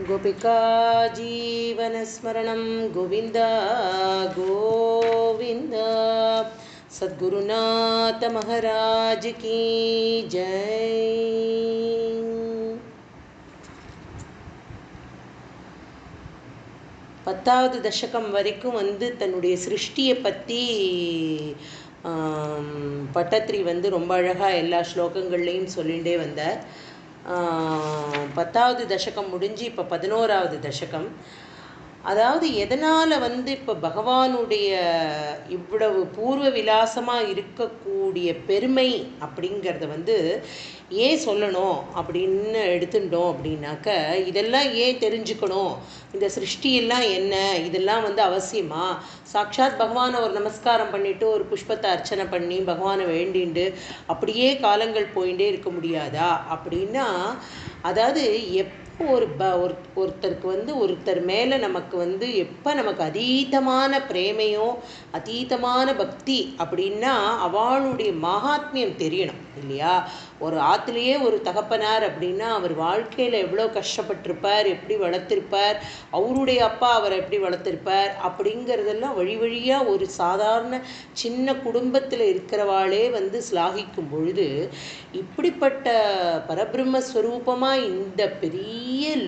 गोपिका जीवनस्मरणं गोविन्द गोविन्द। सद्गुरुनाथ महाराज की जय। பத்தாவது தசகம் வரைக்கும் தன்னுடைய சிருஷ்டியை பற்றி பட்டத்திரி ரொம்ப அழகாக எல்லா ஸ்லோகங்கள்லேயும் சொல்லிகிட்டே வந்தார். பத்தாவது தசகம் முடிஞ்சு இப்போ 11வது தசகம். அதாவது எதனால் இப்போ பகவானுடைய இவ்வளவு பூர்வ விலாசமாக இருக்கக்கூடிய பெருமை அப்படிங்கிறத ஏன் சொல்லணும் அப்படின்னு எடுத்துட்டோம் அப்படின்னாக்க, இதெல்லாம் ஏன் தெரிஞ்சுக்கணும், இந்த சிருஷ்டியெல்லாம் என்ன, இதெல்லாம் அவசியமா? சாட்சாத் பகவானை ஒரு நமஸ்காரம் பண்ணிவிட்டு ஒரு புஷ்பத்தை அர்ச்சனை பண்ணி பகவானை வேண்டிண்டு அப்படியே காலங்கள் போயிட்டே இருக்க முடியாதா அப்படின்னா, அதாவது ஒருத்தருக்கு ஒருத்தர் மேலே நமக்கு எப்போ நமக்கு அதீதமான பிரேமையோ அதீதமான பக்தி அப்படின்னா அவளுடைய மகாத்மியம் தெரியணும் இல்லையா? ஒரு ஆற்றுலேயே ஒரு தகப்பனார் அப்படின்னா அவர் வாழ்க்கையில் எவ்வளோ கஷ்டப்பட்டிருப்பார், எப்படி வளர்த்திருப்பார், அவருடைய அப்பா அவரை எப்படி வளர்த்திருப்பார் அப்படிங்கிறதெல்லாம் வழி வழியாக ஒரு சாதாரண சின்ன குடும்பத்தில் இருக்கிறவாளே ஸ்லாகிக்கும் பொழுது, இப்படிப்பட்ட பரபிரம்மஸ்வரூபமாக இந்த பெரிய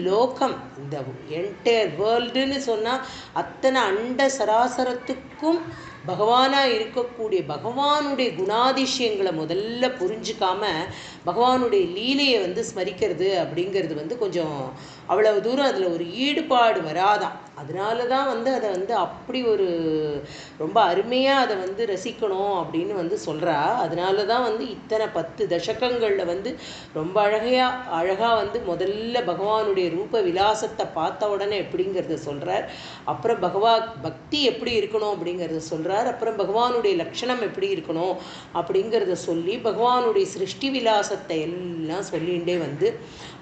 லோகம், இந்த என்டையர் வேர்ல்டுன்னு சொன்னால் அத்தனை அண்ட சராசரத்துக்கும் பகவானாக இருக்கக்கூடிய பகவானுடைய குணாதிசயங்களை முதல்ல புரிஞ்சுக்காம பகவானுடைய லீலையை ஸ்மரிக்கிறது அப்படிங்கிறது கொஞ்சம் அவ்வளவு தூரம் அதில் ஒரு ஈடுபாடு வராதான். அதனால தான் அதை அப்படி ஒரு ரொம்ப அருமையாக அதை ரசிக்கணும் அப்படின்னு சொல்கிறா. அதனால தான் இத்தனை 10 தசகங்களில் ரொம்ப அழகாக முதல்ல பகவானுடைய ரூப விலாசத்தை பார்த்த உடனே எப்படிங்கிறத சொல்கிறார். அப்புறம் பக்தி எப்படி இருக்கணும் அப்படிங்கிறத சொல்கிறார். அப்புறம் பகவானுடைய லட்சணம் எப்படி இருக்கணும் அப்படிங்கிறத சொல்லி பகவானுடைய சிருஷ்டி விலாசத்தை எல்லாம் சொல்லிகிட்டே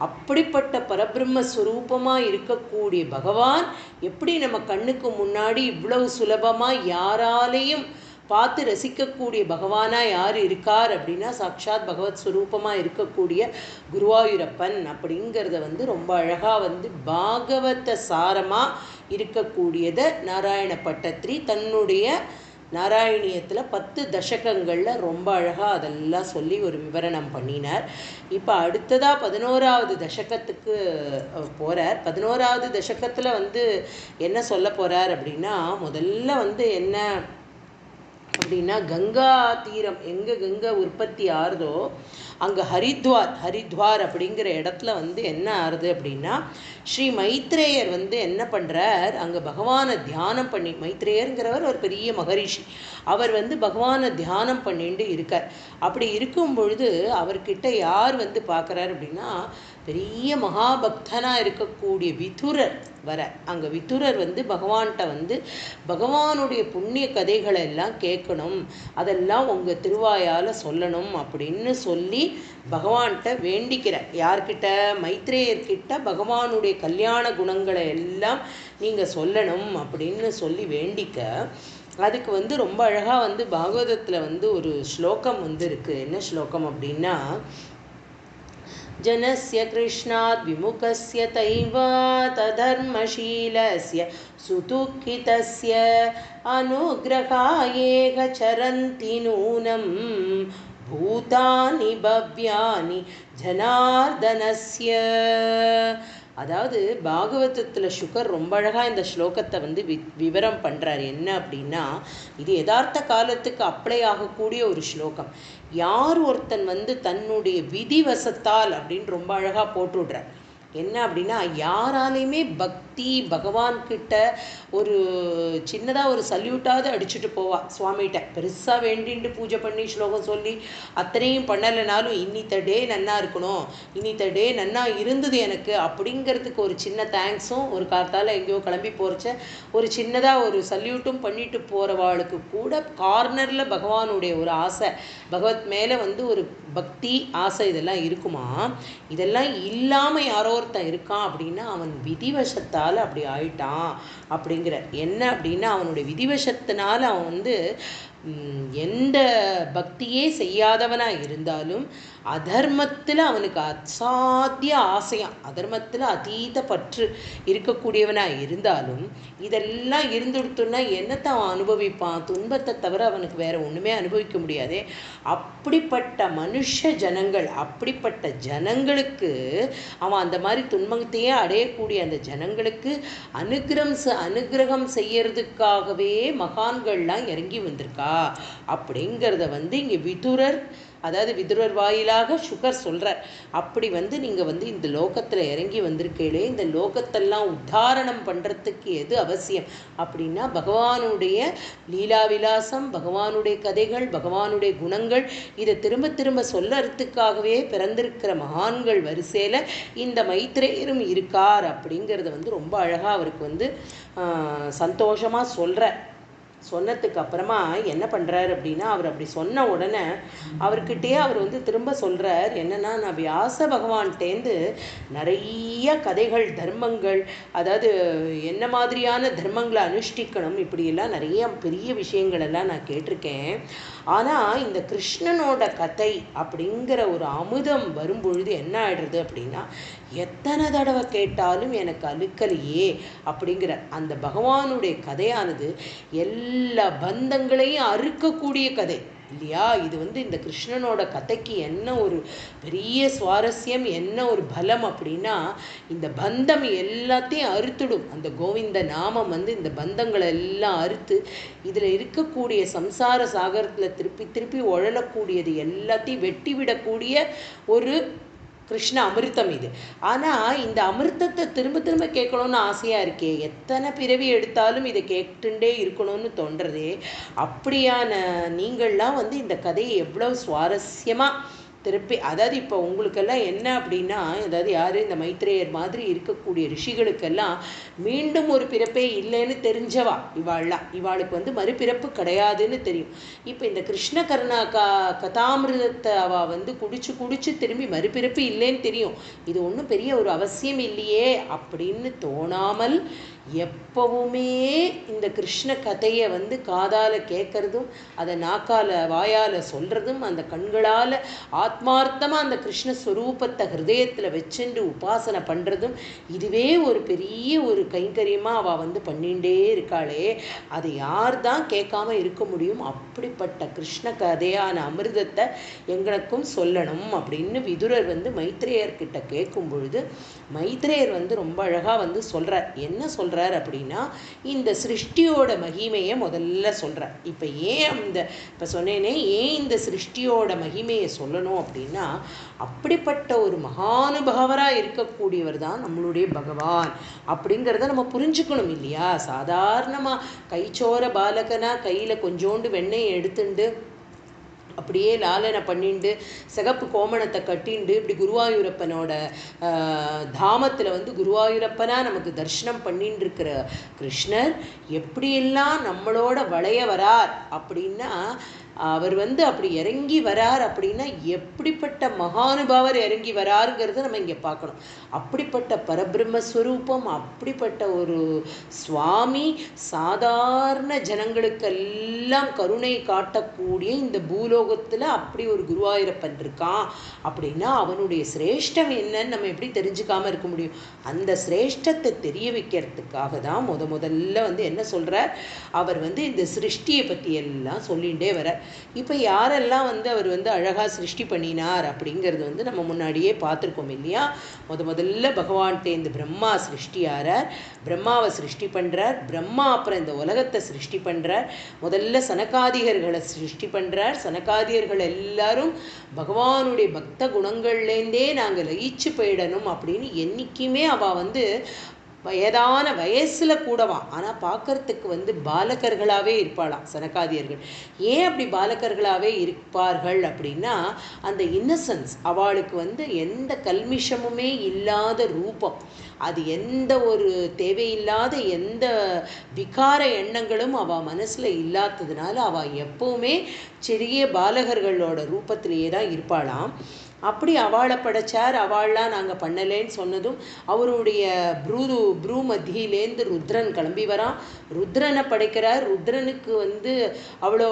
அப்படிப்பட்ட பரபிரம்மஸ்வரூபமாக இருக்கக்கூடிய பகவான் எப்படி நம்ம கண்ணுக்கு முன்னாடி இவ்வளவு சுலபமாக யாராலையும் பார்த்து ரசிக்கக்கூடிய பகவானா யார் இருக்கார் அப்படின்னா, சாட்சாத் பகவத் ஸ்வரூபமாக இருக்கக்கூடிய குருவாயூரப்பன் அப்படிங்கிறத ரொம்ப அழகாக பாகவத சாரமாக இருக்கக்கூடியதை நாராயண பட்டத்திரி தன்னுடைய நாராயணியத்தில் 10 தசகங்களில் ரொம்ப அழகாக அதெல்லாம் சொல்லி ஒரு விவரணம் பண்ணினார். இப்போ அடுத்ததாக 11வது தசகத்துக்கு போகிறார். 11வது தசகத்தில் என்ன சொல்ல போகிறார் அப்படின்னா, முதல்ல என்ன அப்படின்னா, கங்கா தீரம் எங்கே கங்கை உற்பத்தி ஆறுதோ அங்கே ஹரித்வார் அப்படிங்கிற இடத்துல என்ன ஆறுது அப்படின்னா, ஸ்ரீ மைத்ரேயர் என்ன பண்ணுறார், அங்கே பகவானை தியானம் பண்ணி, மைத்ரேயருங்கிறவர் ஒரு பெரிய மகரிஷி, அவர் பகவானை தியானம் பண்ணிட்டு இருக்கார். அப்படி இருக்கும் பொழுது அவர்கிட்ட யார் பார்க்குறார் அப்படின்னா, பெரிய மகாபக்தனாக இருக்கக்கூடிய விதுரர் வர. அங்கே விதுரர் பகவான்கிட்ட பகவானுடைய புண்ணிய கதைகளை எல்லாம் கேட்கணும், அதெல்லாம் உங்கள் திருவாயால் சொல்லணும் அப்படின்னு சொல்லி பகவான்கிட்ட வேண்டிக்கிறார். யார்கிட்ட? மைத்ரேயர்கிட்ட பகவானுடைய கல்யாண குணங்களை எல்லாம் நீங்கள் சொல்லணும் அப்படின்னு சொல்லி வேண்டிக்க, அதுக்கு ரொம்ப அழகாக பாகவதத்தில் ஒரு ஸ்லோகம் இருக்குது. என்ன ஸ்லோகம் அப்படின்னா, जनस्य कृष्णाद् विमुखस्य तैव तधर्मशीलस्य सुदुःखितस्य अनुग्रहायेह चरन्ति नूनं भूतानि भव्यानि जनार्दनस्य. அதாவது பாகவதத்தில் சுகர் ரொம்ப அழகாக இந்த ஸ்லோகத்தை விவரம் பண்ணுறார். என்ன அப்படின்னா, இது யதார்த்த காலத்துக்கு அப்ளை ஆகக்கூடிய ஒரு ஸ்லோகம். யார் ஒருத்தன் தன்னுடைய விதிவசத்தால் அப்படின்னு ரொம்ப அழகாக போட்டுவிடுறார். என்ன அப்படின்னா, யாராலையுமே பக்தி பகவான்கிட்ட ஒரு சின்னதாக ஒரு சல்யூட்டாவது அடிச்சுட்டு போவா சுவாமிகிட்ட. பெருசாக வேண்டிட்டு பூஜை பண்ணி ஸ்லோகம் சொல்லி அத்தனையும் பண்ணலைனாலும், இன்னித்த டே நன்னா இருக்கணும், இன்னித்த டே நன்னா இருந்தது எனக்கு அப்படிங்கிறதுக்கு ஒரு சின்ன தேங்க்ஸும், ஒரு காலத்தால் எங்கேயோ கிளம்பி போகிறச்ச ஒரு சின்னதாக ஒரு சல்யூட்டும் பண்ணிட்டு போகிறவாளுக்கு கூட கார்னரில் பகவானுடைய ஒரு ஆசை, பகவத் மேலே ஒரு பக்தி ஆசை இதெல்லாம் இருக்குமா? இதெல்லாம் இல்லாமல் யாரோ ஒருத்தன் இருக்கான் அப்படின்னா அவன் விதிவசத்தால் அப்படி ஆயிட்டான் அப்படிங்கிற. என்ன அப்படின்னா, அவனுடைய விதிவசத்தினால அவன் எந்த பக்தியே செய்யாதவனாக இருந்தாலும் அதர்மத்தில் அவனுக்கு அசாத்திய ஆசையம், அதர்மத்தில் அதீத பற்று இருக்கக்கூடியவனாக இருந்தாலும் இதெல்லாம் இருந்துடுத்துன்னா என்னத்தை அவன் அனுபவிப்பான்? துன்பத்தை தவிர அவனுக்கு வேற ஒன்றுமே அனுபவிக்க முடியாதே. அப்படிப்பட்ட மனுஷ ஜனங்கள், அப்படிப்பட்ட ஜனங்களுக்கு அவன் அந்த மாதிரி துன்பத்தையே அடையக்கூடிய அந்த ஜனங்களுக்கு அனுகிரகம் செய்யறதுக்காகவே மகான்கள்லாம் இறங்கி வந்திருக்கா அப்படிங்கிறத இங்கே விதுரர், அதாவது விதுரர் வாயிலாக சுகர் சொல்கிறார். அப்படி நீங்கள் இந்த லோகத்தில் இறங்கி வந்திருக்கீங்களே, இந்த லோகத்தெல்லாம் உத்தாரணம் பண்ணுறதுக்கு எது அவசியம் அப்படின்னா பகவானுடைய லீலா விலாசம், பகவானுடைய கதைகள், பகவானுடைய குணங்கள், இதை திரும்ப திரும்ப சொல்லறதுக்காகவே பிறந்திருக்கிற மகான்கள் வரிசையில் இந்த மைத்ரேயரும் இருக்கார் அப்படிங்கிறத ரொம்ப அழகாக அவருக்கு சந்தோஷமாக சொல்கிறார். சொன்னதுக்கு அப்புறமா என்ன பண்ணுறாரு அப்படின்னா, அவர் அப்படி சொன்ன உடனே அவர்கிட்டயே அவர் திரும்ப சொல்கிறார் என்னென்னா, நான் வியாச பகவான்கிட்டேருந்து நிறைய கதைகள், தர்மங்கள், அதாவது என்ன மாதிரியான தர்மங்களை அனுஷ்டிக்கணும், இப்படியெல்லாம் நிறைய பெரிய விஷயங்கள் எல்லாம் நான் கேட்டிருக்கேன். ஆனால் இந்த கிருஷ்ணனோட கதை அப்படிங்கிற ஒரு அமுதம் வரும்பொழுது என்ன ஆயிடுறது அப்படின்னா, எத்தனை தடவை கேட்டாலும் எனக்கு அழுக்கலையே அப்படிங்கிற அந்த பகவானுடைய கதையானது எல்லா பந்தங்களையும் அறுக்கக்கூடிய கதை இல்லையா? இது இந்த கிருஷ்ணனோட கதைக்கு என்ன ஒரு பெரிய சுவாரஸ்யம், என்ன ஒரு பலம் அப்படின்னா, இந்த பந்தம் எல்லாத்தையும் அறுத்துடும். அந்த கோவிந்த நாமம் இந்த பந்தங்களை எல்லாம் அறுத்து இதில் இருக்கக்கூடிய சம்சார சாகரத்தில் திருப்பி திருப்பி உழலக்கூடியது எல்லாத்தையும் வெட்டி விடக்கூடிய ஒரு கிருஷ்ண அமிர்தம் இது. ஆனால் இந்த அமிர்தத்தை திரும்ப திரும்ப கேட்கணும்னு ஆசையாக இருக்கே, எத்தனை பிறவி எடுத்தாலும் இதை கேட்டுண்டே இருக்கணும்னு தோன்றதே. அப்படியான நீங்கள்லாம் இந்த கதையை எவ்வளோ சுவாரஸ்யமாக திருப்பி, அதாவது இப்போ உங்களுக்கெல்லாம் என்ன அப்படின்னா, அதாவது யார் இந்த மைத்ரேயர் மாதிரி இருக்கக்கூடிய ரிஷிகளுக்கெல்லாம் மீண்டும் ஒரு பிறப்பே இல்லைன்னு தெரிஞ்சவா இவாள்லாம், இவாளுக்கு மறுபிறப்பு கிடையாதுன்னு தெரியும். இப்போ இந்த கிருஷ்ண கருணா கதாமிருதத்தை அவள் குடிச்சு குடிச்சு திரும்பி மறுபிறப்பு இல்லைன்னு தெரியும். இது ஒன்றும் பெரிய ஒரு அவசியம் இல்லையே அப்படின்னு தோணாமல் எப்பவுமே இந்த கிருஷ்ண கதையை காதால் கேட்கறதும், அதை நாக்கால் வாயால் சொல்கிறதும், அந்த கண்களால் ஆத்மார்த்தமாக அந்த கிருஷ்ணஸ்வரூபத்தை ஹிருதயத்தில் வச்சுட்டு உபாசனை பண்ணுறதும், இதுவே ஒரு பெரிய ஒரு கைங்கரியமாக அவள் பண்ணிகிட்டே இருக்காளே. அதை யார் தான் கேட்காம இருக்க முடியும்? அப்படிப்பட்ட கிருஷ்ண கதையான அமிர்தத்தை எங்களுக்கும் சொல்லணும் அப்படின்னு விதுரர் மைத்ரேயர்கிட்ட கேட்கும் பொழுது மைத்ரேயர் ரொம்ப அழகாக சொல்கிறார். என்ன சொல்கிறார் அப்படின்னா, இந்த சிருஷ்டியோட மகிமையை முதல்ல சொல்கிறார். இப்போ ஏன் இப்போ சொன்னேனே, ஏன் இந்த சிருஷ்டியோட மகிமையை சொல்லணும் அப்படின்னா, அப்படிப்பட்ட ஒரு மகானுபாவராக இருக்கக்கூடியவர் தான் நம்மளுடைய பகவான் அப்படிங்கிறத நம்ம புரிஞ்சுக்கணும் இல்லையா? சாதாரணமாக கைச்சோர பாலகனா கையில் கொஞ்சோண்டு வெண்ணெயை எடுத்துண்டு அப்படியே லாலனை பண்ணிண்டு சிகப்பு கோமணத்தை கட்டிண்டு இப்படி குருவாயூரப்பனோட தாமத்தில் குருவாயூரப்பனாக நமக்கு தரிசனம் பண்ணிட்டு இருக்கிற கிருஷ்ணர் எப்படியெல்லாம் நம்மளோட வளைய வரார் அப்படின்னா, அவர் அப்படி இறங்கி வரார் அப்படின்னா எப்படிப்பட்ட மகானுபாவர் இறங்கி வராருங்கிறத நம்ம இங்கே பார்க்கணும். அப்படிப்பட்ட பரபிரம்மஸ்வரூபம், அப்படிப்பட்ட ஒரு சுவாமி சாதாரண ஜனங்களுக்கெல்லாம் கருணை காட்டக்கூடிய இந்த பூலோகத்தில் அப்படி ஒரு குருவாயூரப்பன் இருக்கான் அப்படின்னா அவனுடைய சிரேஷ்டம் என்னன்னு நம்ம எப்படி தெரிஞ்சுக்காம இருக்க முடியும்? அந்த சிரேஷ்டத்தை தெரிய வைக்கிறதுக்காக தான் முதல்ல என்ன சொல்கிறார், அவர் இந்த சிருஷ்டியை பற்றி எல்லாம் சொல்லிகிட்டே வர. இப்போ யாரெல்லாம் அவர் அழகாக சிருஷ்டி பண்ணினார் அப்படிங்கிறது நம்ம முன்னாடியே பார்த்துருக்கோம் இல்லையா? முதல்ல பகவான்கிட்ட இந்த பிரம்மா சிருஷ்டியாரார், பிரம்மாவை சிருஷ்டி பண்ணுறார். பிரம்மா அப்புறம் இந்த உலகத்தை சிருஷ்டி பண்ணுறார். முதல்ல சனகாதிகர்களை சிருஷ்டி பண்ணுறார். சனகாதிகர்கள் எல்லாரும் பகவானுடைய பக்த குணங்கள்லேருந்தே நாங்கள் லயிச்சு போயிடணும் அப்படின்னு என்றைக்குமே அவள் வயதான வயசில் கூடவான், ஆனால் பார்க்கறதுக்கு பாலகர்களாகவே இருப்பாளாம் சனகாதியர்கள். ஏன் அப்படி பாலகர்களாகவே இருப்பார்கள் அப்படின்னா, அந்த இன்னசென்ஸ் அவளுக்கு எந்த கல்மிஷமுமே இல்லாத ரூபம், அது எந்த ஒரு தேவையில்லாத எந்த விகார எண்ணங்களும் அவள் மனசில் இல்லாததுனால அவள் எப்போவுமே சிறிய பாலகர்களோட ரூபத்திலேயே தான் இருப்பாளாம். அப்படி அவளை படைச்சார். அவள்லாம் நாங்கள் பண்ணலேன்னு சொன்னதும் அவருடைய ப்ரூ மத்தியிலேருந்து ருத்ரன் கிளம்பி வரான். ருத்ரனை படைக்கிறார். ருத்ரனுக்கு அவ்வளோ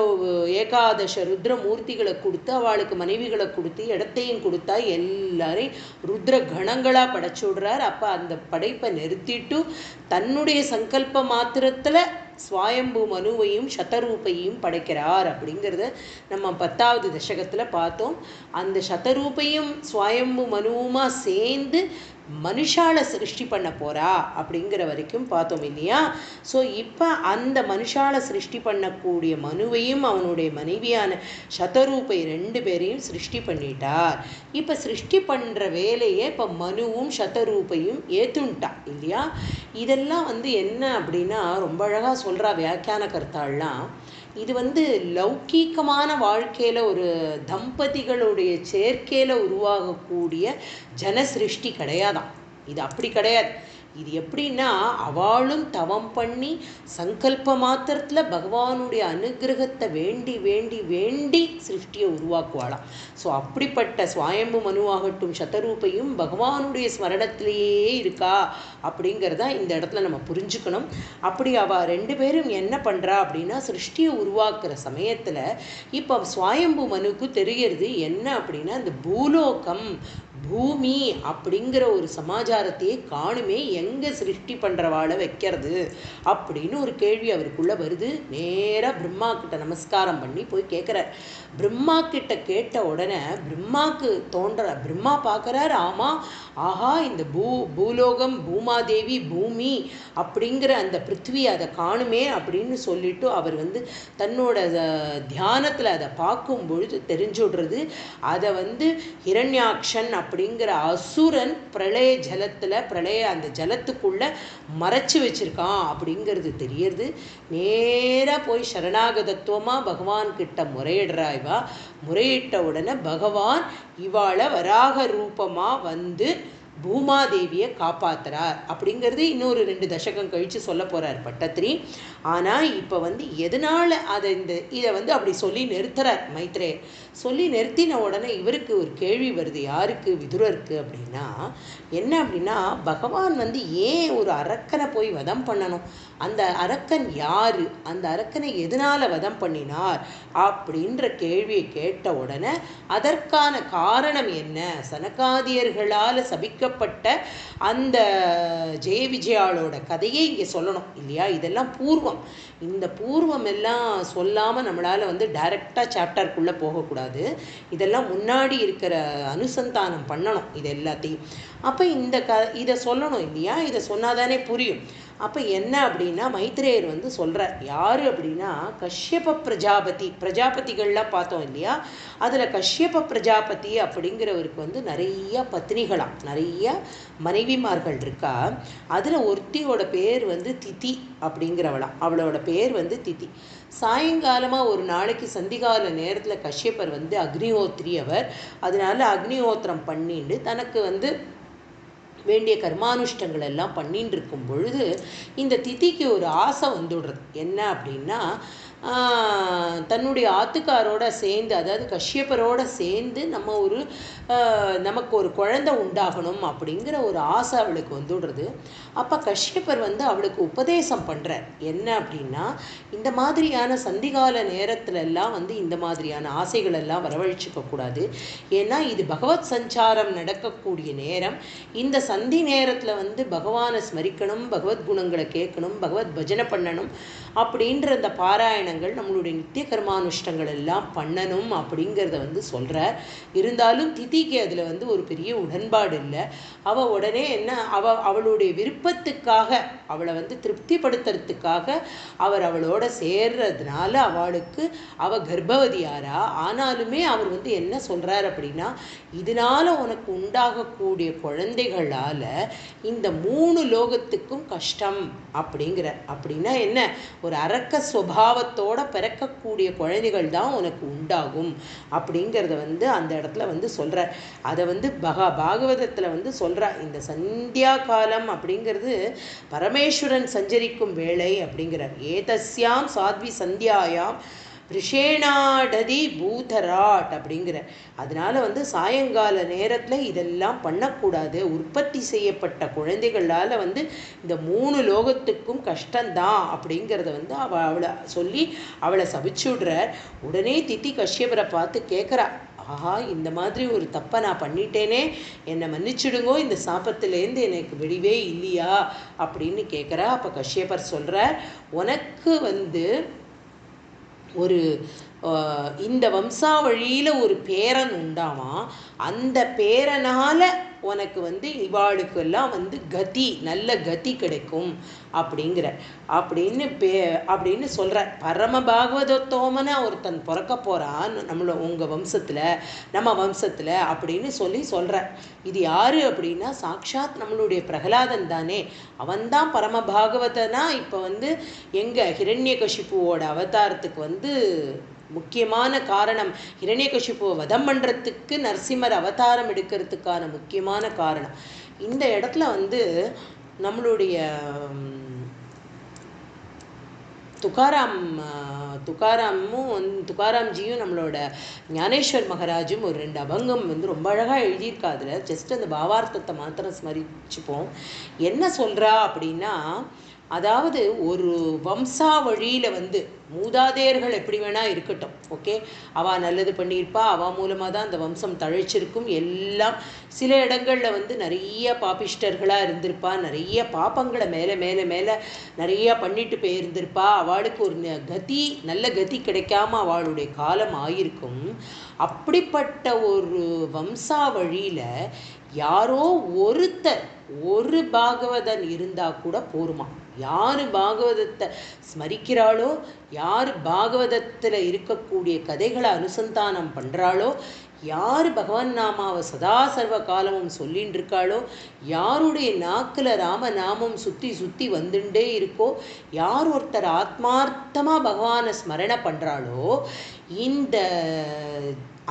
ஏகாதச ருத்ர மூர்த்திகளை கொடுத்து அவளுக்கு மனைவிகளை கொடுத்து இடத்தையும் கொடுத்தா எல்லாரையும் ருத்ர கணங்களாக படைச்சு விடுறார். அப்போ அந்த படைப்பை நிறுத்திட்டு தன்னுடைய சங்கல்ப மாத்திரத்தில் ஸ்வயம்பு மனுவையும் சதரூபையும் படைக்கிறார். அப்படிங்கிறத நம்ம 10வது தசகத்தில் பார்த்தோம். அந்த சதரூபையும் ஸ்வயம்பு மனுவுமா சேர்ந்து மனுஷால சிருஷ்டி பண்ண போறா அப்படிங்கிற வரைக்கும் பார்த்தோம் இல்லையா? ஸோ இப்போ அந்த மனுஷால சிருஷ்டி பண்ணக்கூடிய மனுவையும் அவனுடைய மனைவியான சதரூபை 2 பேரையும் சிருஷ்டி பண்ணிட்டார். இப்போ சிருஷ்டி பண்ணுற வேலையை இப்போ மனுவும் சதரூபையும் ஏற்றுன்ட்டா இல்லையா? இதெல்லாம் என்ன அப்படின்னா ரொம்ப அழகாக சொல்கிறா வியாக்கியான கர்த்தாள்லாம். இது லௌகீகமான வாழ்க்கையில் ஒரு தம்பதிகளுடைய சேர்க்கையில் உருவாகக்கூடிய ஜனசிருஷ்டி கிடையாதான். இது அப்படி கிடையாது. இது எப்படின்னா அவளும் தவம் பண்ணி சங்கல்ப மாத்திரத்தில் பகவானுடைய அனுகிரகத்தை வேண்டி வேண்டி வேண்டி சிருஷ்டியை உருவாக்குவாளாம். ஸோ அப்படிப்பட்ட ஸ்வயம்பு மனுவாகட்டும் சதரூபையும் பகவானுடைய ஸ்மரணத்திலேயே இருக்கா அப்படிங்கிறத இந்த இடத்துல நம்ம புரிஞ்சுக்கணும். அப்படி அவள் 2 பேரும் என்ன பண்ணுறா அப்படின்னா சிருஷ்டியை உருவாக்குற சமயத்தில் இப்போ ஸ்வயம்பு மனுக்கு தெரிகிறது என்ன அப்படின்னா இந்த பூலோகம் பூமி அப்படிங்கிற ஒரு சமாச்சாரத்தையே காணுமே, எங்கே சிருஷ்டி பண்ணுறவாளை வைக்கிறது அப்படின்னு ஒரு கேள்வி அவருக்குள்ளே வருது. நேராக பிரம்மா கிட்ட நமஸ்காரம் பண்ணி போய் கேட்குறார். பிரம்மா கிட்ட கேட்ட உடனே பிரம்மாக்கு பிரம்மா பார்க்குறார். ஆமாம், ஆஹா, இந்த பூலோகம் பூமாதேவி பூமி அப்படிங்கிற அந்த பிருத்வி அதை காணுமே அப்படின்னு சொல்லிட்டு அவர் தன்னோட தியானத்தில் அதை பார்க்கும் பொழுது தெரிஞ்சுடுறது. அதை ஹிரண்யாக்ஷன் அப்படிங்கிற அசுரன் பிரளய ஜலத்தில் அந்த ஜலத்துக்குள்ள மறைச்சு வச்சிருக்கான் அப்படிங்கிறது தெரியறது. நேராக போய் சரணாகதத்துவமாக பகவான் கிட்ட முறையிடுறா. முறையிட்ட உடனே பகவான் இவாளை வராக ரூபமாக பூமாதேவியை காப்பாத்துறார் அப்படிங்கிறது இன்னொரு 2 தசகம் கழித்து சொல்ல போகிறார் பட்டத்திரி. ஆனால் இப்போ எதனால் இதை அப்படி சொல்லி நிறுத்துறார் மைத்ரேயர். சொல்லி நிறுத்தின உடனே இவருக்கு ஒரு கேள்வி வருது. யாருக்கு? விதுரருக்கு. அப்படின்னா என்ன அப்படின்னா பகவான் ஏன் ஒரு அரக்கனை போய் வதம் பண்ணணும்? அந்த அரக்கன் யாரு? அந்த அரக்கனை எதனால் வதம் பண்ணினார் அப்படின்ற கேள்வியை கேட்ட உடனே அதற்கான காரணம் என்ன? சனகாதியர்களால் சபிக்கப்பட்ட அந்த ஜெய விஜயாளோட கதையை இங்கே சொல்லணும் இல்லையா? இதெல்லாம் பூர்வம். இந்த பூர்வம் எல்லாம் சொல்லாமல் நம்மளால் டைரெக்டாக சாப்டருக்குள்ளே போகக்கூடாது. இதெல்லாம் முன்னாடி இருக்கிற அனுசந்தானம் பண்ணணும் இது எல்லாத்தையும். அப்போ இதை சொல்லணும் இல்லையா? இதை சொன்னாதானே புரியும். அப்போ என்ன அப்படின்னா மைத்ரேயர் சொல்கிறார். யார் அப்படின்னா கஷ்யப பிரஜாபதிகள்லாம் பார்த்தோம் இல்லையா? அதில் கஷ்யப பிரஜாபதி அப்படிங்கிறவருக்கு நிறைய பத்னிகளாம், நிறைய மனைவிமார்கள் இருக்கா. அதில் ஒருத்தியோட பேர் திதி அப்படிங்கிறவளாம். அவளோட பேர் திதி. சாயங்காலமாக ஒரு நாளைக்கு சந்திகால நேரத்தில் கஷ்யப்பர் அக்னிஹோத்ரி அவர். அதனால அக்னிஹோத்திரம் பண்ணிட்டு தனக்கு வேண்டிய கர்மானுஷ்டங்கள் எல்லாம் பண்ணிட்டு இருக்கும் பொழுது இந்த திதிக்கு ஒரு ஆசை வந்துடுறது. என்ன அப்படின்னா தன்னுடைய ஆத்துக்காரோட சேர்ந்து, அதாவது கஷ்யப்பரோட சேர்ந்து நமக்கு ஒரு குழந்தை உண்டாகணும் அப்படிங்கிற ஒரு ஆசை அவளுக்கு வந்துடுறது. அப்போ கஷ்யப்பர் அவளுக்கு உபதேசம் பண்ணுறார். என்ன அப்படின்னா இந்த மாதிரியான சந்திகால நேரத்துல எல்லாம் இந்த மாதிரியான ஆசைகள் எல்லாம் வரவழைச்சிக்க கூடாது. ஏன்னா இது பகவத் சஞ்சாரம் நடக்கக்கூடிய நேரம். இந்த சந்தி நேரத்தில் பகவானை ஸ்மரிக்கணும், பகவத்குணங்களை கேட்கணும், பகவத் பஜனை பண்ணணும் அப்படின்ற அந்த பாராயணங்கள் நம்மளுடைய நித்திய கர்மானுஷ்டங்கள் எல்லாம் பண்ணணும் அப்படிங்கிறத சொல்கிறார். இருந்தாலும் திதிக்கு அதில் ஒரு பெரிய உடன்பாடு இல்லை. அவள் உடனே அவளுடைய விருப்பத்துக்காக, அவளை திருப்திப்படுத்துறதுக்காக அவளோட சேர்றதுனால அவள் கர்ப்பவதியாரா. ஆனாலுமே அவர் என்ன சொல்கிறார் அப்படின்னா இதனால் உனக்கு உண்டாகக்கூடிய குழந்தைகளால் இந்த 3 லோகத்துக்கும் கஷ்டம் அப்படிங்கிறார். அப்படின்னா என்ன? ஒரு அரக்க சுபாவத்தோட பிறக்கக்கூடிய குழந்தைகள் தான் உனக்கு உண்டாகும் அப்படிங்கிறத அந்த இடத்துல சொல்கிறார். அதை பாகவதத்தில் சொல்கிறார். இந்த சந்தியா காலம் அப்படிங்கிறது பரமேஸ்வரன் சஞ்சரிக்கும் வேளை அப்படிங்கிறார். ஏதஸ்யாம் சாத்வி சந்தியாயாம் பிரிஷேணாடதி பூதராட் அப்படிங்கிற. அதனால வந்து சாயங்கால நேரத்தில் இதெல்லாம் பண்ணக்கூடாது. உற்பத்தி செய்யப்பட்ட குழந்தைகளால் வந்து இந்த 3 லோகத்துக்கும் கஷ்டந்தான் அப்படிங்கிறத வந்து அவளை சொல்லி அவளை சபிச்சு விடுறார். உடனே திதி கஷ்யபரை பார்த்து கேட்குறா, ஆஹா, இந்த மாதிரி ஒரு தப்பை நான் பண்ணிட்டேனே, என்னை மன்னிச்சுடுங்கோ, இந்த சாபத்திலேருந்து எனக்கு விடிவே இல்லையா அப்படின்னு கேட்குறா. அப்போ கஷ்யபர் சொல்கிறார், உனக்கு வந்து ஒரு இந்த வம்சாவழியில் ஒரு பேரன் உண்டாமா, அந்த பேரனால் உனக்கு வந்து இவாளுக்கெல்லாம் வந்து கதி, நல்ல கதி கிடைக்கும் அப்படின்னு சொல்கிற. பரம பாகவதோத்தமனை ஒருத்தன் பிறக்க போகிறான் உங்கள் வம்சத்தில், நம்ம வம்சத்தில் அப்படின்னு சொல்கிற. இது யார் அப்படின்னா சாக்ஷாத் நம்மளுடைய பிரகலாதன் தானே. அவன்தான் பரம பாகவதனா இப்போ வந்து எங்கள் ஹிரண்யகசிபுவோட அவதாரத்துக்கு வந்து முக்கியமான காரணம். ஹிரண்யகசிபுவை வதம் பண்ணுறதுக்கு நரசிம்மர் அவதாரம் எடுக்கிறதுக்கான முக்கியமான காரணம். இந்த இடத்துல வந்து நம்மளுடைய துக்காராம்ஜியும் நம்மளோட ஞானேஸ்வர் மகராஜும் ஒரு 2 அபங்கம் வந்து ரொம்ப அழகாக எழுதியிருக்கா. அதில் ஜஸ்ட் அந்த பாவார்த்தத்தை மாத்திரம் ஸ்மரிச்சுப்போம். என்ன சொல்கிறா அப்படின்னா, அதாவது ஒரு வம்சாவழியில் வந்து மூதாதையர்கள் எப்படி வேணால் இருக்கட்டும், ஓகே, அவள் நல்லது பண்ணியிருப்பா, அவள் மூலமாக தான் அந்த வம்சம் தழைச்சிருக்கும் எல்லாம். சில இடங்களில் வந்து நிறைய பாபிஷ்டர்களாக இருந்திருப்பா, நிறைய பாப்பங்களை மேலே மேலே மேலே நிறையா பண்ணிட்டு போயிருந்திருப்பா. அவளுக்கு ஒரு நல்ல கதி கிடைக்காம அவளுடைய காலம் ஆயிருக்கும். அப்படிப்பட்ட ஒரு வம்சாவழியில் யாரோ ஒரு பாகவதன் இருந்தால் கூட போருமா. யார் பாகவதத்தை ஸ்மரிக்கிறாளோ, யார் பாகவதத்தில் இருக்கக்கூடிய கதைகளை அனுசந்தானம் பண்ணுறாளோ, யார் பகவான் நாமாவை சதா சர்வ காலமும் சொல்லின்னு இருக்காளோ, யாருடைய நாக்கில் ராமநாமம் சுற்றி சுற்றி வந்துட்டே இருக்கோ, யார் ஒருத்தர் ஆத்மார்த்தமாக பகவானை ஸ்மரணை பண்ணுறாளோ,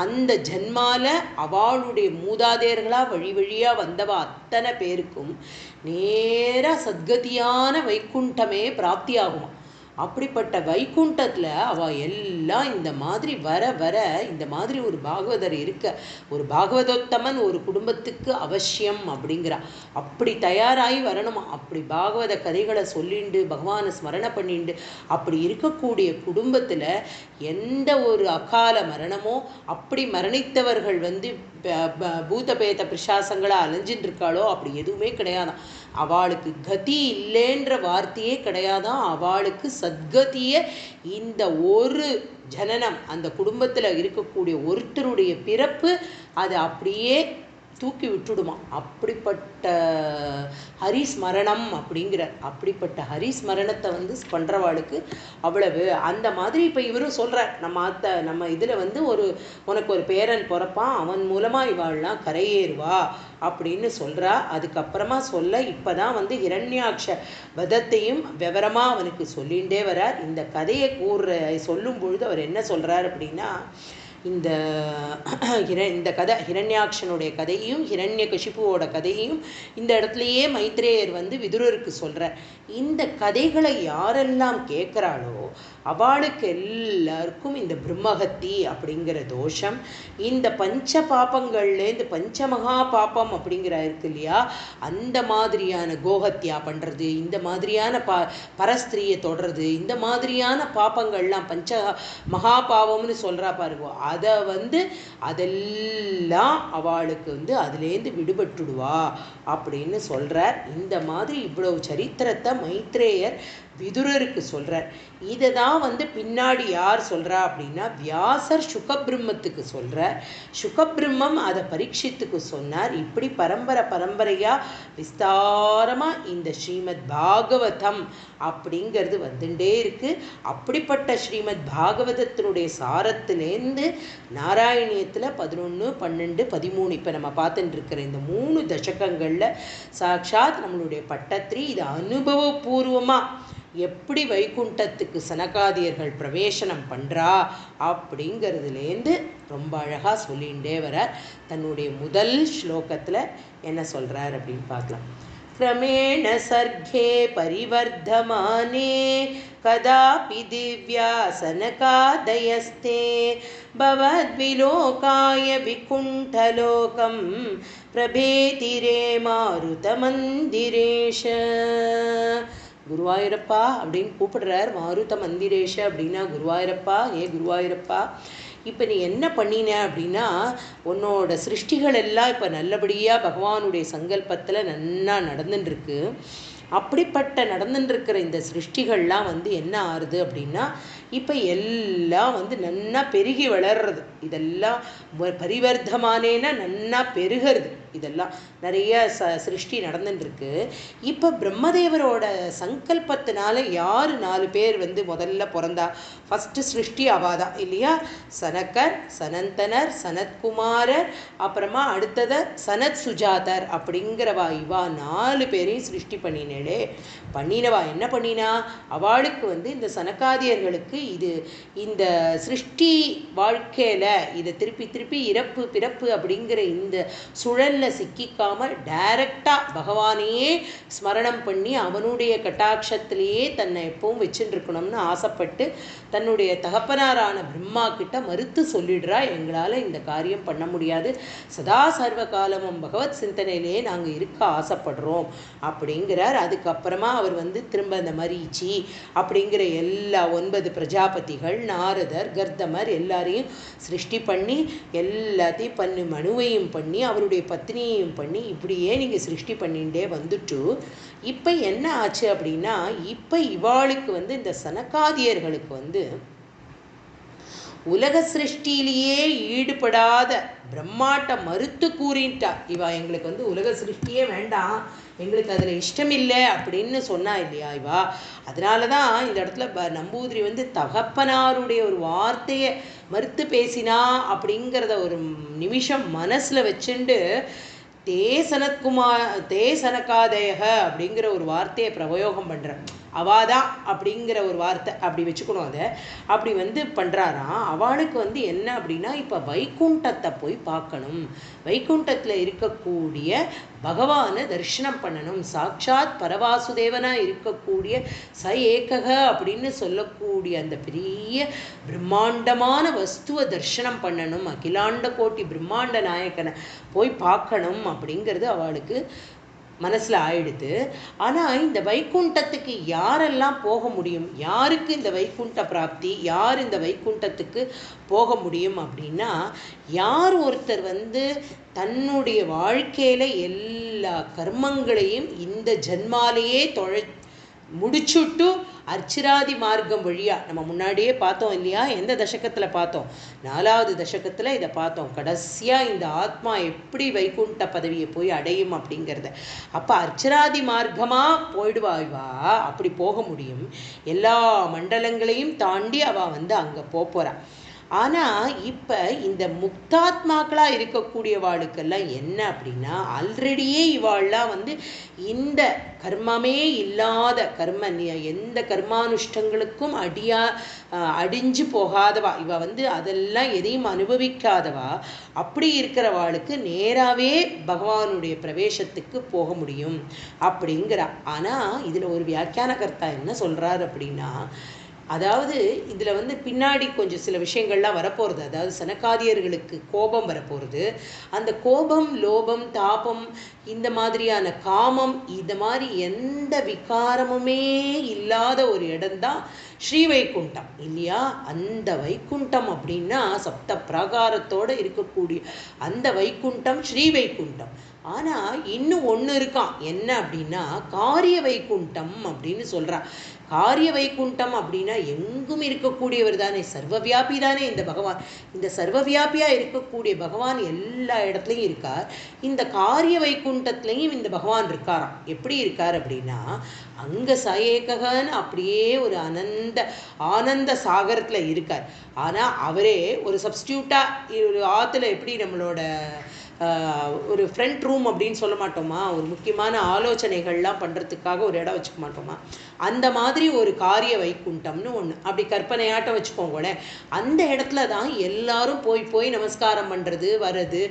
அந்த ஜன்மால அவளுடைய மூதாதையர்களாக வழி வழியாக வந்தவ அத்தனை பேருக்கும் நேராக சத்கதியான வைகுண்டமே பிராப்தி ஆகுமா. அப்படிப்பட்ட வைகுண்டத்தில் அவள் எல்லாம் இந்த மாதிரி வர இந்த மாதிரி ஒரு பாகவதர் இருக்க, ஒரு பாகவதோத்தமன் ஒரு குடும்பத்துக்கு அவசியம் அப்படிங்கிறா. அப்படி தயாராகி வரணுமா. அப்படி பாகவத கதைகளை சொல்லிண்டு பகவானை ஸ்மரணை பண்ணிண்டு அப்படி இருக்கக்கூடிய குடும்பத்தில் எந்த ஒரு அகால மரணமோ, அப்படி மரணித்தவர்கள் வந்து பூதபேத பிரிசாசங்களை அலைஞ்சின்னு இருக்காளோ அப்படி எதுவுமே கிடையாதான். அவளுக்கு கதி இல்லைன்ற வார்த்தையே கிடையாதான். அவளுக்கு சத்கதியை இந்த ஒரு ஜனனம், அந்த குடும்பத்தில் இருக்கக்கூடிய ஒருத்தருடைய பிறப்பு அது அப்படியே தூக்கி விட்டுடுமா. அப்படிப்பட்ட ஹரிஸ்மரணம் அப்படிப்பட்ட ஹரிஸ்மரணத்தை வந்து பண்ணுறவாளுக்கு அவ்வளவு. அந்த மாதிரி இப்போ இவரும் சொல்கிறார், நம்ம இதில் வந்து உனக்கு ஒரு பேரன் பிறப்பான், அவன் மூலமாக இவாள்லாம் கரையேறுவா அப்படின்னு சொல்கிறா. அதுக்கப்புறமா இப்போ தான் வந்து ஹிரண்யாக்ஷ வதத்தையும் விவரமாக அவனுக்கு சொல்லிகிட்டே வரார். இந்த கதையை சொல்லும் பொழுது அவர் என்ன சொல்கிறார் அப்படின்னா, இந்த கதை ஹிரண்யாக்ஷனுடைய கதையும் ஹிரண்யகசிபுவோட கதையும் இந்த இடத்துலையே மைத்ரேயர் வந்து விதுரருக்கு சொல்கிறார். இந்த கதைகளை யாரெல்லாம் கேட்குறாளோ அவளுக்கு எல்லாருக்கும் இந்த பிரம்மஹத்தி அப்படிங்கிற தோஷம், இந்த பஞ்ச பாப்பங்கள்லேருந்து பஞ்சமகா பாப்பம் அப்படிங்கிற இருக்கு இல்லையா, அந்த மாதிரியான கோஹத்யா பண்ணுறது, இந்த மாதிரியான பரஸ்திரியை தொடர்றது, இந்த மாதிரியான பாப்பங்கள்லாம் பஞ்ச மகா பாவம்னு சொல்கிறா பாருங்க, அதை வந்து அதெல்லாம் அவளுக்கு வந்து அதுலேருந்து விடுபட்டுடுவா அப்படின்னு சொல்கிறார். இந்த மாதிரி இவ்வளவு சரித்திரத்தை மைத்ரேயர் விதுரருக்கு சொல்கிறார். இதை தான் வந்து பின்னாடி யார் சொல்கிறா அப்படின்னா வியாசர் சுகபிரம்மத்துக்கு சொல்கிறார். சுகபிரம்மம் அதை பரீட்சித்துக்கு சொன்னார். இப்படி பரம்பரையாக விஸ்தாரமாக இந்த ஸ்ரீமத் பாகவதம் அப்படிங்கிறது வந்துட்டே இருக்குது. அப்படிப்பட்ட ஸ்ரீமத் பாகவதத்தினுடைய சாரத்திலேருந்து நாராயணியத்தில் 11, 12, 13 இப்போ நம்ம பார்த்துட்டு இருக்கிற இந்த 3 தசகங்களில் சாட்சாத் நம்மளுடைய பட்டத்திரி இது அனுபவபூர்வமாக எப்படி வைகுண்டத்துக்கு சனகாதியர்கள் பிரவேசனம் பண்ணுறா அப்படிங்கிறதுலேருந்து ரொம்ப அழகாக சொல்லிகிட்டே வரார். தன்னுடைய முதல் ஸ்லோகத்தில் என்ன சொல்கிறார் அப்படின்னு பார்க்கலாம். क्रमेण सर्गे परिवर्धमाने कदापि दिव्यासनकादयस्ते भवद्विलोकाय विकुण्ठलोकं प्रभेतिरे मारुतमन्दिरेश. குருவாயூரப்பா அப்படின்னு கூப்பிடுறார். மாருத மந்திரேஷ அப்படின்னா குருவாயூரப்பா, குருவாயூரப்பா இப்போ நீ என்ன பண்ணின அப்படின்னா, உன்னோட சிருஷ்டிகள் எல்லாம் இப்போ நல்லபடியாக பகவானுடைய சங்கல்பத்தில் நன்னா நடந்துட்டுருக்கு. அப்படிப்பட்ட நடந்துட்டுருக்கிற இந்த சிருஷ்டிகள்லாம் என்ன ஆறுது அப்படின்னா, இப்போ எல்லாம் நன்னா பெருகி வளர்றது. இதெல்லாம் பரிவர்த்தமானேன்னா நன்னா பெருகிறது. இதெல்லாம் நிறைய சிருஷ்டி நடந்துட்டுருக்கு. இப்போ பிரம்மதேவரோட சங்கல்பத்தினால யார் 4 பேர் முதல்ல பிறந்தா? ஃபஸ்ட்டு சிருஷ்டி அவாதான் இல்லையா? சனக்கர், சனந்தனர், சனத்குமாரர், அப்புறமா அடுத்தது சனத் சுஜாதர் அப்படிங்கிறவா. இவா 4 பேரையும் சிருஷ்டி பண்ணினவா என்ன பண்ணினா? அவளுக்கு இந்த சனகாதியர்களுக்கு இந்த சிருஷ்டி வாழ்க்கையில இதை திருப்பி திருப்பி இறப்பு பிறப்பு அப்படிங்கிற இந்த சுழல்ல சிக்கிக்காமல் டைரக்டா பகவானையே ஸ்மரணம் பண்ணி அவனுடைய கட்டாட்சத்திலேயே தன்னை எப்பவும் வச்சுட்டு இருக்கணும்னு ஆசைப்பட்டு தன்னுடைய தகப்பனாரான பிரம்மா கிட்ட மறுத்து சொல்லிடுறா, எங்களால் இந்த காரியம் பண்ண முடியாது, சதா சர்வ காலமும் பகவத் சிந்தனையிலேயே நாங்கள் இருக்க ஆசைப்படுறோம் அப்படிங்கிறார். அதுக்கப்புறமா அவர் திரும்ப அந்த மரீச்சி அப்படிங்கிற எல்லா 9 பிரஜாபதிகள், நாரதர், கர்தமர் எல்லாரையும் சிருஷ்டி பண்ணி எல்லாத்தையும் மனுவையும் பண்ணி அவருடைய பத்னியையும் பண்ணி இப்படியே நீங்கள் சிருஷ்டி பண்ணிகிட்டே வந்துட்டு இப்போ என்ன ஆச்சு அப்படின்னா, இப்போ இவாளுக்கு இந்த சனகாதியர்களுக்கு உலக சிருஷ்டியிலேயே ஈடுபடாத பிரம்மாட்ட மறுத்து கூறிட்டா. இவா எங்களுக்கு உலக சிருஷ்டியே வேண்டாம், எங்களுக்கு அதில் இஷ்டம் இல்லை அப்படின்னு சொன்னா இல்லையா இவா. அதனால தான் இந்த இடத்துல நம்பூதிரி தகப்பனாருடைய ஒரு வார்த்தையை மறுத்து பேசினா அப்படிங்கிறத ஒரு நிமிஷம் மனசில் வச்சுண்டு தே சனக்காதயக அப்படிங்கிற ஒரு வார்த்தையை பிரயோகம் பண்ணுறேன். அவாதான் அப்படிங்கிற ஒரு வார்த்தை அப்படி வச்சுக்கணும். அதை அப்படி பண்ணுறாராம். அவளுக்கு என்ன அப்படின்னா, இப்போ வைகுண்டத்தை போய் பார்க்கணும், வைகுண்டத்தில் இருக்கக்கூடிய பகவானை தரிசனம் பண்ணணும், சாட்சாத் பரவாசுதேவனாக இருக்கக்கூடிய ச ஏகக அப்படின்னு சொல்லக்கூடிய அந்த பெரிய பிரம்மாண்டமான வஸ்துவை தரிசனம் பண்ணணும், அகிலாண்ட கோட்டி பிரம்மாண்ட நாயக்கனை போய் பார்க்கணும் அப்படிங்கிறது அவளுக்கு மனசில் ஆயிடுது. ஆனால் இந்த வைகுண்டத்துக்கு யாரெல்லாம் போக முடியும், யாருக்கு இந்த வைகுண்ட பிராப்தி, யார் இந்த வைகுண்டத்துக்கு போக முடியும் அப்படின்னா, யார் ஒருத்தர் தன்னுடைய வாழ்க்கையில் எல்லா கர்மங்களையும் இந்த ஜன்மாலேயே முடிச்சுட்டு அர்ச்சிராதி மார்க்கம் வழியாக நம்ம முன்னாடியே பார்த்தோம் இல்லையா? எந்த தசகத்தில் பார்த்தோம்? 4வது தசகத்தில் இதை பார்த்தோம். கடைசியாக இந்த ஆத்மா எப்படி வைகுண்ட பதவியை போய் அடையும் அப்படிங்கிறத. அப்போ அர்ச்சிராதி மார்க்கமாக போயிடுவாய்வா, அப்படி போக முடியும். எல்லா மண்டலங்களையும் தாண்டி அவள் அங்கே போகிறா. ஆனால் இப்போ இந்த முக்தாத்மாக்களாக இருக்கக்கூடியவாளுக்கெல்லாம் என்ன அப்படின்னா, ஆல்ரெடியே இவாள்லாம் இந்த கர்மமே இல்லாத எந்த கர்மானுஷ்டங்களுக்கும் அடிஞ்சு போகாதவா இவ. அதெல்லாம் எதையும் அனுபவிக்காதவா. அப்படி இருக்கிறவாளுக்கு நேராகவே பகவானுடைய பிரவேசத்துக்கு போக முடியும் அப்படிங்கிறா. ஆனால் இதில் ஒரு வியாக்கியானகர்த்தா என்ன சொல்கிறார் அப்படின்னா, அதாவது இதில் பின்னாடி கொஞ்சம் சில விஷயங்கள்லாம் வரப்போகிறது. அதாவது சனகாதியர்களுக்கு கோபம் வரப்போகிறது. அந்த கோபம், லோபம், தாபம், இந்த மாதிரியான காமம், இந்த மாதிரி எந்த விகாரமுமே இல்லாத ஒரு இடம்தான் ஸ்ரீ வைகுண்டம் இல்லையா? அந்த வைகுண்டம் அப்படின்னா சப்த பிராகாரத்தோடு இருக்கக்கூடிய அந்த வைகுண்டம் ஸ்ரீ வைகுண்டம். ஆனால் இன்னும் ஒன்று இருக்கான். என்ன அப்படின்னா காரிய வைகுண்டம் அப்படின்னு சொல்கிறா. காரிய வைகுண்டம் அப்படின்னா எங்கும் இருக்கக்கூடியவர் தானே, சர்வவியாபி தானே இந்த பகவான். இந்த சர்வவியாபியாக இருக்கக்கூடிய பகவான் எல்லா இடத்துலையும் இருக்கார். இந்த காரிய வைகுண்டத்துலையும் இந்த பகவான் இருக்காராம். எப்படி இருக்கார் அப்படின்னா, அங்கே சயேகன்னு அப்படியே ஒரு ஆனந்த சாகரத்தில் இருக்கார். ஆனால் அவரே ஒரு சப்ஸ்டியூட்டாக ஒரு ஆற்றுல எப்படி நம்மளோட ஒரு ஃப்ரண்ட் ரூம் அப்படின்னு சொல்ல மாட்டோமா, ஒரு முக்கியமான ஆலோசனைகள்லாம் பண்ணுறதுக்காக ஒரு இடம் வச்சுக்க மாட்டோமா, அந்த மாதிரி ஒரு காரிய வைகுண்டம்னு ஒன்று அப்படி கற்பனையாட்டம் வச்சுக்கோங்களேன். அந்த இடத்துல தான் எல்லாரும் போய் போய் நமஸ்காரம் பண்ணுறது வர்றது,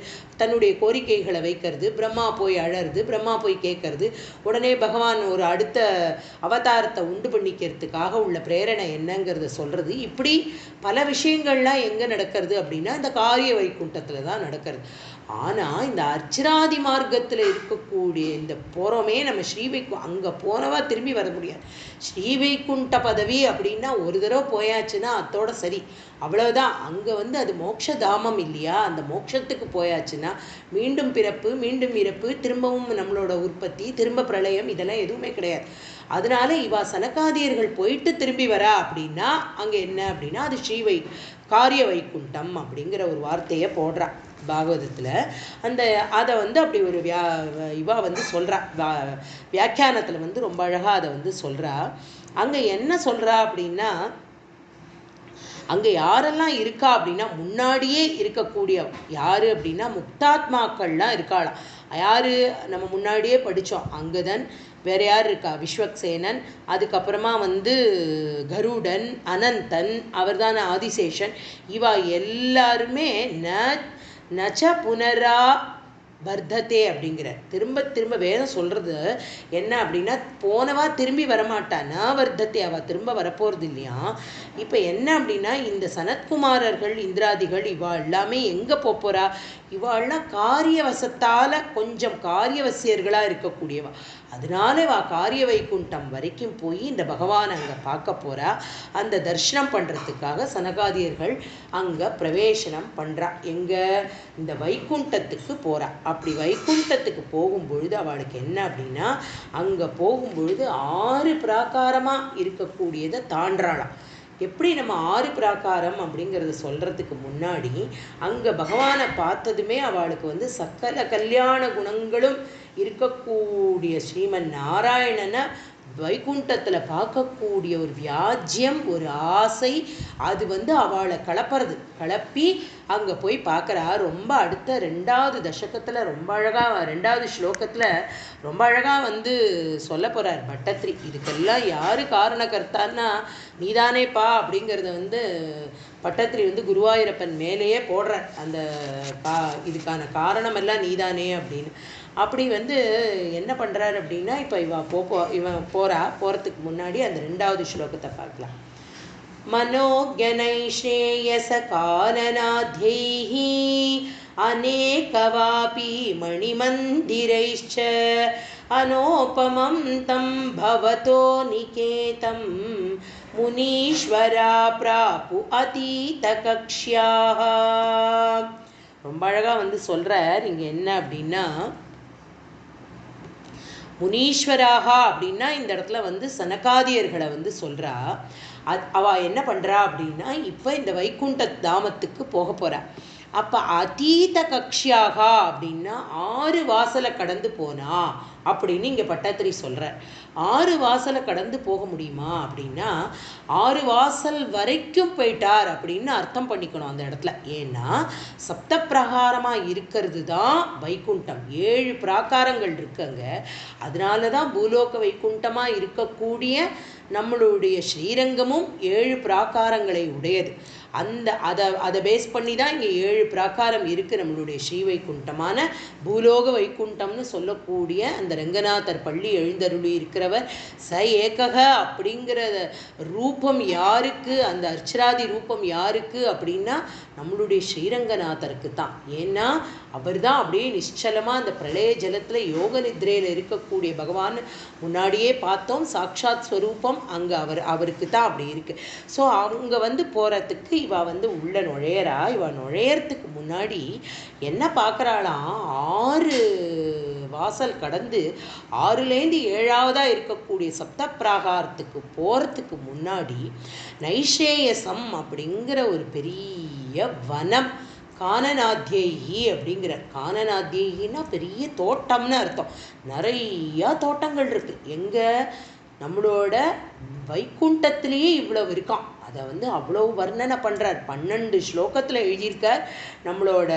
தன்னுடைய கோரிக்கைகளை வைக்கிறது, பிரம்மா போய் அழறது, பிரம்மா போய் கேட்கறது, உடனே பகவான் ஒரு அடுத்த அவதாரத்தை உண்டு பண்ணிக்கிறதுக்காக உள்ள பிரேரணை என்னங்கிறத சொல்கிறது. இப்படி பல விஷயங்கள்லாம் எங்கே நடக்கிறது அப்படின்னா இந்த காரிய வைகுண்டத்தில் தான் நடக்கிறது. ஆனால் இந்த அர்ச்சராதி மார்க்கத்தில் இருக்கக்கூடிய இந்த போகிறோமே நம்ம அங்கே போனவா திரும்பி வர முடியாது. ஸ்ரீவைகுண்ட பதவி அப்படின்னா ஒரு தடவை போயாச்சுன்னா அத்தோட சரி, அவ்வளவுதான். அங்கே அது மோட்ச தாமம் இல்லையா, அந்த மோட்சத்துக்கு போயாச்சுன்னா மீண்டும் பிறப்பு மீண்டும் இறப்பு, திரும்பவும் நம்மளோட உற்பத்தி, திரும்ப பிரளயம், இதெல்லாம் எதுவுமே கிடையாது. அதனால இவா சனகாதியர்கள் போயிட்டு திரும்பி வரா அப்படின்னா அங்கே என்ன அப்படின்னா அது காரிய வைகுண்டம் அப்படிங்கிற ஒரு வார்த்தையை போடுறா பாகவதத்தில். அதை அப்படி ஒரு இவா சொல்கிறா, வியாக்கியானத்தில் ரொம்ப அழகாக அதை சொல்கிறா. அங்கே என்ன சொல்கிறா அப்படின்னா, அங்கே யாரெல்லாம் இருக்கா அப்படின்னா முன்னாடியே இருக்கக்கூடிய யார் அப்படின்னா முக்தாத்மாக்கள்லாம் இருக்காளாம். யார் நம்ம முன்னாடியே படித்தோம், அங்கதன், வேற யார் இருக்கா, விஸ்வக்சேனன், அதுக்கப்புறமா கருடன், அனந்தன், அவர்தான ஆதிசேஷன். இவா எல்லாருமே நச்ச புனரா வர்த்தத்தே அப்படிங்கிற திரும்ப திரும்ப வேதம் சொல்றது என்ன அப்படின்னா, போனவா திரும்பி வரமாட்டா, ந வர்த்தத்தே, அவ திரும்ப வரப்போறது இல்லையா. இப்போ என்ன அப்படின்னா, இந்த சனத்குமாரர்கள் இந்திராதிகள் இவா எல்லாமே எங்கே போகிறா, இவாள்லாம் காரியவசத்தால் கொஞ்சம் காரியவசியர்களாக இருக்கக்கூடியவா. அதனால இவா காரிய வைகுண்டம் வரைக்கும் போய் இந்த பகவான் அங்கே பார்க்க போகிறா. அந்த தர்ஷனம் பண்ணுறதுக்காக சனகாதியர்கள் அங்கே பிரவேசனம் பண்ணுறா. எங்கே, இந்த வைகுண்டத்துக்கு போகிறா. அப்படி வைகுண்டத்துக்கு போகும்பொழுது அவளுக்கு என்ன அப்படின்னா, அங்கே போகும்பொழுது 6 பிராகாரமாக இருக்கக்கூடியதை தாண்டாளாம். எப்படி நம்ம 6 பிராகாரம் அப்படிங்கிறத சொல்கிறதுக்கு முன்னாடி அங்கே பகவானை பார்த்ததுமே அவளுக்கு சக்கல கல்யாண குணங்களும் இருக்கக்கூடிய ஸ்ரீமன் நாராயணனை வைகுண்டத்தில் பார்க்கக்கூடிய ஒரு வியாஜ்யம், ஒரு ஆசை, அது அவளை கிளப்பி அங்கே போய் பார்க்குறா. ரொம்ப அடுத்த 2வது தசகத்தில் ரொம்ப அழகாக 2வது ஸ்லோகத்தில் ரொம்ப அழகாக சொல்ல போகிறார் பட்டத்ரி. இதுக்கெல்லாம் யார் காரணக்கர்த்தான்னா நீதானேப்பா அப்படிங்கிறத பட்டத்ரி குருவாயூரப்பன் மேலேயே போடுறார். அந்த இதுக்கான காரணமெல்லாம் நீதானே அப்படின்னு. அப்படி என்ன பண்ணுறாரு அப்படின்னா, இப்போ இவன் போகிறதுக்கு முன்னாடி அந்த 2வது ஸ்லோகத்தை பார்க்கலாம். மனோஜனைஸ்ரேயச கானநாத்யைஹ அநேகவாபி மணிமந்திரைச்ச அனோபமம் தம் பவதோ நிகேதம் முனீஸ்வரா பிராபு அதீத கக்ஷ்யாஹ. ரொம்ப அழகாக சொல்கிறார். இங்கே என்ன அப்படின்னா, முனீஸ்வராக அப்படின்னா இந்த இடத்துல சனகாதியர்களை சொல்கிறா. அவள் என்ன பண்ணுறா அப்படின்னா, இப்போ இந்த வைகுண்ட தாமத்துக்கு போக போகிறா. அப்போ அதீத கக்ஷியாக அப்படின்னா 6 வாசலை கடந்து போனா அப்படின்னு இங்கே பட்டத்திரி சொல்கிறார். 6 வாசலை கடந்து போக முடியுமா அப்படின்னா 6 வாசல் வரைக்கும் போயிட்டார் அப்படின்னு அர்த்தம் பண்ணிக்கணும் அந்த இடத்துல. ஏன்னா சப்த பிரகாரமாக இருக்கிறது தான் வைகுண்டம். 7 பிராகாரங்கள் இருக்குங்க. அதனால தான் பூலோக வைகுண்டமாக இருக்கக்கூடிய நம்மளுடைய ஸ்ரீரங்கமும் 7 பிராகாரங்களை உடையது. அதை பேஸ் பண்ணி தான் இங்கே 7 பிராகாரம் இருக்குது. நம்மளுடைய ஸ்ரீ வைகுண்டமான பூலோக வைகுண்டம்னு சொல்லக்கூடிய அந்த ரங்கநாதர் பள்ளி எழுந்தருளி இருக்கிறவர் ச ஏகக அப்படிங்கிற ரூபம் யாருக்கு, அந்த அர்ச்சராதி ரூபம் யாருக்கு அப்படின்னா நம்மளுடைய ஸ்ரீரங்கநாதருக்கு தான். ஏன்னா அவர் தான் அப்படியே நிச்சலமாக அந்த பிரளய ஜலத்தில் யோக நித்ரையில் இருக்கக்கூடிய பகவான் முன்னாடியே பார்த்தோம். சாட்சாத் ஸ்வரூபம் அங்கே அவருக்கு தான் அப்படி இருக்குது. ஸோ அவங்க போகிறதுக்கு இவ உள்ள நுழையறா. இவ நுழையறதுக்கு முன்னாடி என்ன பார்க்குறாளாம், 6 வாசல் கடந்து 6லேருந்து 7ஆவதாக இருக்கக்கூடிய சப்த பிராகாரத்துக்கு போகிறதுக்கு முன்னாடி நைஷேயசம் அப்படிங்கிற ஒரு பெரிய வனம், கானநாத்யைஹி அப்படிங்கிற, கானநாத்யைஹின்னா பெரிய தோட்டம்னு அர்த்தம். நிறையா தோட்டங்கள் இருக்குது. எங்கே, நம்மளோட வைகுண்டத்திலேயே இவ்வளவு இருக்கான். அதை அவ்வளோ வர்ணனை பண்ணுறார். 12 ஸ்லோகத்தில் எழுதியிருக்கார் நம்மளோட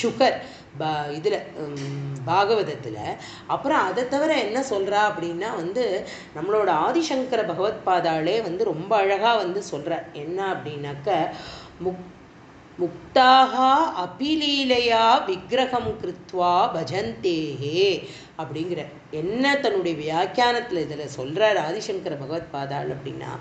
சுகர் இதில் பாகவதத்தில். அப்புறம் அதை தவிர என்ன சொல்கிறா அப்படின்னா வந்து நம்மளோட ஆதிசங்கர பகவத் பாதாளே வந்து ரொம்ப அழகாக வந்து சொல்கிறார். என்ன அப்படின்னாக்க முக்தாக அபிலீலையா விக்கிரகம் கிருத்வா பஜந்தேஹே அப்படிங்கிற என்ன தன்னுடைய வியாக்கியானத்தில் இதில் சொல்கிறார் ஆதிசங்கர பகவத் பாதாள். அப்படின்னா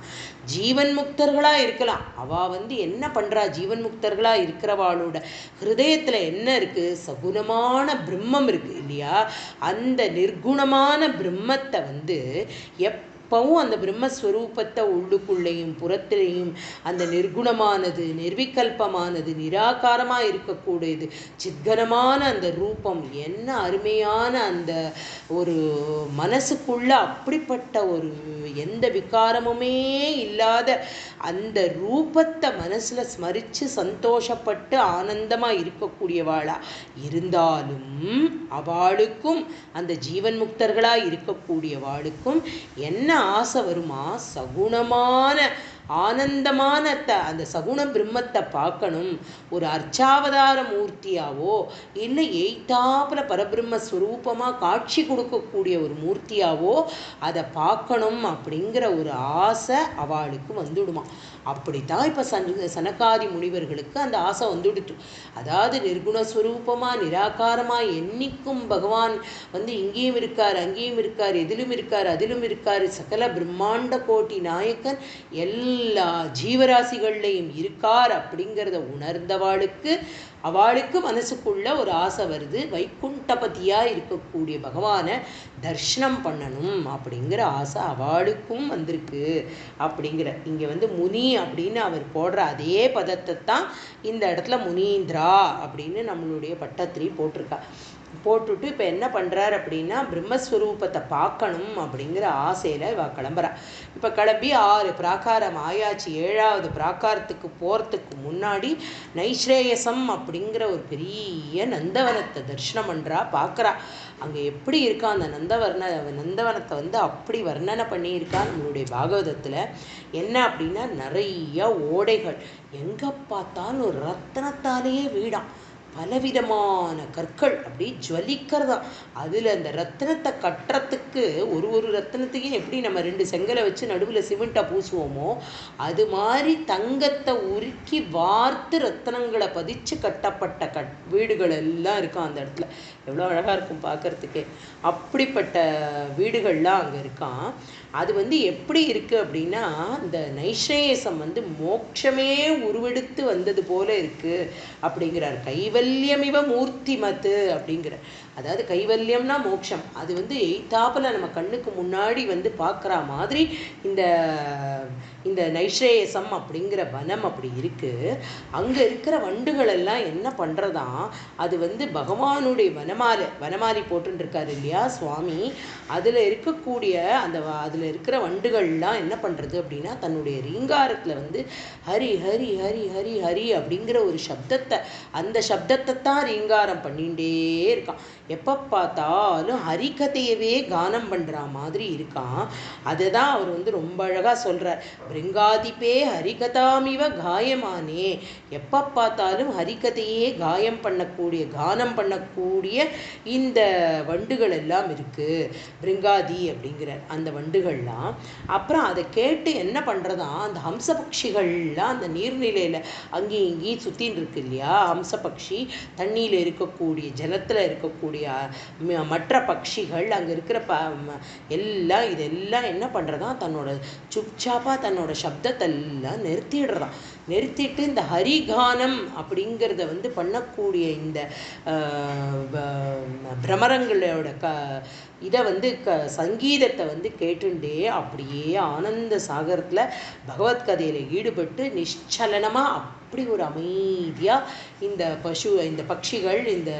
ஜீவன் முக்தர்களாக இருக்கலாம். அவள் வந்து என்ன பண்ணுறா, ஜீவன் முக்தர்களாக இருக்கிறவாளோட ஹிருதயத்தில் என்ன இருக்குது, சகுணமான பிரம்மம் இருக்குது இல்லையா. அந்த நிர்குணமான பிரம்மத்தை வந்து எப்பவும் அந்த பிரம்மஸ்வரூபத்தை உள்ளுக்குள்ளேயும் புறத்திலேயும் அந்த நிர்குணமானது, நிர்விகல்பமானது, நிராகாரமாக இருக்கக்கூடியது, சித்கனமான அந்த ரூபம், என்ன அருமையான அந்த ஒரு மனசுக்குள்ள அப்படிப்பட்ட ஒரு எந்த விகாரமுமே இல்லாத அந்த ரூபத்தை மனசில் ஸ்மரித்து சந்தோஷப்பட்டு ஆனந்தமாக இருக்கக்கூடியவாளா இருந்தாலும் அவளுக்கும் அந்த ஜீவன் முக்தர்களாக இருக்கக்கூடியவாளுக்கும் என்ன ஆசை வருமா, சகுணமான ஆனந்தமான அந்த சகுண பிரம்மத்தை பார்க்கணும். ஒரு அர்ச்சாவதார மூர்த்தியாவோ இல்லை எய்தாப்புல பரபிரம்ம ஸ்வரூபமாக காட்சி கொடுக்கக்கூடிய ஒரு மூர்த்தியாவோ அதை பார்க்கணும் அப்படிங்கிற ஒரு ஆசை அவளுக்கு வந்துடுமா. அப்படித்தான் இப்போ சனகாதி முனிவர்களுக்கு அந்த ஆசை வந்துடுத்து. அதாவது நிர்குணஸ்வரூபமாக நிராகாரமாக என்னைக்கும் பகவான் வந்து இங்கேயும் இருக்கார், அங்கேயும் இருக்கார், எதிலும் இருக்கார், அதிலும் இருக்கார், சகல பிரம்மாண்ட கோட்டி நாயக்கன் எல்லா ஜீவராசிகள்லையும் இருக்கார் அப்படிங்கிறத உணர்ந்தவாளுக்கு அவளுக்கு மனசுக்குள்ள ஒரு ஆசை வருது, வைகுண்டபதியாக இருக்கக்கூடிய பகவானை தர்ஷனம் பண்ணணும் அப்படிங்கிற ஆசை அவளுக்கும் வந்திருக்கு. அப்படிங்கிற இங்கே வந்து முனி அப்படின்னு அவர் போடுற அதே பதத்தை தான் இந்த இடத்துல முனீந்திரா அப்படின்னு நம்மளுடைய பட்டத்திரி போட்டிருக்கா. போட்டுட்டு இப்போ என்ன பண்ணுறார் அப்படின்னா பிரம்மஸ்வரூபத்தை பார்க்கணும் அப்படிங்கிற ஆசையில் இவ கிளம்புறா. இப்போ கிளம்பி 6 பிராகாரம் ஆயாச்சு. 7வது பிராகாரத்துக்கு போகிறதுக்கு முன்னாடி நைஸ்ரேயசம் அப்படிங்கிற ஒரு பெரிய நந்தவனத்தை தரிசனம் பண்ணுறா, பார்க்குறா. அங்கே எப்படி இருக்கா அந்த நந்தவனத்தை வந்து அப்படி வர்ணனை பண்ணியிருக்கா நம்மளுடைய பாகவதத்தில். என்ன அப்படின்னா நிறைய ஓடைகள், எங்கே பார்த்தாலும் ரத்தனத்தாலேயே வீடாம், பலவிதமான கற்கள் அப்படி ஜுவலிக்கிறதா. அதில் அந்த ரத்தினத்தை கட்டுறதுக்கு ஒரு ரத்தினத்தையும் எப்படி நம்ம 2 செங்கலை வச்சு நடுவில் சிமெண்ட்டை பூசுவோமோ அது மாதிரி தங்கத்தை உருக்கி வார்த்து ரத்தினங்களை பதிச்சு கட்டப்பட்ட வீடுகள் எல்லாம் இருக்கும் அந்த இடத்துல. எவ்வளோ அழகாக இருக்கும் பார்க்குறதுக்கே. அப்படிப்பட்ட வீடுகள்லாம் அங்கே இருக்கான். அது வந்து எப்படி இருக்குது அப்படின்னா இந்த நைஸ்ரேயசம் வந்து மோட்சமே உருவெடுத்து வந்தது போல இருக்குது அப்படிங்கிறார். கைவல்யமிவ மூர்த்திமத்து அப்படிங்கிற, அதாவது கைவல்யம்னா மோட்சம், அது வந்து எய்தாப்பில் நம்ம கண்ணுக்கு முன்னாடி வந்து பார்க்குற மாதிரி இந்த நைஸ்ரேயசம் அப்படிங்கிற வனம் அப்படி இருக்குது. அங்கே இருக்கிற வண்டுகள் எல்லாம் என்ன பண்ணுறதா, அது வந்து பகவானுடைய வனமாலி போட்டுருக்காரு இல்லையா சுவாமி, அதில் இருக்கக்கூடிய அதில் இருக்கிற வண்டுகள்லாம் என்ன பண்ணுறது அப்படின்னா தன்னுடைய ரீங்காரத்தில் வந்து ஹரி ஹரி ஹரி ஹரி ஹரி அப்படிங்கிற ஒரு சப்தத்தை, அந்த சப்தத்தை தான் ரீங்காரம் பண்ணிகிட்டே இருக்கான். எப்போ பார்த்தாலும் ஹரிகதையவே கானம் பண்ணுற மாதிரி இருக்கான். அதை தான் அவர் வந்து ரொம்ப அழகாக சொல்கிறார். பிருங்காதிபே ஹரிகதாமிவ காயமானே, எப்போ பார்த்தாலும் ஹரிகதையே கானம் பண்ணக்கூடிய இந்த வண்டுகள் எல்லாம் இருக்குது பிருங்காதி அப்படிங்கிற அந்த வண்டுகள்லாம். அப்புறம் அதை கேட்டு என்ன பண்ணுறதா அந்த ஹம்சபக்ஷிகள்லாம் அந்த நீர்நிலையில் அங்கேயும் இங்கேயும் சுற்றின்னு இருக்கு இல்லையா. ஹம்சபக்ஷி தண்ணியில் இருக்கக்கூடிய ஜலத்தில் இருக்கக்கூடிய மற்ற பட்சிகள் அங்கே இருக்கிற இதெல்லாம் என்ன பண்ணுறதா தன்னோட சுப்சாப்பாக தன்னோட சப்தத்தை எல்லாம் நிறுத்திட்டு இந்த ஹரிகானம் அப்படிங்கிறத வந்து பண்ணக்கூடிய இந்த பிரமரங்களோட இதை வந்து சங்கீதத்தை வந்து கேட்டுண்டே அப்படியே ஆனந்த சாகரத்தில் பகவத்கதையில் ஈடுபட்டு நிச்சலனமாக அப்படி ஒரு அமைதியாக இந்த பட்சிகள் இந்த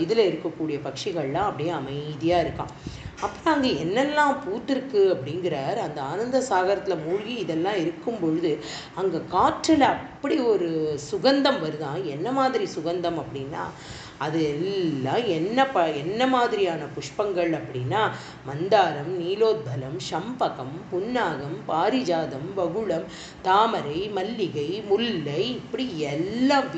இதில் இருக்கக்கூடிய பட்சிகள்லாம் அப்படியே அமைதியாக இருக்கான். அப்புறம் அங்கே என்னெல்லாம் பூத்திருக்கு அப்படிங்கிறார். அந்த ஆனந்த சாகரத்தில் மூழ்கி இதெல்லாம் இருக்கும் பொழுது அங்கே காற்றில் அப்படி ஒரு சுகந்தம் வருதான். என்ன மாதிரி சுகந்தம் அப்படின்னா அது எல்லாம் என்ன மாதிரியான புஷ்பங்கள் அப்படின்னா மந்தாரம், நீலோத்பலம், சம்பகம், புன்னாகம், பாரிஜாதம், வகுளம், தாமரை, மல்லிகை, முல்லை, இப்படி எல்லாம்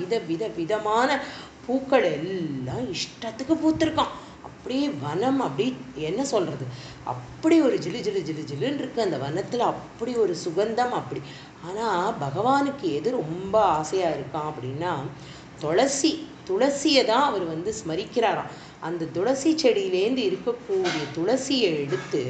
விதமான பூக்கள் எல்லாம் இஷ்டத்துக்கு பூத்திருக்கான். அப்படியே வனம் அப்படி என்ன சொல்கிறது, அப்படி ஒரு ஜிலு ஜிலு ஜிலு ஜிலுன்னு இருக்குது அந்த வனத்தில், அப்படி ஒரு சுகந்தம் அப்படி. ஆனால் பகவானுக்கு எது ரொம்ப ஆசையாக இருக்கான் அப்படின்னா துளசி. துளசியை தான் அவர் வந்து ஸ்மரிக்கிறாராம். அந்த துளசி செடியிலேருந்து இருக்கக்கூடிய துளசியை எடுத்து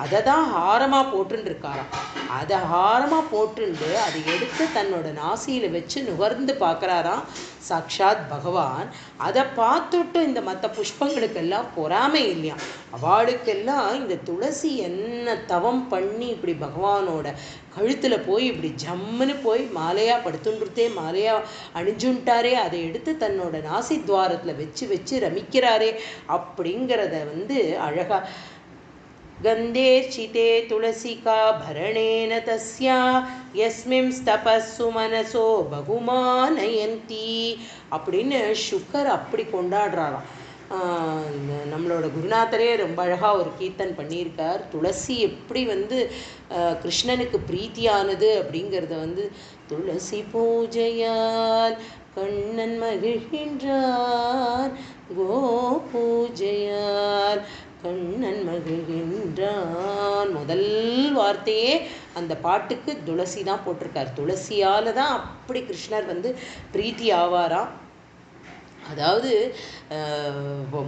அதை தான் ஹாரமாக போட்டுருக்காராம். அதை ஹாரமாக போட்டுண்டு அதை எடுத்து தன்னோட நாசியில் வச்சு நுகர்ந்து பார்க்குறாராம் சாக்ஷாத் பகவான். அதை பார்த்துட்டு இந்த மற்ற புஷ்பங்களுக்கெல்லாம் பொறாமை இல்லையா, அவளுக்கெல்லாம் இந்த துளசி என்ன தவம் பண்ணி இப்படி பகவானோட கழுத்தில் போய் இப்படி ஜம்முன்னு போய் மாலையாக படுத்துன்றதே, மாலையாக அணிஞ்சுன்ட்டாரே, அதை எடுத்து தன்னோட நாசி துவாரத்தில் வச்சு வச்சு ரமிக்கிறாரே அப்படிங்கிறத வந்து அழகா கந்தேர்ச்சிதே துளசிகா பரணேன தஸ்யா யஸ்மிம் தபஸ்ஸு மனசோ பகுமானயந்தி அப்படின்னு சுக்கர் அப்படி கொண்டாடுறாராம். நம்மளோட குருநாதரே ரொம்ப அழகாக ஒரு கீர்த்தன் பண்ணியிருக்கார். துளசி எப்படி வந்து கிருஷ்ணனுக்கு பிரீத்தியானது அப்படிங்கிறத வந்து துளசி பூஜையால் கண்ணன் மகிழ்கின்றார், கோ பூஜையால் கண்ணன் மகிழ்கின்றான். முதல் வார்த்தையே அந்த பாட்டுக்கு துளசி தான் போட்டிருக்கார். துளசியால் தான் அப்படி கிருஷ்ணர் வந்து பிரீத்தி ஆவாராம். அதாவது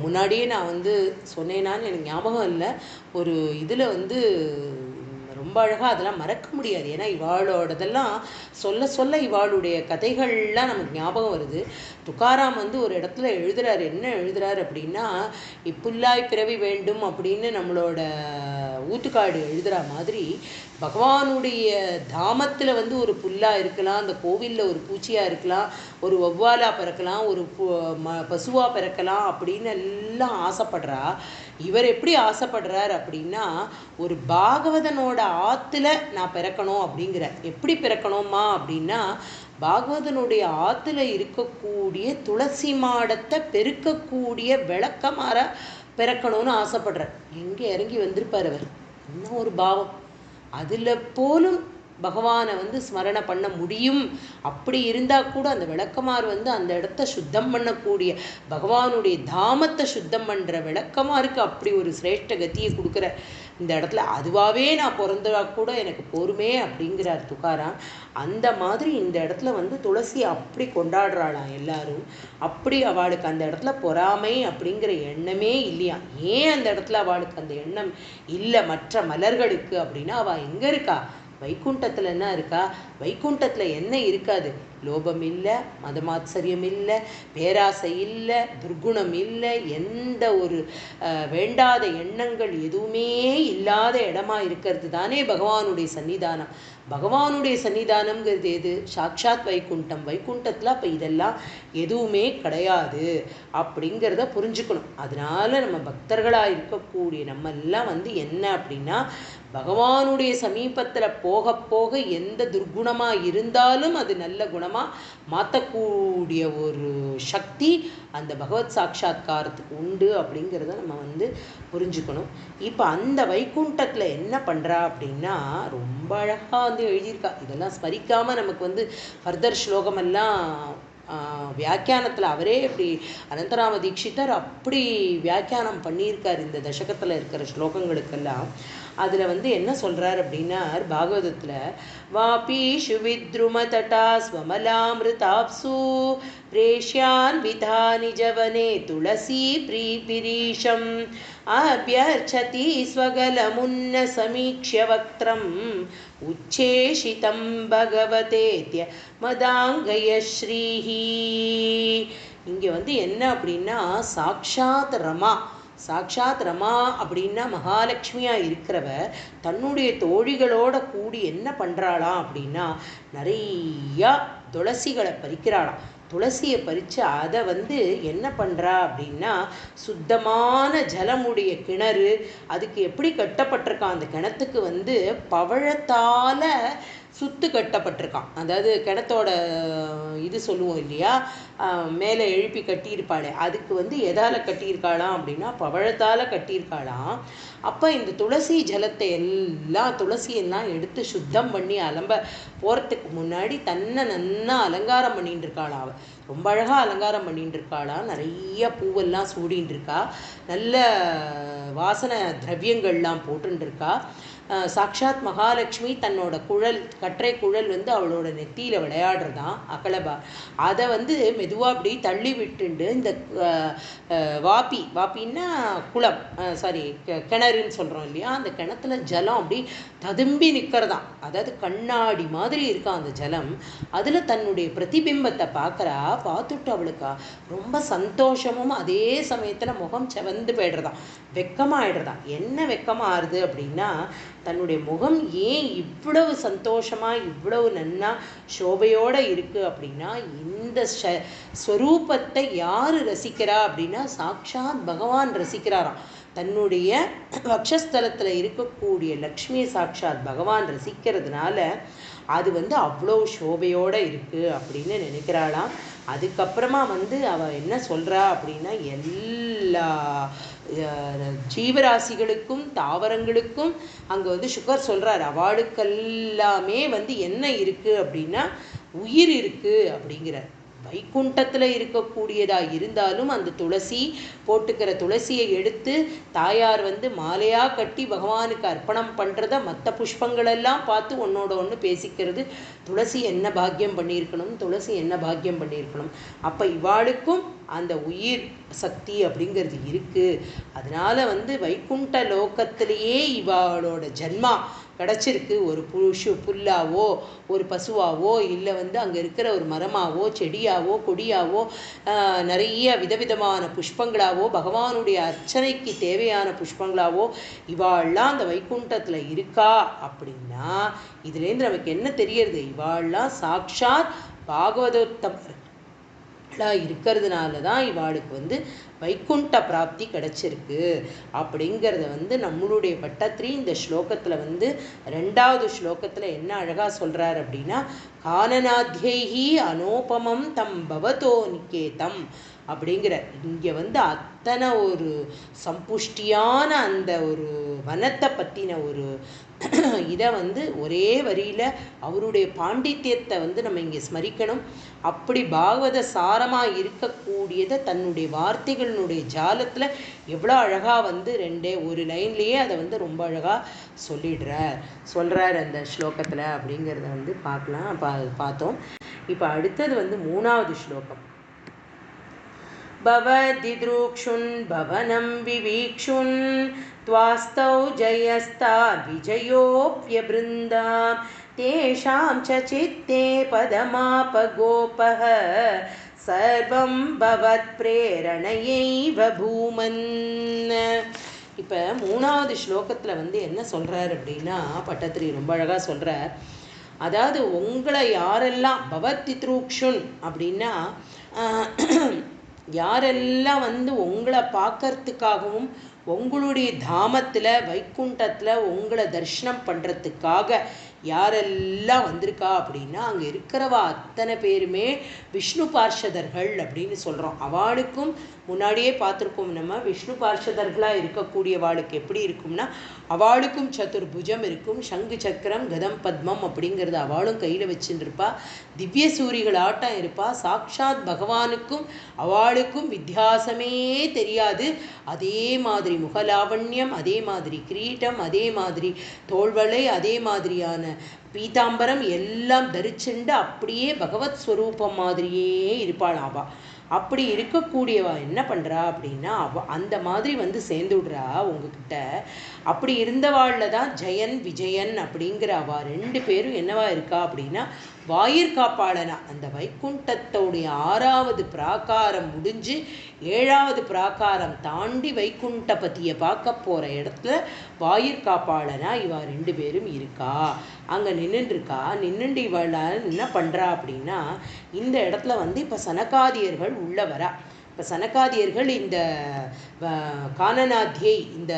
முன்னாடியே நான் வந்து சொன்னேனான்னு எனக்கு ஞாபகம் இல்லை. ஒரு இதில் வந்து ரொம்ப அழகாக அதெல்லாம் மறக்க முடியாது. ஏன்னா இவாளோடதெல்லாம் சொல்ல சொல்ல இவாளுடைய கதைகள்லாம் நமக்கு ஞாபகம் வருது. துக்காராம் வந்து ஒரு இடத்துல எழுதுறாரு. என்ன எழுதுறாரு அப்படின்னா, இப்புல்லாய் பிறவி வேண்டும் அப்படின்னு நம்மளோட ஊத்துக்காடு எழுதுகிற மாதிரி பகவானுடைய தாமத்தில் வந்து ஒரு புல்லாக இருக்கலாம், அந்த கோவிலில் ஒரு பூச்சியாக இருக்கலாம், ஒரு வௌவாலாக பிறக்கலாம், ஒரு பசுவாக பிறக்கலாம் அப்படின்னு எல்லாம் ஆசைப்படுறா. இவர் எப்படி ஆசைப்படுறார் அப்படின்னா, ஒரு பாகவதனோட ஆற்றுல நான் பிறக்கணும் அப்படிங்கிற. எப்படி பிறக்கணுமா அப்படின்னா, பாகவதனுடைய ஆற்றுல இருக்கக்கூடிய துளசி மாடத்தை பெருக்கக்கூடிய விளக்கமாற பிறக்கணும்னு ஆசைப்படுறார். எங்கே இறங்கி வந்திருப்பார் அவர், இன்னும் ஒரு பாவம். அதில் போலும் பகவானை வந்து ஸ்மரணை பண்ண முடியும். அப்படி இருந்தால் கூட அந்த விளக்கமார் வந்து அந்த இடத்த சுத்தம் பண்ணக்கூடிய, பகவானுடைய தாமத்தை சுத்தம் பண்ணுற விளக்கமாருக்கு அப்படி ஒரு சிரேஷ்ட கத்தியை கொடுக்குற இந்த இடத்துல. அதுவாகவே நான் பிறந்தா கூட எனக்கு போருமே அப்படிங்கிறார் துக்காராம். அந்த மாதிரி இந்த இடத்துல வந்து துளசி அப்படி கொண்டாடுறாளாம் எல்லாரும். அப்படி அவளுக்கு அந்த இடத்துல பொறாமை அப்படிங்கிற எண்ணமே இல்லையா. ஏன் அந்த இடத்துல அவளுக்கு அந்த எண்ணம் இல்லை மற்ற மலர்களுக்கு அப்படின்னா, அவள் எங்கே இருக்கா? வைகுண்டத்தில் என்ன இருக்கா? வைகுண்டத்தில் என்ன இருக்காது? லோபம் இல்லை, மதமாத்சரியம் இல்லை, பேராசை இல்லை, துர்குணம் இல்லை, எந்த ஒரு வேண்டாத எண்ணங்கள் எதுவுமே இல்லாத இடமா இருக்கிறது தானே பகவானுடைய சன்னிதானம். பகவானுடைய சன்னிதானம்ங்கிறது எது? சாக்ஷாத் வைகுண்டம். வைகுண்டத்தில் அப்போ இதெல்லாம் எதுவுமே கிடையாது அப்படிங்கிறத புரிஞ்சுக்கணும். அதனால நம்ம பக்தர்களாக இருக்கக்கூடிய நம்ம எல்லாம் வந்து என்ன அப்படின்னா, பகவானுடைய சமீபத்தில் போக போக எந்த துர்குணமாக இருந்தாலும் அது நல்ல குணமாக மாற்றக்கூடிய ஒரு சக்தி அந்த பகவத் சாட்சா்காரத்துக்கு உண்டு அப்படிங்கிறத நம்ம வந்து புரிஞ்சுக்கணும். இப்போ அந்த வைகுண்டத்தில் என்ன பண்ணுறா அப்படின்னா, ரொம்ப அழகாக வந்து எழுதியிருக்கா. இதெல்லாம் ஸ்மரிக்காமல் நமக்கு வந்து ஃபர்தர் ஸ்லோகமெல்லாம் வியாக்கியானத்தில் அவரே இப்படி அனந்தராம தீட்சிதர் அப்படி வியாக்கியானம் பண்ணியிருக்கார் இந்த தசகத்தில் இருக்கிற ஸ்லோகங்களுக்கெல்லாம். அதில் வந்து என்ன சொல்கிறார் அப்படின்னா, பாகவதத்தில் வாபீஷு வித்ரும தட்டா ஸ்வமலாமிருதாப்சு பிரேஷ்யான் விதானி ஜவனே துளசி பிரீபிரீஷம் அபியர்ச்சதி ஸ்வகலமுன்ன சமீக்ஷ்ய வக்த்ரம் உச்சேஷிதம் பகவதேத்ய மதாங்கய ஸ்ரீஹி. இங்கே வந்து என்ன அப்படின்னா, சாக்ஷாத் ரமா. சாக்ஷாத் ரமா அப்படின்னா மகாலட்சுமியாக இருக்கிறவ தன்னுடைய தோழிகளோட கூடி என்ன பண்ணுறாளாம் அப்படின்னா, நிறையா துளசிகளை பறிக்கிறாளாம். துளசியை பறித்து அதை வந்து என்ன பண்ணுறா அப்படின்னா, சுத்தமான ஜலமுடைய கிணறு, அதுக்கு எப்படி கட்டப்பட்டிருக்கான், அந்த கிணத்துக்கு வந்து பவழத்தால் சுத்து கட்டப்பட்டிருக்கான். அதாவது கிணத்தோட இது சொல்லுவோம் இல்லையா, மேலே எழுப்பி கட்டியிருப்பாளே, அதுக்கு வந்து எதால் கட்டியிருக்காளாம் அப்படின்னா பவழத்தால் கட்டியிருக்காளாம். அப்போ இந்த துளசி ஜலத்தை எல்லாம் துளசியெல்லாம் எடுத்து சுத்தம் பண்ணி அலம்ப போகிறதுக்கு முன்னாடி தன்னை நன்னா அலங்காரம் பண்ணிட்டு இருக்காளா. அவள் ரொம்ப அழகாக அலங்காரம் பண்ணிட்டு இருக்காளா. நிறைய பூவெல்லாம் சூடின்னு இருக்கா. நல்ல வாசனை திரவியங்கள்லாம் போட்டுன்னு இருக்கா. சாக்ஷாத் மகாலட்சுமி தன்னோட குழல் கற்றை குழல் வந்து அவளோட நெத்தியில் விளையாடுறதான் அகலபா. அதை வந்து மெதுவாக அப்படி தள்ளி விட்டுண்டு இந்த வாப்பின்னா குளம், சாரி கிணறுன்னு சொல்கிறோம் இல்லையா, அந்த கிணத்துல ஜலம் அப்படி ததும்பி நிற்கிறதான். அதாவது கண்ணாடி மாதிரி இருக்கா அந்த ஜலம். அதில் தன்னுடைய பிரதிபிம்பத்தை பார்க்குறா. பார்த்துட்டு அவளுக்கா ரொம்ப சந்தோஷமும் அதே சமயத்தில் முகம் செவந்து போய்டுறதான், வெக்கமாகிடுறதான். என்ன வெக்கமாகுது அப்படின்னா, தன்னுடைய முகம் ஏன் இவ்வளவு சந்தோஷமாக இவ்வளவு நன்னா சோபையோடு இருக்குது அப்படின்னா, இந்த ஸ்வரூபத்தை யார் ரசிக்கிறா அப்படின்னா சாக்ஷாத் பகவான் ரசிக்கிறாராம். தன்னுடைய வக்ஷஸ்தலத்தில் இருக்கக்கூடிய லக்ஷ்மி சாக்ஷாத் பகவான் ரசிக்கிறதுனால அது வந்து அவ்வளோ சோபையோடு இருக்குது அப்படின்னு நினைக்கிறாளாம். அதுக்கப்புறமா வந்து அவள் என்ன சொல்கிறா அப்படின்னா, எல்லா ஜீவராசிகளுக்கும் தாவரங்களுக்கும் அங்கே வந்து சுகர் சொல்கிறார், அவளுக்கெல்லாமே வந்து என்ன இருக்குது அப்படின்னா உயிர் இருக்குது அப்படிங்கிறார். வைகுண்டத்தில் இருக்கக்கூடியதாக இருந்தாலும் அந்த துளசி போட்டுக்கிற துளசியை எடுத்து தாயார் வந்து மாலையாக கட்டி பகவானுக்கு அர்ப்பணம் பண்ணுறத மற்ற புஷ்பங்களெல்லாம் பார்த்து ஒன்னோட ஒன்று பேசிக்கிறது. துளசி என்ன பாக்கியம் பண்ணியிருக்கணும், துளசி என்ன பாக்கியம் பண்ணியிருக்கணும். அப்போ இவாளுக்கும் அந்த உயிர் சக்தி அப்படிங்கிறது இருக்குது. அதனால் வந்து வைகுண்ட லோகத்திலேயே இவாளோட ஜன்மா கிடச்சிருக்கு. ஒரு புல்லாவோ ஒரு பசுவாவோ இல்லை வந்து அங்கே இருக்கிற ஒரு மரமாவோ செடியாவோ கொடியாவோ நிறைய விதவிதமான புஷ்பங்களாவோ பகவானுடைய அர்ச்சனைக்கு தேவையான புஷ்பங்களாவோ இவாள்லாம் அந்த வைகுண்டத்தில் இருக்கா அப்படின்னா இதுலேருந்து நமக்கு என்ன தெரியறது, இவாள்லாம் சாக்ஷாத் பாகவதோத்தமர் இருக்கிறதுனால தான் இவாளுக்கு வந்து வைகுண்ட பிராப்தி கிடைச்சிருக்கு அப்படிங்கிறத வந்து நம்மளுடைய பட்டத்திரி இந்த ஸ்லோகத்தில் வந்து 2வது ஸ்லோகத்தில் என்ன அழகாக சொல்கிறார் அப்படின்னா, கானநாத்யைஹி அனோபமம் தம் பவதோ நிகேதம் அப்படிங்கிற. இங்கே வந்து அத்தனை ஒரு சம்புஷ்டியான அந்த ஒரு வனத்தை பற்றின ஒரு இதை வந்து ஒரே வரியில் அவருடைய பாண்டித்யத்தை வந்து நம்ம இங்கே ஸ்மரிக்கணும். அப்படி பாகவத சாரமாக இருக்கக்கூடியதை தன்னுடைய வார்த்தைகளினுடைய ஜாலத்தில் எவ்வளோ அழகாக வந்து ஒரு லைன்லேயே அதை வந்து ரொம்ப அழகாக சொல்கிறார் அந்த ஸ்லோகத்தில் அப்படிங்கிறத வந்து பார்த்தோம். இப்போ அடுத்தது வந்து 3வது ஸ்லோகம். பவதித்ருக்ஷுன் பவனம் விவீக்ஷுன் त्वास्तौ जयस्ता विजयोऽप्यबृन्दा तेषां च चित्ते पदमापगोपः सर्वं भवत्प्रेरणयैव भूमन्. இப்போ 3வது ஸ்லோகத்தில் வந்து என்ன சொல்கிறார் அப்படின்னா, பட்டத்திரி ரொம்ப அழகாக சொல்கிறார். அதாவது உங்களை யாரெல்லாம் பவதித்ருக்ஷுன் அப்படின்னா யாரெல்லாம் வந்து உங்களை பார்க்கறதுக்காகவும் உங்களுடைய தாமத்தில் வைகுண்டத்தில் உங்களை தரிசனம் பண்ணுறதுக்காக யாரெல்லாம் வந்திருக்கா அப்படின்னா அங்கே இருக்கிறவா அத்தனை பேருமே விஷ்ணு பார்ஷதர்கள் அப்படின்னு சொல்கிறோம். அவளுக்கும் முன்னாடியே பார்த்துருக்கோம் நம்ம. விஷ்ணு பார்ஷதர்களாக இருக்கக்கூடியவாளுக்கு எப்படி இருக்கும்னா அவளுக்கும் சதுர்புஜம் இருக்கும், சங்கு சக்கரம் கதம் பத்மம் அப்படிங்கிறது அவளும் கையில் வச்சுட்டு இருப்பா. திவ்ய சூரிகளாட்டம் இருப்பா. சாக்ஷாத் பகவானுக்கும் அவளுக்கும் வித்தியாசமே தெரியாது. அதே மாதிரி முகலாவண்யம், அதே மாதிரி கிரீட்டம், அதே மாதிரி தோள்வளை, அதே மாதிரியான பீதாம்பரம் எல்லாம் தரிச்சுண்டு அப்படியே பகவத் ஸ்வரூபம் மாதிரியே இருப்பாள் அவா. அப்படி இருக்கக்கூடியவா என்ன பண்ணுறா அப்படின்னா அந்த மாதிரி வந்து சேர்ந்து விடுறா உங்ககிட்ட. அப்படி இருந்தவாளில் தான் ஜெயன் விஜயன் அப்படிங்கிற அவா 2 பேரும் என்னவா இருக்கா அப்படின்னா வாயிற்காப்பாளனா. அந்த வைகுண்டத்தோடைய 6வது பிராகாரம் முடிஞ்சு 7வது பிராகாரம் தாண்டி வைகுண்டபதியை பார்க்க போகிற இடத்துல வாயிற்காப்பாளனா இவா 2 பேரும் இருக்கா. அங்கே நின்றுருக்கா. நின்றுண்டு இவள என்ன பண்ணுறா அப்படின்னா இந்த இடத்துல வந்து இப்போ சனகாதியர்கள் உள்ள வரா. இப்போ சனகாதியர்கள் இந்த கானநாத்தியை இந்த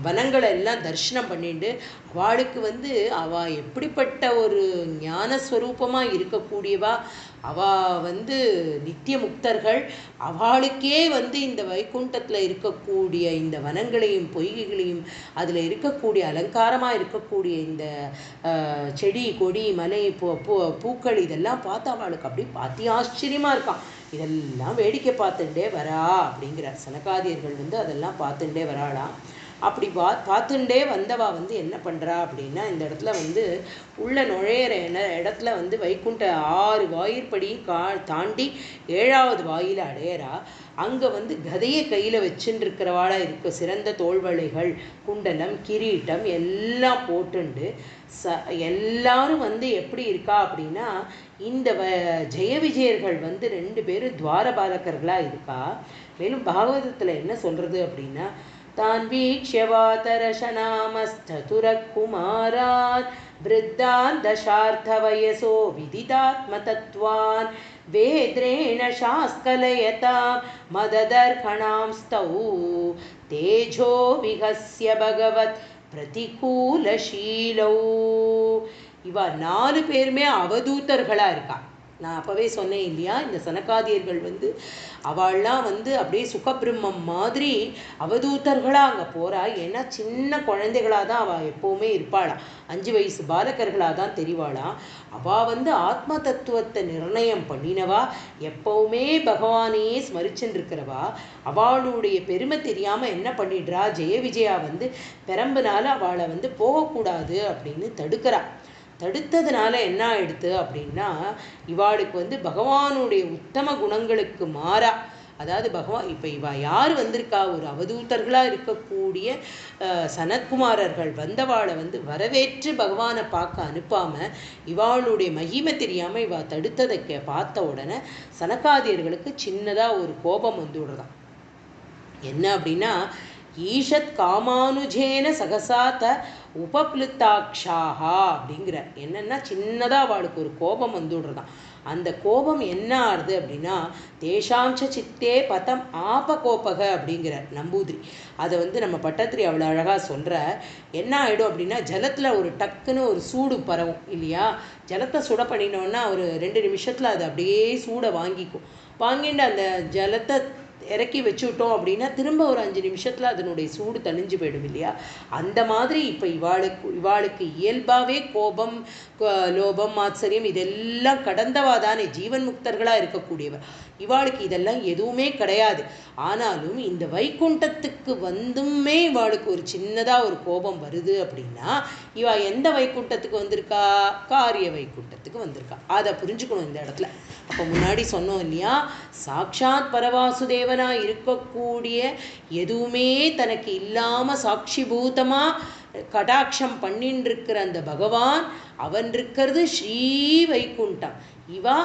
வனங்களை எல்லாம் தரிசனம் பண்ணிட்டு அவளுக்கு வந்து அவள் எப்படிப்பட்ட ஒரு ஞானஸ்வரூபமாக இருக்கக்கூடியவா, அவள் வந்து நித்திய முக்தர்கள். அவளுக்கே வந்து இந்த வைகுண்டத்தில் இருக்கக்கூடிய இந்த வனங்களையும் பொய்கைகளையும் அதில் இருக்கக்கூடிய அலங்காரமாக இருக்கக்கூடிய இந்த செடி கொடி மலை பூக்கள் இதெல்லாம் பார்த்து அவளுக்கு அப்படி அதி ஆச்சரியமாக இருக்கான். இதெல்லாம் வேடிக்கை பார்த்துட்டே வரா அப்படிங்கிறார். சனகாதியர்கள் வந்து அதெல்லாம் பார்த்துட்டே வராளாம். அப்படி பார்த்துட்டே வந்தவா வந்து என்ன பண்ணுறா அப்படின்னா, இந்த இடத்துல வந்து உள்ள நுழையிற இடத்துல வந்து வைகுண்ட 6 வாயிற்படி தாண்டி 7வது வாயில அடையிறா. அங்கே வந்து கதையை கையில் வச்சுட்டு இருக்கிறவாளா இருக்க சிறந்த தோள்வளைகள் குண்டலம் கிரீட்டம் எல்லாம் போட்டுண்டு எல்லாரும் வந்து எப்படி இருக்கா அப்படின்னா, இந்த ஜெய விஜயர்கள் வந்து 2 பேரும் துவாரபாலகர்களாக இருக்கா. மேலும் பாகவதத்தில் என்ன சொல்கிறது அப்படின்னா, तान् वीक्ष्य वातरशनामश्चतुरकुमारान् वृद्धान् दशार्थवयसो विदितात्मतत्त्वान् वेद्रेण शास्कलयता मददर्हणांस्तौ तेजो विहस्य भगवत् प्रतिकूलशीलौ. இவா 4 பேருமே அவதூதர்களாக இருக்கா. நான் அப்போவே சொன்னேன் இல்லையா, இந்த சனகாதியர்கள் வந்து அவள்லாம் வந்து அப்படியே சுகபிரம்மம் மாதிரி அவதூதர்களாக அங்கே போகிறா. ஏன்னா சின்ன குழந்தைகளாக தான் அவள் எப்போவுமே இருப்பாளாம். 5 வயசு பாலகர்களாக தான் தெரிவாளாம். அவள் வந்து ஆத்ம தத்துவத்தை நிர்ணயம் பண்ணினவா, எப்போவுமே பகவானையே ஸ்மரிச்சுன்னு இருக்கிறவா. அவளுடைய பெருமை தெரியாமல் என்ன பண்ணிடுறா, ஜெய விஜயா வந்து பெரம்புனால அவளை வந்து போகக்கூடாது அப்படின்னு தடுத்ததுனால என்ன ஆயிடுத்து அப்படின்னா, இவாளுக்கு வந்து பகவானுடைய உத்தம குணங்களுக்கு மாறா, அதாவது பகவான் இப்போ இவா யார் வந்திருக்கா, ஒரு அவதூதர்களாக இருக்கக்கூடிய சனத்குமாரர்கள் வந்தவாளை வந்து வரவேற்று பகவானை பார்க்க அனுப்பாமல் இவாளுடைய மகிமை தெரியாமல் இவா தடுத்ததை பார்த்த உடனே சனகாதியர்களுக்கு சின்னதாக ஒரு கோபம் வந்துவிடுறதான். என்ன அப்படின்னா, ஈஷத் காமானுஜேன சகசாத்த உபப்ளுத்தாக்ஷாஹா அப்படிங்கிற என்னன்னா, சின்னதாக அவளுக்கு ஒரு கோபம் வந்துவிடுறதான். அந்த கோபம் என்ன ஆறுது அப்படின்னா, தேஷாஞ்ச சித்தே பதம் ஆபகோபக அப்படிங்கிறார் நம்பூதிரி. அதை வந்து நம்ம பட்டத்திரி அவ்வளோ அழகாக சொல்கிற. என்ன ஆகிடும் அப்படின்னா, ஜலத்தில் ஒரு டக்குன்னு ஒரு சூடு பரவும் இல்லையா. ஜலத்தை சுட பண்ணினோன்னா ஒரு 2 நிமிஷத்தில் அது அப்படியே சூடை வாங்கிட்டு அந்த ஜலத்தை இறக்கி வச்சுவிட்டோம் அப்படின்னா திரும்ப ஒரு 5 நிமிஷத்தில் அதனுடைய சூடு தணிஞ்சு போயிடும் இல்லையா. அந்த மாதிரி இப்போ இவாளுக்கு இயல்பாகவே கோபம் லோபம் ஆச்சரியம் இதெல்லாம் கடந்தவா தானே, ஜீவன் முக்தர்களாக இருக்கக்கூடியவர். இவாளுக்கு இதெல்லாம் எதுவுமே கிடையாது. ஆனாலும் இந்த வைகுண்டத்துக்கு வந்துமே இவாளுக்கு ஒரு சின்னதாக ஒரு கோபம் வருது அப்படின்னா, இவா எந்த வைகுண்டத்துக்கு வந்திருக்கா, காரிய வைகுண்டத்துக்கு வந்திருக்கா. அதை புரிஞ்சுக்கணும் இந்த இடத்துல. அப்போ முன்னாடி சொன்னோம் இல்லையா, சாட்சாத் பரவாசுதேவனா இருக்கக்கூடிய எதுவுமே தனக்கு இல்லாமல் சாட்சிபூதமாக கடாட்சம் பண்ணின்னு இருக்கிற அந்த பகவான் அவன் இருக்கிறது ஸ்ரீ வைகுண்டம். இவா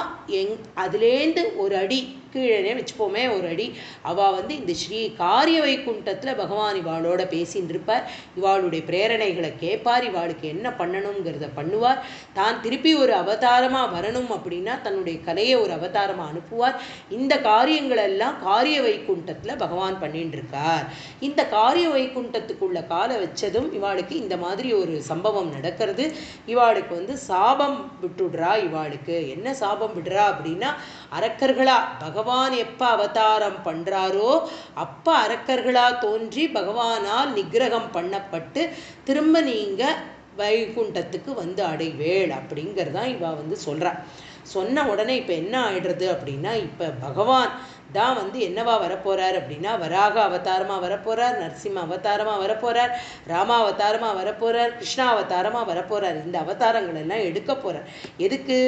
அதுலேருந்து ஒரு அடி கீழே வச்சுப்போமே, ஒரு அடி அவள் வந்து இந்த ஸ்ரீ காரிய வைகுண்டத்தில் பகவான் இவாளோட பேசின்னு இருப்பார். இவாளுடைய பிரேரணைகளை கேட்பார், இவாளுக்கு என்ன பண்ணணுங்கிறத பண்ணுவார். தான் திருப்பி ஒரு அவதாரமாக வரணும் அப்படின்னா தன்னுடைய கலையை ஒரு அவதாரமாக அனுப்புவார். இந்த காரியங்களெல்லாம் காரிய வைகுண்டத்தில் பகவான் பண்ணிட்டு இருக்கார். இந்த காரிய வைகுண்டத்துக்குள்ள காலை வச்சதும் இவாளுக்கு இந்த மாதிரி ஒரு சம்பவம் நடக்கிறது. இவாளுக்கு வந்து சாபம் விட்டுடுறா. இவாளுக்கு என்ன சாபம் விடுறா அப்படின்னா, அரக்கர்களா பகவான் எப்போ அவதாரம் பண்ணுறாரோ அப்போ அரக்கர்களாக தோன்றி பகவானால் நிகிரகம் பண்ணப்பட்டு திரும்ப நீங்கள் வைகுண்டத்துக்கு வந்து அடைவேள் அப்படிங்கிறதான் இவ வந்து சொல்கிறா. சொன்ன உடனே இப்போ என்ன ஆயிடுறது அப்படின்னா, இப்போ பகவான் தான் வந்து என்னவா வரப்போகிறார் அப்படின்னா, வராக அவதாரமாக வரப்போகிறார், நரசிம்ம அவதாரமாக வரப்போகிறார், ராம அவதாரமாக வரப்போகிறார், கிருஷ்ணா அவதாரமாக வரப்போகிறார். இந்த அவதாரங்கள் எல்லாம் எடுக்க போகிறார். எதுக்கு?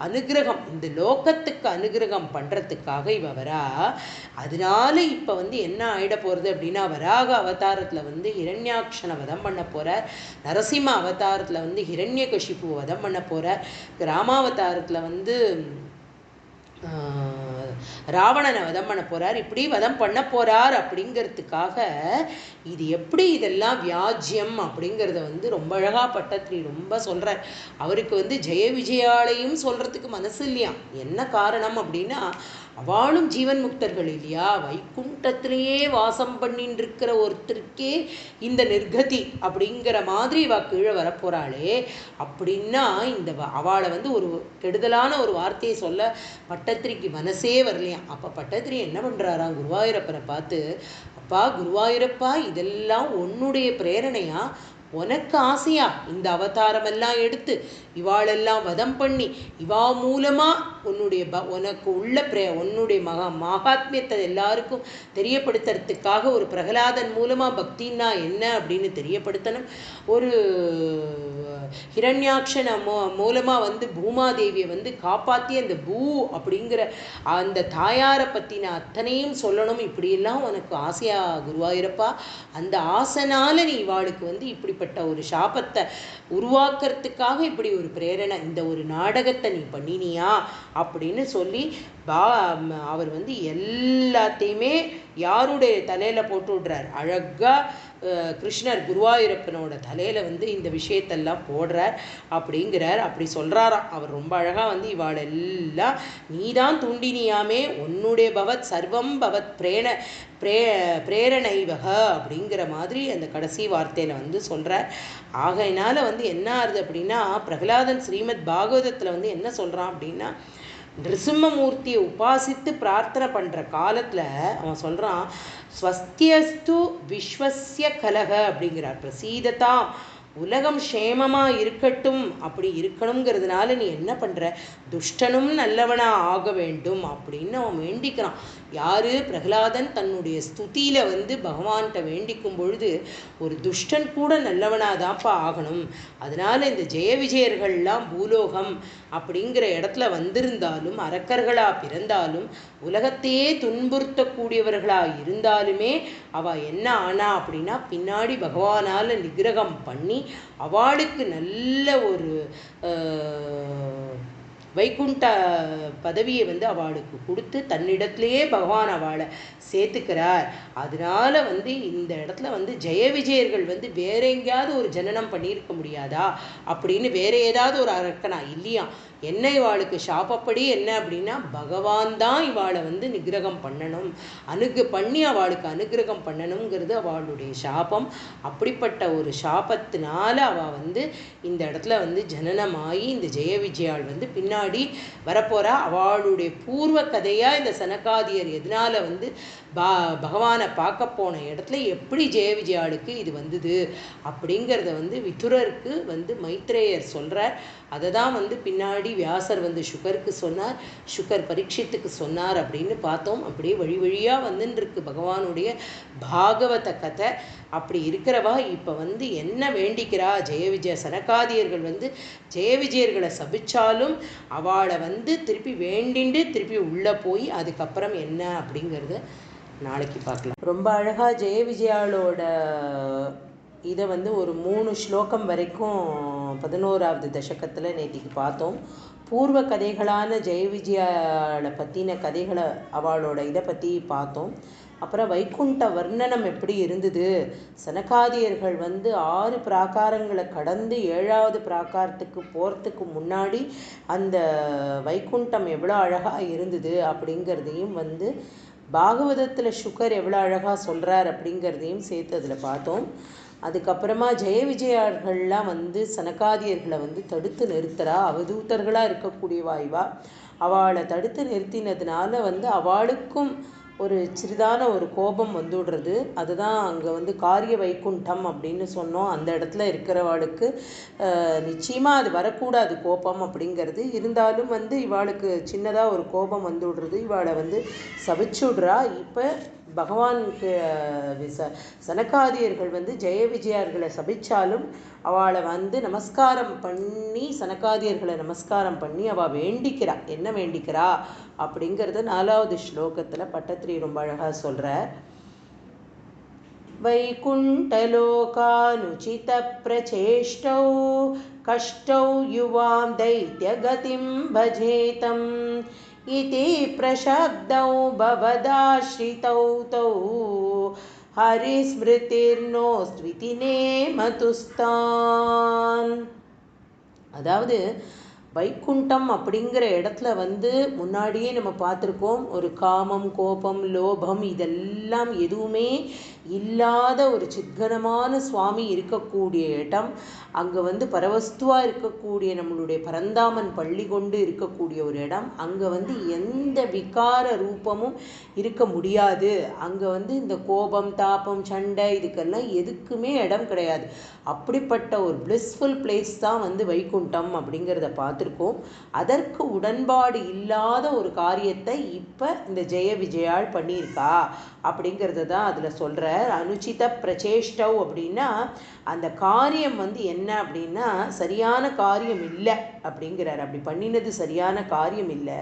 அனுகிரகம், இந்த லோகத்துக்கு அனுகிரகம் பண்ணுறதுக்காக இவ வரா. அதனால இப்போ வந்து என்ன ஆகிட போகிறது அப்படின்னா, வராக அவதாரத்தில் வந்து ஹிரண்யாக்ஷனை வதம் பண்ண போகிறார், நரசிம்ம அவதாரத்தில் வந்து ஹிரண்யகசிப்பு வதம் பண்ண போகிறார், ராமாவதாரத்தில் வந்து ராவணனை வதம் பண்ண போகிறார். இப்படி வதம் பண்ண போகிறார் அப்படிங்கிறதுக்காக இது எப்படி இதெல்லாம் வியாஜ்யம் அப்படிங்கிறத வந்து ரொம்ப அழகாக பட்டத்திரி ரொம்ப சொல்கிறார். அவருக்கு வந்து ஜெய விஜயாலையும் சொல்கிறதுக்கு மனசு இல்லையா. என்ன காரணம் அப்படின்னா, அவளும் ஜீவன் முக்தர்கள் இல்லையா. வைகுண்டத்திலேயே வாசம் பண்ணின்னு இருக்கிற ஒருத்தருக்கே இந்த நிர்கதி அப்படிங்கிற மாதிரி இவ கீழே வரப்போகிறாளே அப்படின்னா, இந்த அவளை வந்து ஒரு கெடுதலான ஒரு வார்த்தையை சொல்ல பட்டத்திரிக்கு மனசே வரலையாம். அப்போ பட்டத்திரி என்ன பண்ணுறாராம், குருவாயூரப்பரை பார்த்து, அப்பா குருவாயூரப்பா, இதெல்லாம் உன்னுடைய பிரேரணையா, உனக்கு ஆசையா இந்த அவதாரமெல்லாம் எடுத்து இவாளெல்லாம் வதம் பண்ணி இவா மூலமாக உன்னுடைய உனக்கு உள்ள உன்னுடைய மகாத்மியத்தை எல்லாருக்கும் தெரியப்படுத்துறதுக்காக ஒரு பிரகலாதன் மூலமாக பக்தின்னா என்ன அப்படின்னு தெரியப்படுத்தணும். ஒரு ஹிரண்யாட்சன மூலமாக வந்து பூமாதேவியை வந்து காப்பாற்றி அந்த பூ அப்படிங்கிற அந்த தாயாரை பற்றின அத்தனையும் சொல்லணும். இப்படியெல்லாம் உனக்கு ஆசையா குருவாயூரப்பா, அந்த ஆசைனால நீ இவாளுக்கு வந்து இப்படிப்பட்ட ஒரு சாபத்தை உருவாக்குறதுக்காக இப்படி ஒரு பிரேரணை, இந்த ஒரு நாடகத்தை நீ பண்ணினியா அப்படின்னு சொல்லி அவர் வந்து எல்லாத்தையுமே யாருடைய தலையில் போட்டு விடுறார். அழகாக கிருஷ்ணர் குருவாயூரப்பனோட தலையில் வந்து இந்த விஷயத்தெல்லாம் போடுறார் அப்படிங்கிறார். அப்படி சொல்கிறாராம் அவர் ரொம்ப அழகாக வந்து இவாளெல்லாம் நீதான் தூண்டினியாமே, உன்னுடைய பவத் சர்வம் பவத் பிரேரணைவக அப்படிங்கிற மாதிரி அந்த கடைசி வார்த்தையில் வந்து சொல்கிறார். ஆகையினால வந்து என்ன ஆகுது அப்படின்னா, பிரகலாதன் ஸ்ரீமத் பாகவதத்தில் வந்து என்ன சொல்கிறான் அப்படின்னா, நிருசிம்மமூர்த்தியை உபாசித்து பிரார்த்தனை பண்ணுற காலத்தில் அவன் சொல்கிறான், ஸ்வஸ்தியஸ்து விஸ்வஸ்ய கலக அப்படிங்கிறார். பிரசீததாம், உலகம் க்ஷேமமாக இருக்கட்டும், அப்படி இருக்கணுங்கிறதுனால நீ என்ன பண்ணுற, துஷ்டனும் நல்லவனாக ஆக வேண்டும் அப்படின்னு அவன் வேண்டிக்கிறான். யார், பிரகலாதன் தன்னுடைய ஸ்துதியில் வந்து பகவான்கிட்ட வேண்டிக்கும் பொழுது, ஒரு துஷ்டன் கூட நல்லவனாக தான்ப்பா ஆகணும். அதனால் இந்த ஜெய விஜயர்கள்லாம் பூலோகம் அப்படிங்கிற இடத்துல வந்திருந்தாலும், அரக்கர்களாக பிறந்தாலும், உலகத்தையே துன்புறுத்தக்கூடியவர்களாக இருந்தாலுமே அவள் என்ன ஆனா அப்படின்னா, பின்னாடி பகவானால் நிகிரகம் பண்ணி அவளுக்கு நல்ல ஒரு வைகுண்ட பதவியை வந்து அவளுக்கு கொடுத்து தன்னிடத்திலேயே பகவான் அவளை சேர்த்துக்கிறார். அதனால வந்து இந்த இடத்துல வந்து ஜெய விஜயர்கள் வந்து வேற எங்கேயாவது ஒரு ஜனனம் பண்ணியிருக்க முடியாதா அப்படின்னு வேற ஏதாவது ஒரு அரக்கனா இல்லையா. என்ன இவாளுக்கு சாப்பப்படி என்ன அப்படின்னா, பகவான் தான் இவாளை வந்து நிகிரகம் பண்ணணும், பண்ணி அவளுக்கு அனுகிரகம் பண்ணணுங்கிறது அவளுடைய சாபம். அப்படிப்பட்ட ஒரு சாபத்தினால அவள் வந்து இந்த இடத்துல வந்து ஜனனமாகி இந்த ஜெய விஜயாள் வந்து பின்னாடி வரப்போறா. அவளுடைய பூர்வ கதையாக இந்த சனகாதியர் எதனால வந்து பகவானை பார்க்க போன இடத்துல எப்படி ஜெய விஜயாளுக்கு இது வந்தது அப்படிங்கிறத வந்து விதுரருக்கு வந்து மைத்ரேயர் சொல்கிறார். அதை தான் வந்து பின்னாடி வியாசர் வந்து சுகருக்கு சொன்னார், சுகர் பரீட்சித்துக்கு சொன்னார் அப்படின்னு பார்த்தோம். அப்படியே வழி வழியாக வந்துருக்கு பகவானுடைய பாகவத கதை. அப்படி இருக்கிறவா இப்போ வந்து என்ன வேண்டிக்கிறா, ஜெய விஜய சனகாதியர்கள் வந்து ஜெய விஜயர்களை சபிச்சாலும் அவளை வந்து திருப்பி வேண்டிண்டு திருப்பி உள்ளே போய் அதுக்கப்புறம் என்ன அப்படிங்கிறத நாளைக்கு பார்க்கலாம். ரொம்ப அழகாக ஜெய விஜயாளோட இதை வந்து ஒரு 3 ஸ்லோகம் வரைக்கும் 11வது தசகத்தில் நேற்றுக்கு பார்த்தோம். பூர்வ கதைகளான ஜெய விஜயாளை பற்றின கதைகளை அவளோட இதை பற்றி பார்த்தோம். அப்புறம் வைகுண்ட வர்ணனம் எப்படி இருந்தது, சனகாதியர்கள் வந்து 6 பிராகாரங்களை கடந்து 7வது பிராகாரத்துக்கு போகிறதுக்கு முன்னாடி அந்த வைகுண்டம் எவ்வளோ அழகாக இருந்தது அப்படிங்கிறதையும் வந்து பாகவதத்தில் சுகர் எவ்வளோ அழகாக சொல்கிறார் அப்படிங்கிறதையும் சேர்த்து அதில் பார்த்தோம். அதுக்கப்புறமா ஜெய விஜயார்கள்லாம் வந்து சனகாதியர்களை வந்து தடுத்து நிறுத்துறா. அவதூதர்களாக இருக்கக்கூடிய வாய்வா அவளை தடுத்து நிறுத்தினதுனால வந்து அவளுக்கும் ஒரு சிறிதான ஒரு கோபம் வந்துடுறது. அதுதான் அங்கே வந்து காரிய வைகுண்டம் அப்படின்னு சொன்னோம். அந்த இடத்துல இருக்கிறவாளுக்கு நிச்சயமாக அது வரக்கூடாது கோபம் அப்படிங்கிறது. இருந்தாலும் வந்து இவாளுக்கு சின்னதாக ஒரு கோபம் வந்துடுறது. இவாளை வந்து சபிச்சுடுறா. இப்போ பகவானுக்கு சனகாதியர்கள் வந்து ஜெய விஜயார்களை சபிச்சாலும் அவளை வந்து நமஸ்காரம் பண்ணி, சனகாதியர்களை நமஸ்காரம் பண்ணி அவள் வேண்டிக்கிறா. என்ன வேண்டிக்கிறா அப்படிங்கிறத 4வது ஸ்லோகத்தில் பட்டத்திரி ரொம்ப அழகாக சொல்கிறார். வைகுண்டலோகானுச்சித பிரச்சேஷ்டௌ கஷ்டௌ யுவாம் தைத்யகதிம் பஜேதம் இதி பிரசப்தௌ பவதாஸ்ரிதௌ தௌ ஹரிஸ்மிருதிர்னோ ஸ்விதினே மதுஸ்தான். அதாவது வைகுண்டம் அப்படிங்கிற இடத்துல வந்து முன்னாடியே நம்ம பார்த்துருக்கோம், ஒரு காமம், கோபம், லோபம் இதெல்லாம் எதுவுமே இல்லாத ஒரு சித்கனமான சுவாமி இருக்கக்கூடிய இடம். அங்கே வந்து பரவஸ்துவாக இருக்கக்கூடிய நம்மளுடைய பரந்தாமன் பள்ளி கொண்டு இருக்கக்கூடிய ஒரு இடம். அங்கே வந்து எந்த விகார ரூபமும் இருக்க முடியாது. அங்கே வந்து இந்த கோபம், தாபம், சண்டை இதுக்கெல்லாம் எதுக்குமே இடம் கிடையாது. அப்படிப்பட்ட ஒரு பிளிஸ்ஃபுல் பிளேஸ் தான் வந்து வைகுண்டம் அப்படிங்கிறத பார்த்துருக்கோம். அதற்கு உடன்பாடு இல்லாத ஒரு காரியத்தை இப்போ இந்த ஜெய விஜயாள் பண்ணியிருக்கா அப்படிங்கிறத தான் அதில் சொல்கிற. அனுச்சித பிரச்சேஷ்டவ் அப்படின்னா அந்த காரியம் வந்து என்ன அப்படின்னா சரியான காரியம் இல்லை அப்படிங்கிறார். அப்படி பண்ணினது சரியான காரியம் இல்லை.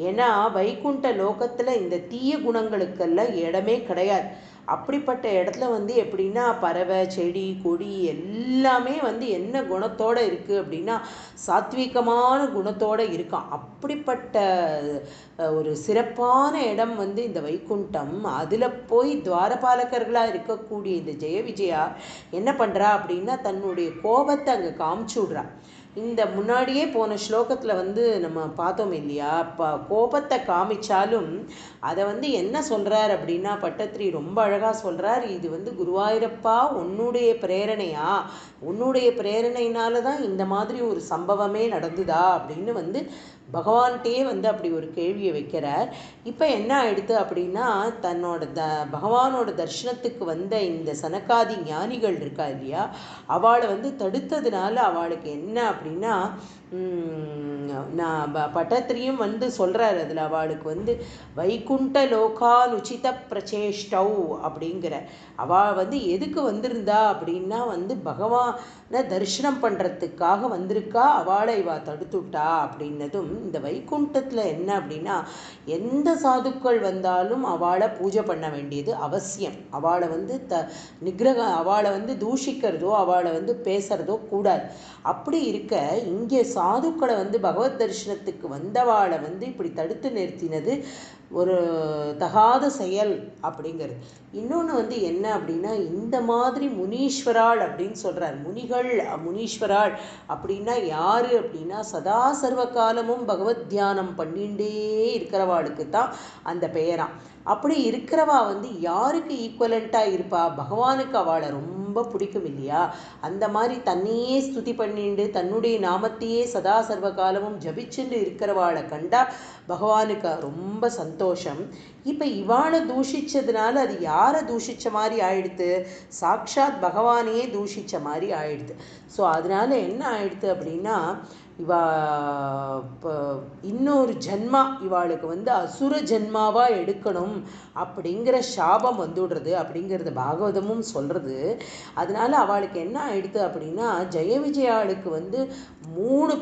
ஏன்னா வைகுண்ட லோகத்தில் இந்த தீய குணங்களுக்கெல்லாம் இடமே கிடையாது. அப்படிப்பட்ட இடத்துல வந்து எப்படின்னா பறவை, செடி, கொடி எல்லாமே வந்து என்ன குணத்தோடு இருக்குது அப்படின்னா சாத்வீகமான குணத்தோடு இருக்கான். அப்படிப்பட்ட ஒரு சிறப்பான இடம் வந்து இந்த வைகுண்டம். அதில் போய் துவாரபாலகர்களாக இருக்கக்கூடிய இந்த ஜெய விஜயா என்ன பண்ணுறா அப்படின்னா தன்னுடைய கோபத்தை அங்கே காமிச்சு விட்றா. இந்த முன்னாடியே போன ஸ்லோகத்தில் வந்து நம்ம பார்த்தோம் இல்லையா, கோபத்தை காமிச்சாலும் அதை வந்து என்ன சொல்கிறார் அப்படின்னா பட்டத்திரி ரொம்ப அழகாக சொல்கிறார். இது வந்து குருவாயூரப்பா உன்னுடைய பிரேரணையா, உன்னுடைய பிரேரணையினால தான் இந்த மாதிரி ஒரு சம்பவமே நடந்துதா அப்படின்னு வந்து பகவான்கிட்டே வந்து அப்படி ஒரு கேள்வியை வைக்கிறார். இப்போ என்ன ஆயிடுது அப்படின்னா தன்னோட பகவானோட தர்ஷனத்துக்கு வந்த இந்த சனகாதி ஞானிகள் இருக்கா இல்லையா, அவளை வந்து தடுத்ததுனால அவளுக்கு என்ன அப்படின்னா நான் பட்டத்திரியும் வந்து சொல்கிறார். அதில் அவளுக்கு வந்து வைகுண்ட லோகானுச்சித பிரச்சேஷ்டவ் அப்படிங்கிற அவள் வந்து எதுக்கு வந்திருந்தா அப்படின்னா வந்து பகவானை தரிசனம் பண்ணுறதுக்காக வந்திருக்கா. அவளை இவள் தடுத்துட்டா அப்படின்னதும் இந்த வைகுண்டத்தில் என்ன அப்படின்னா எந்த சாதுக்கள் வந்தாலும் அவளை பூஜை பண்ண வேண்டியது அவசியம். அவளை வந்து அவளை வந்து தூஷிக்கிறதோ அவளை வந்து பேசுகிறதோ கூடாது. அப்படி இருக்க இங்கே சாதுக்களை வந்து பகவத் தரிசனத்துக்கு வந்தவாளை வந்து இப்படி தடுத்து நிறுத்தினது ஒரு தகாத செயல் அப்படிங்கிறது. இன்னொன்று வந்து என்ன அப்படின்னா இந்த மாதிரி முனீஸ்வராள் அப்படின்னு சொல்கிறார். முனீஸ்வராள் அப்படின்னா யார் அப்படின்னா சதா சர்வ காலமும் பகவத் தியானம் பண்ணிகிட்டே இருக்கிறவாளுக்கு தான் அந்த பெயராம். அப்படி இருக்கிறவா வந்து யாருக்கு ஈக்குவலண்ட்டாக இருப்பா, பகவானுக்கு அவளை ரொம்ப பிடிக்கும் இல்லையா. அந்த மாதிரி தன்னையே ஸ்துதி பண்ணிண்டு தன்னுடைய நாமத்தையே சதா சர்வ காலமும் ஜபிச்சுண்டு இருக்கிறவாளை கண்டா பகவானுக்கு ரொம்ப சந்தோஷம். இப்போ இவாளை தூஷிச்சதுனால அது யாரை தூஷித்த மாதிரி ஆயிடுது, சாக்ஷாத் பகவானையே தூஷித்த மாதிரி ஆயிடுது. ஸோ அதனால என்ன ஆயிடுது அப்படின்னா இவா இன்னொரு ஜன்மா இவாளுக்கு வந்து அசுர ஜன்மாவாக எடுக்கணும் அப்படிங்கிற சாபம் வந்துடுறது அப்படிங்கிறது பாகவதமும் சொல்கிறது. அதனால அவளுக்கு என்ன ஆயிடுது அப்படின்னா ஜெய விஜயாளுக்கு வந்து மூணு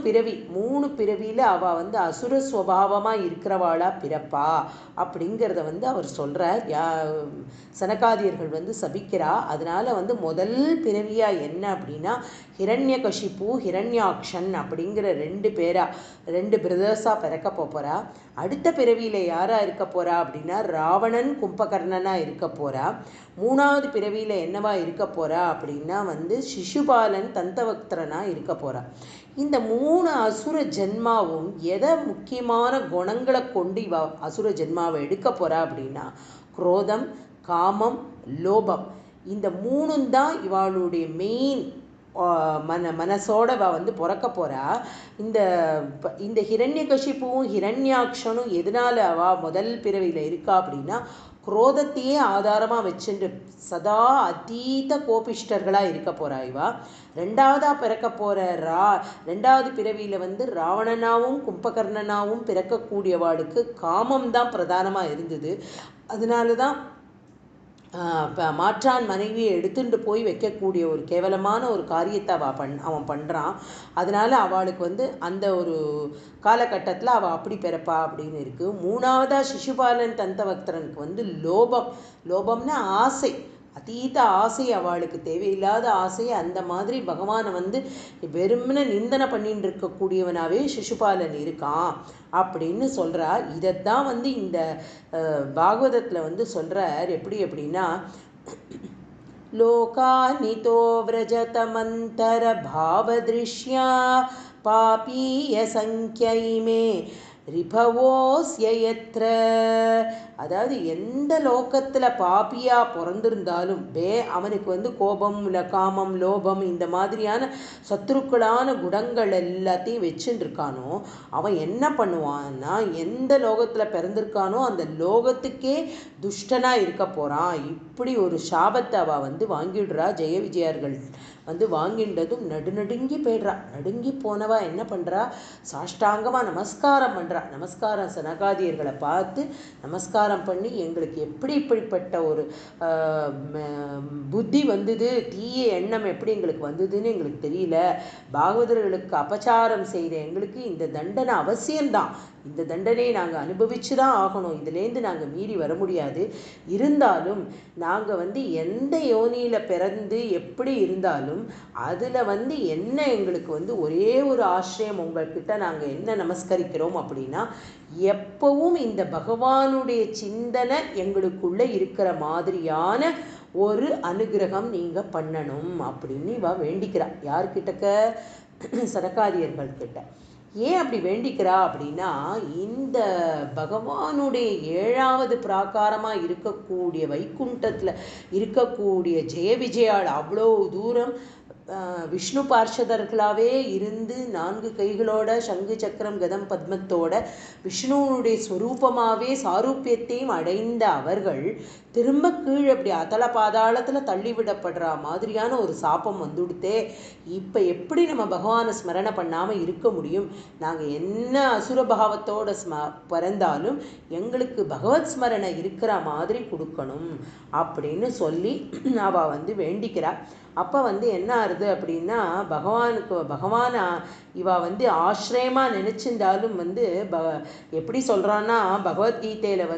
பிறவியில் அவள் வந்து அசுர ஸ்வபாவமாக இருக்கிறவாளா பிறப்பா அப்படிங்கிறத வந்து அவர் சொல்கிறார். சனகாதியர்கள் வந்து சபிக்கிறா. அதனால வந்து முதல் பிறவியாக என்ன அப்படின்னா ஹிரண்யகஷிப்பு, ஹிரண்யாக்ஷன் அப்படிங்கிற ரெண்டு பிரதர்ஸாக பிறக்க போகிறா. அடுத்த பிறவியில் யாராக இருக்க போகிறா அப்படின்னா ராவணன், கும்பகர்ணனாக இருக்க போகிறா. மூணாவது பிறவியில் என்னவா இருக்க போகிறா அப்படின்னா வந்து சிசுபாலன், தந்தவக்திரனாக இருக்க போகிறா. இந்த மூணு அசுர ஜென்மாவும் எதை முக்கியமான குணங்களை கொண்டு இவ அசுர ஜென்மாவை எடுக்க போகிறா அப்படின்னா குரோதம், காமம், லோபம் இந்த மூணும் தான் இவாளுடைய மெயின் மனசோட வந்து பிறக்க போகிறா. இந்த ஹிரண்யகஷிப்புவும் ஹிரண்யாக்ஷனும் எதனால அவள் முதல் பிறவியில் இருக்கா அப்படின்னா குரோதத்தையே ஆதாரமாக வச்சுட்டு சதா அதீத கோபிஷ்டர்களாக இருக்க போகிறா இவா. ரெண்டாவதாக பிறக்க போகிற ரெண்டாவது பிறவியில் வந்து ராவணனாவும் கும்பகர்ணனாவும் பிறக்கக்கூடியவாளுக்கு காமம் தான் பிரதானமாக இருந்தது. அதனால தான் மாற்றான் மனைவியை எடுத்துட்டு போய் வைக்கக்கூடிய ஒரு கேவலமான ஒரு காரியத்தை அவன் பண்ணுறான். அதனால் அவளுக்கு வந்து அந்த ஒரு காலகட்டத்தில் அவள் அப்படி பிறப்பா அப்படின்னு இருக்குது. மூணாவதாக சிசுபாலன், தந்தவக்திரனுக்கு வந்து லோபம்னா ஆசை, அதீத ஆசை, அவளுக்கு தேவையில்லாத ஆசை. அந்த மாதிரி பகவானை வந்து வெறும்னு நிந்தனை பண்ணிட்டு இருக்கக்கூடியவனாவே சிசுபாலன் இருக்கான் அப்படின்னு சொல்கிறார். இதைத்தான் வந்து இந்த பாகவதத்தில் வந்து சொல்கிறார். எப்படி அப்படின்னா लोकानितो व्रजतमन्तरभावदृश्या पापीयसङ्ख्यैमे ரிபவோஸ்ய யத்ர. அதாவது எந்த லோகத்தில் பாப்பியாக பிறந்திருந்தாலும் அவனுக்கு கோபம், காமம், லோபம் இந்த மாதிரியான சத்துருக்களான குணங்கள் எல்லாத்தையும் வச்சுட்டு இருக்கானோ அவன் என்ன பண்ணுவான்னா, எந்த லோகத்தில் பிறந்திருக்கானோ அந்த லோகத்துக்கே துஷ்டனாக இருக்க போகிறான். இப்படி ஒரு சாபத்தை அவள் வாங்கிடுறா. ஜெய விஜயர்கள் வாங்கின்றதும் நடுநடுங்கி போய்ட்றா. நடுங்கி போனவா என்ன பண்ணுறா, சாஷ்டாங்கமாக நமஸ்காரம் பண்ணுறா. நமஸ்காரம் சனகாதியர்களை பார்த்து நமஸ்காரம் பண்ணி, எங்களுக்கு எப்படி இப்படிப்பட்ட ஒரு புத்தி வந்தது, தீய எண்ணம் எப்படி எங்களுக்கு வந்ததுன்னு எங்களுக்கு தெரியல. பாகவதர்களுக்கு அபச்சாரம் செய்த எங்களுக்கு இந்த தண்டனை அவசியம்தான். இந்த தண்டனையை நாங்கள் அனுபவிச்சு தான் ஆகணும். இதுலேருந்து நாங்கள் மீறி வர முடியாது. இருந்தாலும் நாங்கள் எந்த யோனியில் பிறந்து எப்படி இருந்தாலும் அதில் என்ன எங்களுக்கு ஒரே ஒரு ஆசிரியம் உங்கள்கிட்ட நாங்கள் என்ன நமஸ்கரிக்கிறோம் அப்படின்னா, எப்பவும் இந்த பகவானுடைய சிந்தனை எங்களுக்குள்ளே இருக்கிற மாதிரியான ஒரு அனுகிரகம் நீங்கள் பண்ணணும் அப்படின்னு இவ வேண்டிக்கிறா. யார்கிட்டக்க? சனகாதியர்கள் கிட்ட. ஏன் அப்படி வேண்டிக்கிறா அப்படின்னா, இந்த பகவானுடைய 7வது பிராகாரமாக இருக்கக்கூடிய வைகுண்டத்தில் இருக்கக்கூடிய ஜெய விஜயாள் அவ்வளோ தூரம் விஷ்ணு பார்ஷதர்களாகவே இருந்து 4 கைகளோட சங்கு சக்கரம் கதம் பத்மத்தோட விஷ்ணுவனுடைய ஸ்வரூபமாகவே சாரூபியத்தையும் அடைந்த அவர்கள் திரும்ப கீழே அப்படி அதல பாதாளத்தில் தள்ளிவிடப்படுற மாதிரியான ஒரு சாபம் வந்துடுத்தே. இப்போ எப்படி நம்ம பகவானை ஸ்மரணை பண்ணாமல் இருக்க முடியும்? நாங்கள் என்ன அசுரபாவத்தோட பிறந்தாலும் எங்களுக்கு பகவத் ஸ்மரணை இருக்கிற மாதிரி கொடுக்கணும் அப்படின்னு சொல்லி அவள் வேண்டிக்கிறா. அப்போ என்ன ஆறுது அப்படின்னா, பகவானை இவ ஆசிரியமாக நினச்சிருந்தாலும் எப்படி சொல்கிறான்னா, பகவத்கீதையில்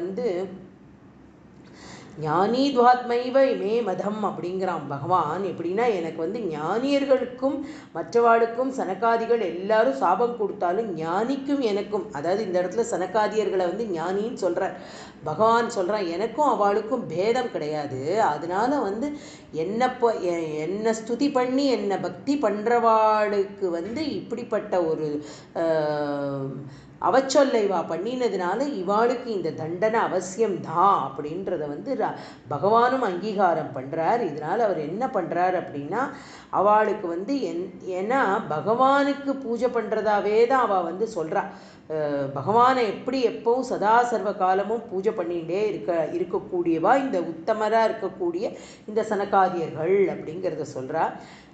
ஞானி துவாத்மைவ மே மதம் அப்படிங்கிறான் பகவான். எப்படின்னா, எனக்கு ஞானியர்களுக்கும் மற்றவாளுக்கும் சனகாதிகள் எல்லாரும் சாபம் கொடுத்தாலும் ஞானிக்கும் எனக்கும், அதாவது இந்த இடத்துல சனகாதியர்களை ஞானின்னு சொல்கிறார் பகவான். சொல்கிறான் எனக்கும் அவளுக்கும் பேதம் கிடையாது. அதனால என்ன ஸ்துதி பண்ணி என்ன பக்தி பண்ணுறவாளுக்கு இப்படிப்பட்ட ஒரு அவச்சொல்லை இவா பண்ணினதுனால இவாளுக்கு இந்த தண்டனை அவசியம்தான் அப்படின்றத பகவானும் அங்கீகாரம் பண்ணுறார். இதனால் அவர் என்ன பண்ணுறார் அப்படின்னா, அவளுக்கு ஏன்னா பகவானுக்கு பூஜை பண்ணுறதாவே தான் அவள் சொல்கிறா. பகவானை எப்படி எப்பவும் சதா சர்வ காலமும் பூஜை பண்ணிகிட்டே இருக்கக்கூடியவா இந்த உத்தமராக இருக்கக்கூடிய இந்த சனகாதியர்கள் அப்படிங்கிறத சொல்கிறா.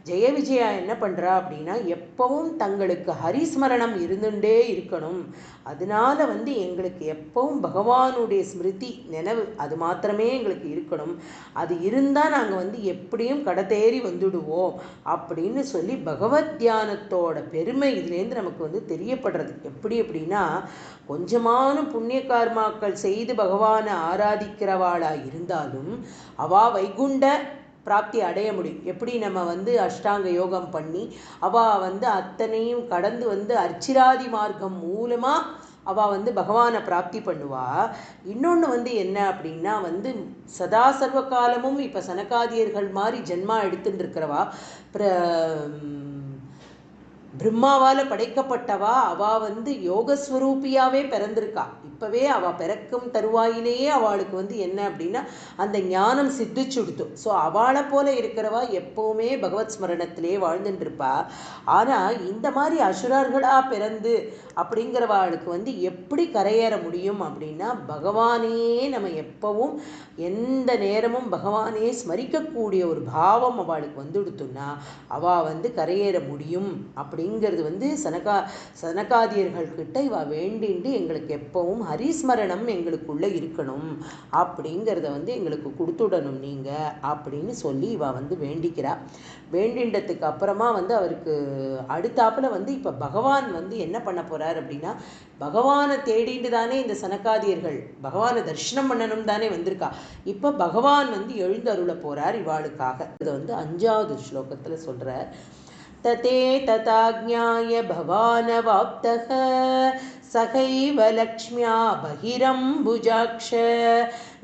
ஜெய விஜயா என்ன பண்ணுறா அப்படின்னா, எப்பவும் தங்களுக்கு ஹரிஸ்மரணம் இருந்துட்டே இருக்கணும். அதனால எங்களுக்கு எப்பவும் பகவானுடைய ஸ்மிருதி நினைவு அது மாத்திரமே எங்களுக்கு இருக்கணும். அது இருந்தால் நாங்கள் எப்படியும் கடத்தேறி வந்துடுவோம் அப்படின்னு சொல்லி பகவத் தியானத்தோட பெருமை இதுலேருந்து நமக்கு தெரியப்படுறது. எப்படி அப்படின்னா, கொஞ்சமான புண்ணிய கர்மாக்கள் செய்து பகவானை ஆராதிக்கிறவாளாக இருந்தாலும் அவா வைகுண்ட பிராப்தி அடைய முடியும். எப்படி நம்ம அஷ்டாங்க யோகம் பண்ணி அவள் அத்தனையும் கடந்து அர்ச்சிராதி மார்க்கம் மூலமாக அவள் பகவானை பிராப்தி பண்ணுவா. இன்னொன்று என்ன அப்படின்னா, சதா சர்வ காலமும் இப்போ சனகாதியர்கள் மாதிரி ஜென்மா எடுத்துட்டு இருக்கிறவா பிரம்மாவால் படைக்கப்பட்டவா. அவள் யோகஸ்வரூபியாகவே பிறந்திருக்கா. இப்போவே அவள் பிறக்கும் தருவாயிலேயே அவளுக்கு என்ன அப்படின்னா அந்த ஞானம் சித்திச்சுடுத்து. ஸோ அவளை போல இருக்கிறவா எப்போவுமே பகவத் ஸ்மரணத்திலே வாழ்ந்துட்டு இருப்பா. ஆனால் இந்த மாதிரி அசுரர்களாக பிறந்து அப்படிங்கிறவாளுக்கு எப்படி கரையேற முடியும் அப்படின்னா, பகவானே நம்ம எப்பவும் எந்த நேரமும் பகவானே ஸ்மரிக்கக்கூடிய ஒரு பாவம் அவளுக்கு வந்துடுத்துன்னா அவள் கரையேற முடியும் அப்படிங்கிறது சனகாதியர்கள்கிட்ட இவ வேண்டிண்டு எங்களுக்கு எப்பவும் ஹரிஸ்மரணம் எங்களுக்குள்ளே இருக்கணும் அப்படிங்கிறத எங்களுக்கு கொடுத்துடணும் நீங்கள் அப்படின்னு சொல்லி இவ வேண்டிக்கிறா. வேண்டின்றதுக்கு அப்புறமா அவருக்கு அடுத்தாப்பில் இப்போ பகவான் என்ன பண்ண போகிறார் அப்படின்னா, பகவானை தேடிட்டு தானே இந்த சனகாதியர்கள் பகவானை தரிசனம் பண்ணணும் தானே வந்திருக்கா. இப்போ பகவான் எழுந்தருள போகிறார் இவாளுக்காக. இதை 5வது ஸ்லோகத்தில் சொல்கிறார். तते तथाज्ञाय भवानवाप्तः सहैव लक्ष्म्या बहिरम्बुजाक्ष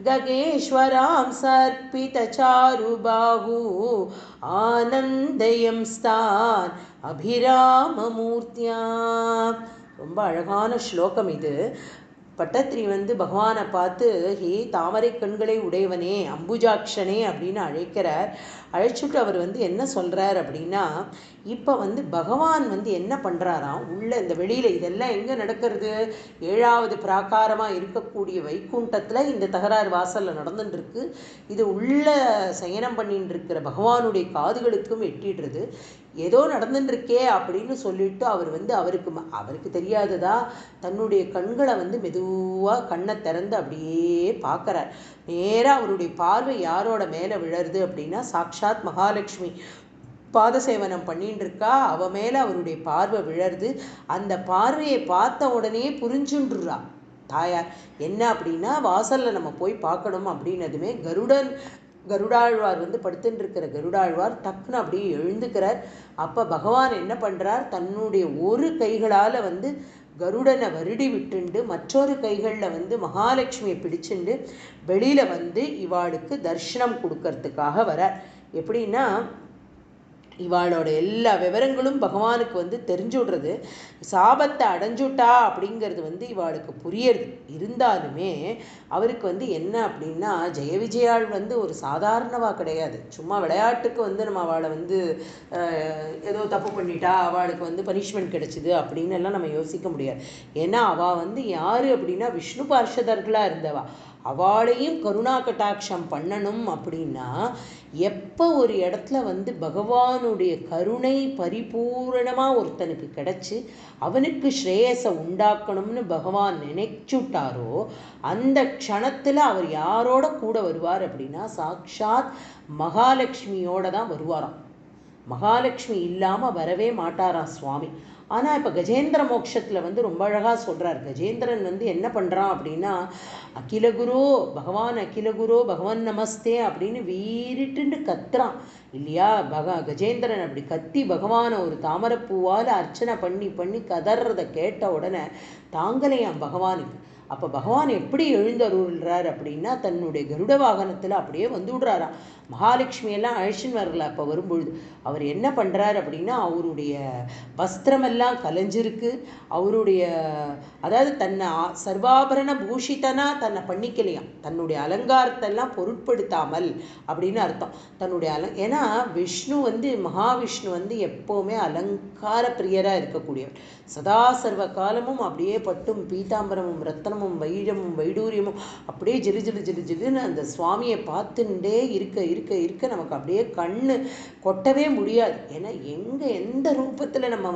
गगेश्वरां सर्पितचारुबाहु आनन्दयंस्तान् अभिराममूर्त्या. ரொம்ப அழகான ஸ்லோகம் இது. பட்டத்திரி பகவானை பார்த்து ஹே தாமரை கண்களை உடையவனே, அம்புஜாக்ஷனே அப்படின்னு அழைக்கிறார். அழைச்சிட்டு அவர் என்ன சொல்கிறார் அப்படின்னா, இப்போ பகவான் என்ன பண்ணுறாராம், உள்ள இந்த வெளியில் இதெல்லாம் எங்கே நடக்கிறது, 7வது பிராகாரமாக இருக்கக்கூடிய வைகுண்டத்தில் இந்த தகராறு வாசலில் நடந்துட்டுருக்கு. இது உள்ள சயனம் பண்ணிட்டு இருக்கிற பகவானுடைய காதுகளுக்கும் எட்டிடுறது. ஏதோ நடந்துட்டுருக்கே அப்படின்னு சொல்லிட்டு அவர் அவருக்கு தெரியாததா தன்னுடைய கண்களை மெதுவாக கண்ணை திறந்து அப்படியே பார்க்குறார். நேராக அவருடைய பார்வை யாரோட மேலே விழருது அப்படின்னா, சாக்ஷாத் மகாலட்சுமி பாதசேவனம் பண்ணிட்டு இருக்கா, அவ மேலே அவருடைய பார்வை விழருது. அந்த பார்வையை பார்த்த உடனே புரிஞ்சுன்றா தாயார். என்ன அப்படின்னா, வாசலில் நம்ம போய் பார்க்கணும் அப்படின்னதுமே கருடாழ்வார் படுத்துட்டு இருக்கிற கருடாழ்வார் டக்குன்னு அப்படியே எழுந்துக்கிறார். அப்போ பகவான் என்ன பண்ணுறார், தன்னுடைய ஒரு கைகளால் கருடனை வருடி விட்டுண்டு மற்றொரு கைகளில் மகாலட்சுமியை பிடிச்சுண்டு வெளியில் இவாளுக்கு தர்ஷனம் கொடுக்கறதுக்காக வரார். எப்படின்னா, இவாளோட எல்லா விவரங்களும் பகவானுக்கு தெரிஞ்சு விடுறது. சாபத்தை அடைஞ்சுட்டா அப்படிங்கிறது இவாளுக்கு புரியறது. இருந்தாலுமே அவருக்கு என்ன அப்படின்னா, ஜெய விஜயாள் ஒரு சாதாரணவா கிடையாது. சும்மா விளையாட்டுக்கு நம்ம அவளை ஏதோ தப்பு பண்ணிட்டா அவளுக்கு பனிஷ்மெண்ட் கிடைச்சிது அப்படின்னு எல்லாம் நம்ம யோசிக்க முடியாது. ஏன்னா அவள் யாரு அப்படின்னா விஷ்ணு பார்ஷதர்களாக இருந்தவா. அவளையும் கருணா கட்டாட்சம் பண்ணணும் அப்படின்னா, எப்போ ஒரு இடத்துல பகவானுடைய கருணை பரிபூரணமாக ஒருத்தனுக்கு கிடைச்சி அவனுக்கு ஸ்ரேயஸை உண்டாக்கணும்னு பகவான் நினைச்சுட்டாரோ, அந்த க்ஷணத்தில் அவர் யாரோட கூட வருவார் அப்படின்னா, சாக்ஷாத் மகாலட்சுமியோட தான் வருவாராம். மகாலட்சுமி இல்லாமல் வரவே மாட்டாராம் சுவாமி. ஆனால் இப்போ கஜேந்திர மோட்சத்தில் ரொம்ப அழகாக சொல்கிறார். கஜேந்திரன் என்ன பண்ணுறான் அப்படின்னா, அகிலகுரு பகவான், அகிலகுரு பகவான் நமஸ்தே அப்படின்னு வீறிட்டு கத்துறான் இல்லையா. கஜேந்திரன் அப்படி கத்தி பகவானை ஒரு தாமரைப்பூவால் அர்ச்சனை பண்ணி பண்ணி கதறதை கேட்ட உடனே தாங்கலையாம் பகவானுக்கு. அப்போ பகவான் எப்படி எழுந்தருள்றார் அப்படின்னா, தன்னுடைய கருட வாகனத்தில் அப்படியே விடுறாராம். மகாலட்சுமியெல்லாம் அழைச்சின்னு வரல. அப்போ வரும்பொழுது அவர் என்ன பண்ணுறார் அப்படின்னா, அவருடைய வஸ்திரமெல்லாம் கலைஞ்சிருக்கு. அவருடைய அதாவது தன்னை சர்வாபரண பூஷித்தனா தன்னை பண்ணிக்கலையாம். தன்னுடைய அலங்காரத்தெல்லாம் பொருட்படுத்தாமல் அப்படின்னு அர்த்தம். தன்னுடைய ஏன்னா விஷ்ணு மகாவிஷ்ணு எப்போவுமே அலங்கார பிரியராக இருக்கக்கூடியவர். சதா சர்வ காலமும் அப்படியே பட்டும் பீதாம்பரமும் ரத்தனமும் வைரமும் வைடூரியமும் அப்படியே ஜிலு ஜிலு ஜிலு ஜிலுன்னு அந்த சுவாமியை பார்த்துட்டே இருக்க இருக்க இருக்க நமக்கு அப்படியே கண்ணு கொட்டவே முடியாது. ஏன்னா எந்த ரூபத்தில் நம்ம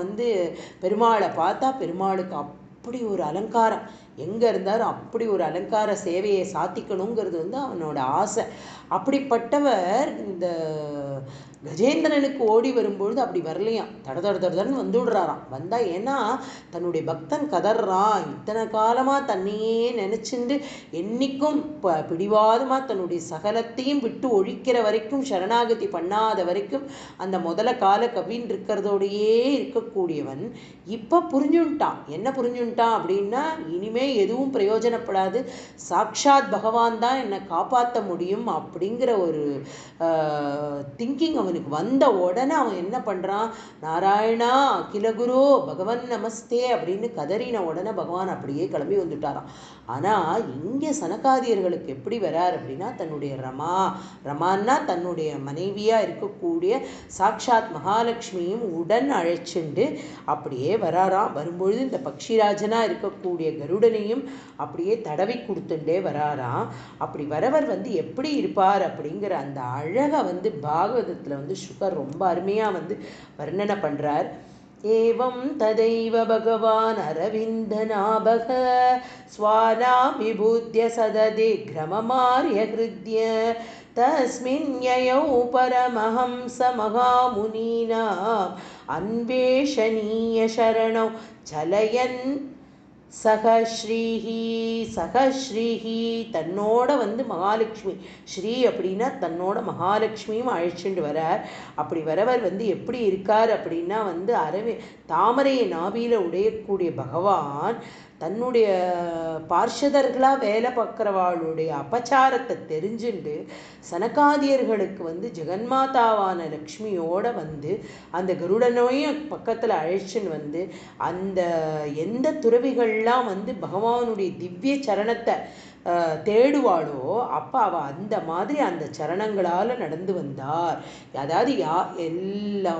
பெருமாளை பார்த்தா பெருமாளுக்கு அப்படி ஒரு அலங்காரம், எங்கே இருந்தாலும் அப்படி ஒரு அலங்கார சேவையை சாத்திக்கணுங்கிறது அவனோட ஆசை. அப்படிப்பட்டவர் இந்த கஜேந்திரனுக்கு ஓடி வரும்பொழுது அப்படி வரலையாம். தடதடன்னு விடுறாராம். வந்தால் ஏன்னா தன்னுடைய பக்தன் கதறான். இத்தனை காலமாக தன்னையே நினச்சிண்டு என்னைக்கும் பிடிவாதமாக தன்னுடைய சகலத்தையும் விட்டு ஒழிக்கிற வரைக்கும், சரணாகதி பண்ணாத வரைக்கும் அந்த முதல கால கவின் இருக்கிறதோடையே இருக்கக்கூடியவன் இப்போ புரிஞ்சுட்டான். என்ன புரிஞ்சுட்டான் அப்படின்னா, இனிமே எதுவும் பிரயோஜனப்படாது, சாக்ஷாத் பகவான் தான் என்னை காப்பாற்ற முடியும் அப்படிங்கிற ஒரு திங்கிங் அவனுக்கு வந்த உடனே அவன் என்ன பண்ணுறான், நாராயணா அகிலகுரு பகவான் நமஸ்தே அப்படின்னு கதறின உடனே பகவான் அப்படியே கிளம்பி வந்துட்டாராம். ஆனால் இங்கே சனகாதியர்களுக்கு எப்படி வரார் அப்படின்னா, தன்னுடைய ரமான்னா தன்னுடைய மனைவியாக இருக்கக்கூடிய சாக்ஷாத் மகாலட்சுமியும் உடன் அழைச்சிண்டு அப்படியே வராராம். வரும்பொழுது இந்த பக்ஷிராஜனாக இருக்கக்கூடிய கருடனையும் அப்படியே தடவி கொடுத்துட்டே வராராம். அப்படி வரவர் எப்படி இருப்பார் அப்படிங்கிற அந்த அழகை பாகவதத்தில் சுகர் ரொம்ப அருமையாக வர்ணனை பண்ணுறார். ஏவம் ததைவ பகவான் அரவிந்தநாபக ஸ்வானாம் விபூத்ய சததி கிரமமார்ய ஹிருத்ய தஸ்மின் யயௌ பரமஹம்ச மகாமுனீனாம் அன்வேஷணீய சரணௌ சலயன் சகஸ்ரீஹி சகஸ்ரீஹி தன்னோட வந்து மகாலட்சுமி ஸ்ரீ அப்படின்னா தன்னோட மகாலட்சுமியும் அழைச்சிட்டு வரார். அப்படி வரவர் வந்து எப்படி இருக்கார் அப்படின்னா வந்து தாமரையை நாபியில் உடையக்கூடிய பகவான் தன்னுடைய பார்ஷதர்களாக வேலை பார்க்குறவாளுடைய அபச்சாரத்தை தெரிஞ்சுண்டு சனகாதியர்களுக்கு வந்து ஜெகன்மாதாவான லக்ஷ்மியோட வந்து அந்த கருடனையும் பக்கத்தில் அழைச்சின்னு வந்து அந்த எந்த துறவிகள்லாம் வந்து பகவானுடைய திவ்ய சரணத்தை தேடுவாளோ அப்போ அவள் அந்த மாதிரி அந்த சரணங்களால் நடந்து வந்தார். அதாவது எல்லா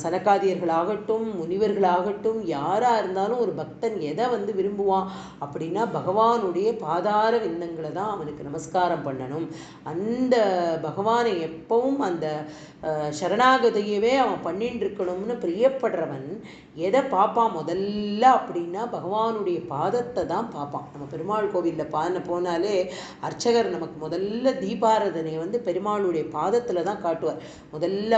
சனகாதியர்களாகட்டும் முனிவர்களாகட்டும் யாராக இருந்தாலும் ஒரு பக்தன் எதை வந்து விரும்புவான் அப்படின்னா பகவானுடைய பாதார விந்தங்களை தான் அவனுக்கு நமஸ்காரம் பண்ணணும். அந்த பகவானை எப்பவும் அந்த சரணாகதியவே அவன் பண்ணிட்டு இருக்கணும்னு பிரியப்படுறவன் எதை பார்ப்பான் முதல்ல அப்படின்னா பகவானுடைய பாதத்தை தான் பார்ப்பான். நம்ம பெருமாள் கோவிலில் போனாலே அர்ச்சகர் நமக்கு முதல்ல தீபாராதனை வந்து பெருமாளுடைய பாதத்தில் தான் காட்டுவார். முதல்ல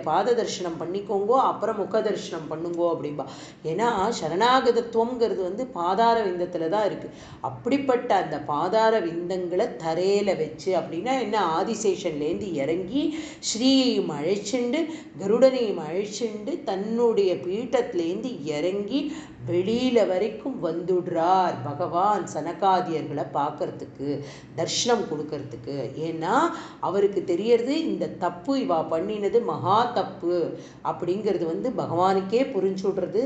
பாத தரிசனம் பண்ணிக்கோங்கோ, அப்புறம் முக தரிசனம் பண்ணுங்கோ அப்படின்பா. ஏன்னா சரணாகதத்துவங்கிறது வந்து பாதார விந்தத்தில் தான் இருக்குது. அப்படிப்பட்ட அந்த பாதார விந்தங்களை தரையில் வச்சு அப்படின்னா என்ன, ஆதிசேஷன்லேருந்து இறங்கி ஸ்ரீயையும் அழைச்சிண்டு கருடனையும் அழைச்சிண்டு தன்னுடைய பீட்டத்திலேருந்து இறங்கி வெளியில் வரைக்கும் வந்துடுறார் பகவான் சனகாதியர்களை பார்க்கறதுக்கு, தர்ஷனம் கொடுக்கறதுக்கு. ஏன்னா அவருக்கு தெரியறது இந்த தப்பு இவா பண்ணினது மகா தப்பு அப்படிங்கிறது வந்து பகவானுக்கே புரிஞ்சுடுறது.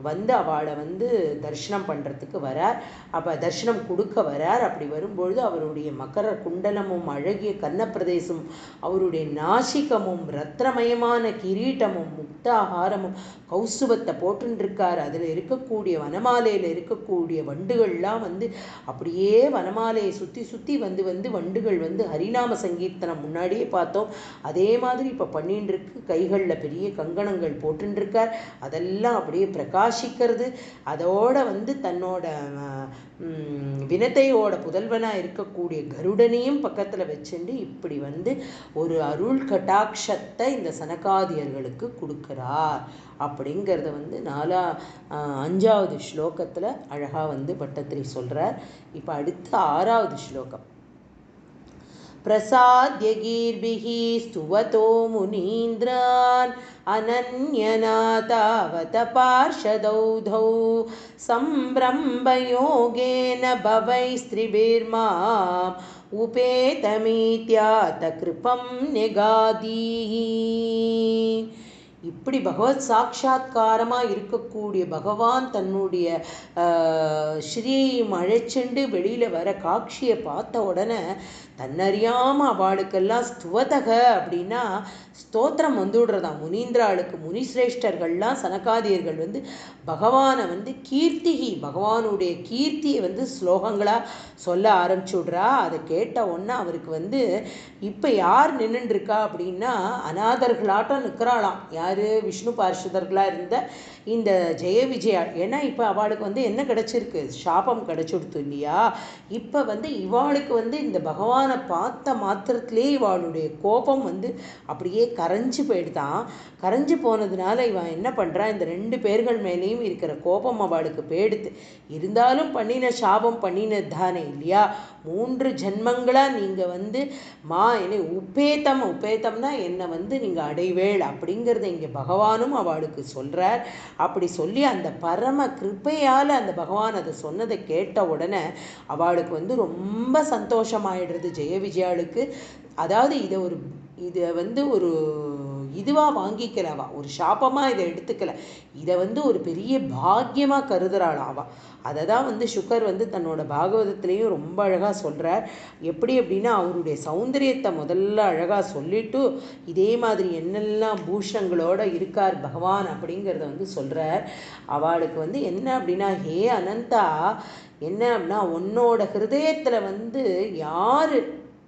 வந்து அவளை வந்து தர்ஷனம் பண்ணுறதுக்கு வரார். அப்போ தர்ஷனம் கொடுக்க வரார். அப்படி வரும்பொழுது அவருடைய மகர குண்டலமும் அழகிய கன்னப்பிரதேசமும் அவருடைய நாசிகமும் ரத்னமயமான கிரீட்டமும் முக்தாகாரமும் கௌசுபத்தை போட்டுருக்கார். அதில் இருக்கக்கூடிய வனமாலையில் இருக்கக்கூடிய வண்டுகள்லாம் வந்து அப்படியே வனமாலையை சுற்றி சுற்றி வந்து வந்து வண்டுகள் வந்து ஹரிநாம சங்கீர்த்தனம் முன்னாடியே பார்த்தோம். அதே மாதிரி இப்போ பண்ணிட்டு இருக்கு. கைகளில் பெரிய கங்கணங்கள் போட்டுருக்கார். அதெல்லாம் அப்படியே பிரகாசிக்கிறது. அதோட வந்து தன்னோட வினத்தையோட புதல்வனாக இருக்கக்கூடிய கருடனையும் பக்கத்தில் வச்சுண்டு இப்படி வந்து ஒரு அருள் கட்டாட்சத்தை இந்த சனகாதியர்களுக்கு கொடுக்கிறார் அப்படிங்கிறத வந்து 5வது ஸ்லோகத்தில் அழகாக வந்து பட்டத்திரி சொல்கிறார். இப்போ அடுத்து 6வது ஸ்லோகம். பிரசாத்ய கீர்பிஹி ஸ்துவதோ முனீந்திரான் அனன்யநாதாவத பார்ஷதௌதௌ சம்பிரம்பயோகேன பவைஸ்திரிபிர்மாம் உபேதமீத்யாத கிருபம் நெகாதீஹி. இப்படி பகவத் சாட்சா்காரமாக இருக்கக்கூடிய பகவான் தன்னுடைய ஸ்ரீயையும் அழைச்சிண்டு வெளியில் வர காட்சியை பார்த்த உடனே தன்னறியாமல் அவளுக்கெல்லாம் ஸ்துவதக அப்படின்னா ஸ்தோத்திரம் வந்துவிடுறதான். முனீந்திராளுக்கு முனிசிரேஷ்டர்கள்லாம் சனகாதியர்கள் வந்து பகவானை வந்து கீர்த்திகி பகவானுடைய கீர்த்தியை வந்து ஸ்லோகங்களாக சொல்ல ஆரம்பிச்சுடுறா. அதை கேட்ட உடனே அவருக்கு வந்து இப்போ யார் நின்றுருக்கா அப்படின்னா அநாதர்களாட்டம் நிற்கிறாளாம். யார்? விஷ்ணு பார்ஷதர்களாக இருந்த இந்த ஜெய விஜயா. ஏன்னா இப்போ அவளுக்கு வந்து என்ன கிடச்சிருக்கு? சாபம் கிடச்சிடுத்து இல்லையா? இப்போ வந்து இவாளுக்கு வந்து இந்த பகவானை பார்த்த மாத்திரத்திலே இவாளுடைய கோபம் வந்து அப்படியே கரைஞ்சு போயிடுதான். கரைஞ்சு போனதுனால இவன் என்ன பண்ணுறான், இந்த 2 பேர்கள் மேலேயும் இருக்கிற கோபம் அவளுக்கு போயிடுது. இருந்தாலும் பண்ணின சாபம் பண்ணினது தானே இல்லையா? 3 ஜென்மங்களாக நீங்கள் வந்து என்னை உபேத்தம்னா என்னை வந்து நீங்கள் அடைவேள் அப்படிங்கிறத இங்கே பகவானும் அவளுக்கு சொல்கிறார். அப்படி சொல்லி அந்த பரம கிருப்பையால் அந்த பகவான் அதை சொன்னதை கேட்ட உடனே அவளுக்கு வந்து ரொம்ப சந்தோஷமாயிடுறது ஜெய விஜயாளுக்கு. அதாவது இதை வந்து ஒரு இதுவாக வாங்கிக்கலவா, ஒரு சாபமாக இதை எடுத்துக்கல. இதை வந்து ஒரு பெரிய பாக்கியமாக கருதுறாளாவா. அதை தான் வந்து சுக்கர் வந்து தன்னோட பாகவதத்திலையும் ரொம்ப அழகாக சொல்கிறார். எப்படி அப்படின்னா அவருடைய சௌந்தரியத்தை முதல்ல அழகாக சொல்லிட்டு இதே மாதிரி என்னெல்லாம் பூஷங்களோடு இருக்கார் பகவான் அப்படிங்கிறத வந்து சொல்கிறார். அவளுக்கு வந்து என்ன அப்படின்னா, ஹே அனந்தா, என்ன அப்படின்னா உன்னோட ஹிருதயத்தில் வந்து யார்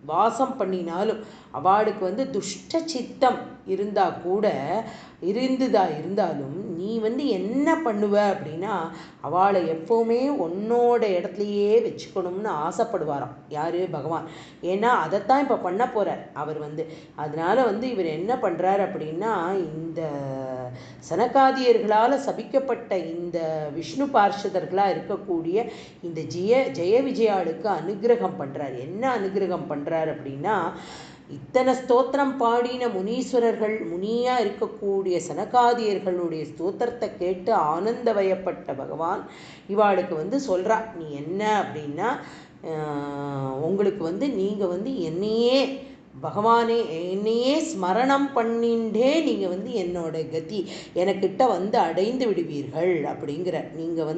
வாசம் பண்ணினாலும் அவளுக்கு வந்து துஷ்ட சித்தம் இருந்தாலும் நீ வந்து என்ன பண்ணுவ அப்படின்னா அவளை எப்போவுமே உன்னோட இடத்துலையே வச்சுக்கணும்னு ஆசைப்படுவாராம். யார்? பகவான். ஏன்னா அதைத்தான் இப்போ பண்ண போகிறார் அவர் வந்து. அதனால வந்து இவர் என்ன பண்ணுறார் அப்படின்னா இந்த சனகாதியர்களால் சபிக்கப்பட்ட இந்த விஷ்ணு பார்ஷதர்களாக இருக்கக்கூடிய இந்த ஜெய விஜயாளுக்கு அனுகிரகம் பண்ணுறார். என்ன அனுகிரகம் பண்ணுறார் அப்படின்னா, இத்தனை ஸ்தோத்திரம் பாடின முனீஸ்வரர்கள், முனியாக இருக்கக்கூடிய சனகாதியர்களுடைய ஸ்தோத்திரத்தை கேட்டு ஆனந்தவயப்பட்ட பகவான் இவாளுக்கு சொல்கிறா, நீ என்ன அப்படின்னா, உங்களுக்கு நீங்கள் என்னையே பகவானே என்னையே ஸ்மரணம் பண்ணிண்டே நீங்கள் என்னோட கதி எனக்கிட்ட அடைந்து விடுவீர்கள் அப்படிங்கிற. நீங்கள்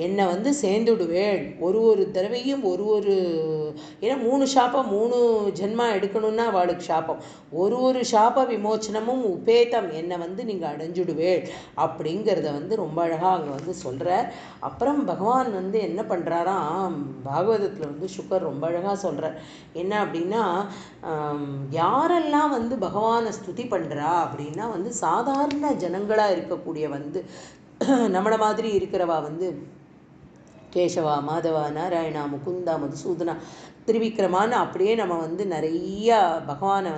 என்னை சேர்ந்துடுவேள். ஒரு தடவையும் ஒரு ஏன்னா 3 சாபம் 3 ஜென்மா எடுக்கணும்னா அவளுக்கு சாபம், ஒரு சாப விமோச்சனமும் உபேதம் என்னை நீங்கள் அடைஞ்சுடுவேள் அப்படிங்கிறத ரொம்ப அழகாக அங்கே சொல்கிற. அப்புறம் பகவான் என்ன பண்ணுறாராம், பாகவதத்தில் சுக்கர் ரொம்ப அழகாக சொல்கிறார். என்ன அப்படின்னா, யாரெல்லாம் பகவானை ஸ்துதி பண்ணுறா அப்படின்னா சாதாரண ஜனங்களாக இருக்கக்கூடிய நம்மளை மாதிரி இருக்கிறவா கேசவா, மாதவா, நாராயணா, முகுந்தா, மதுசூதனா, திரிவிக்ரமான்னு அப்படியே நம்ம நிறையா பகவானை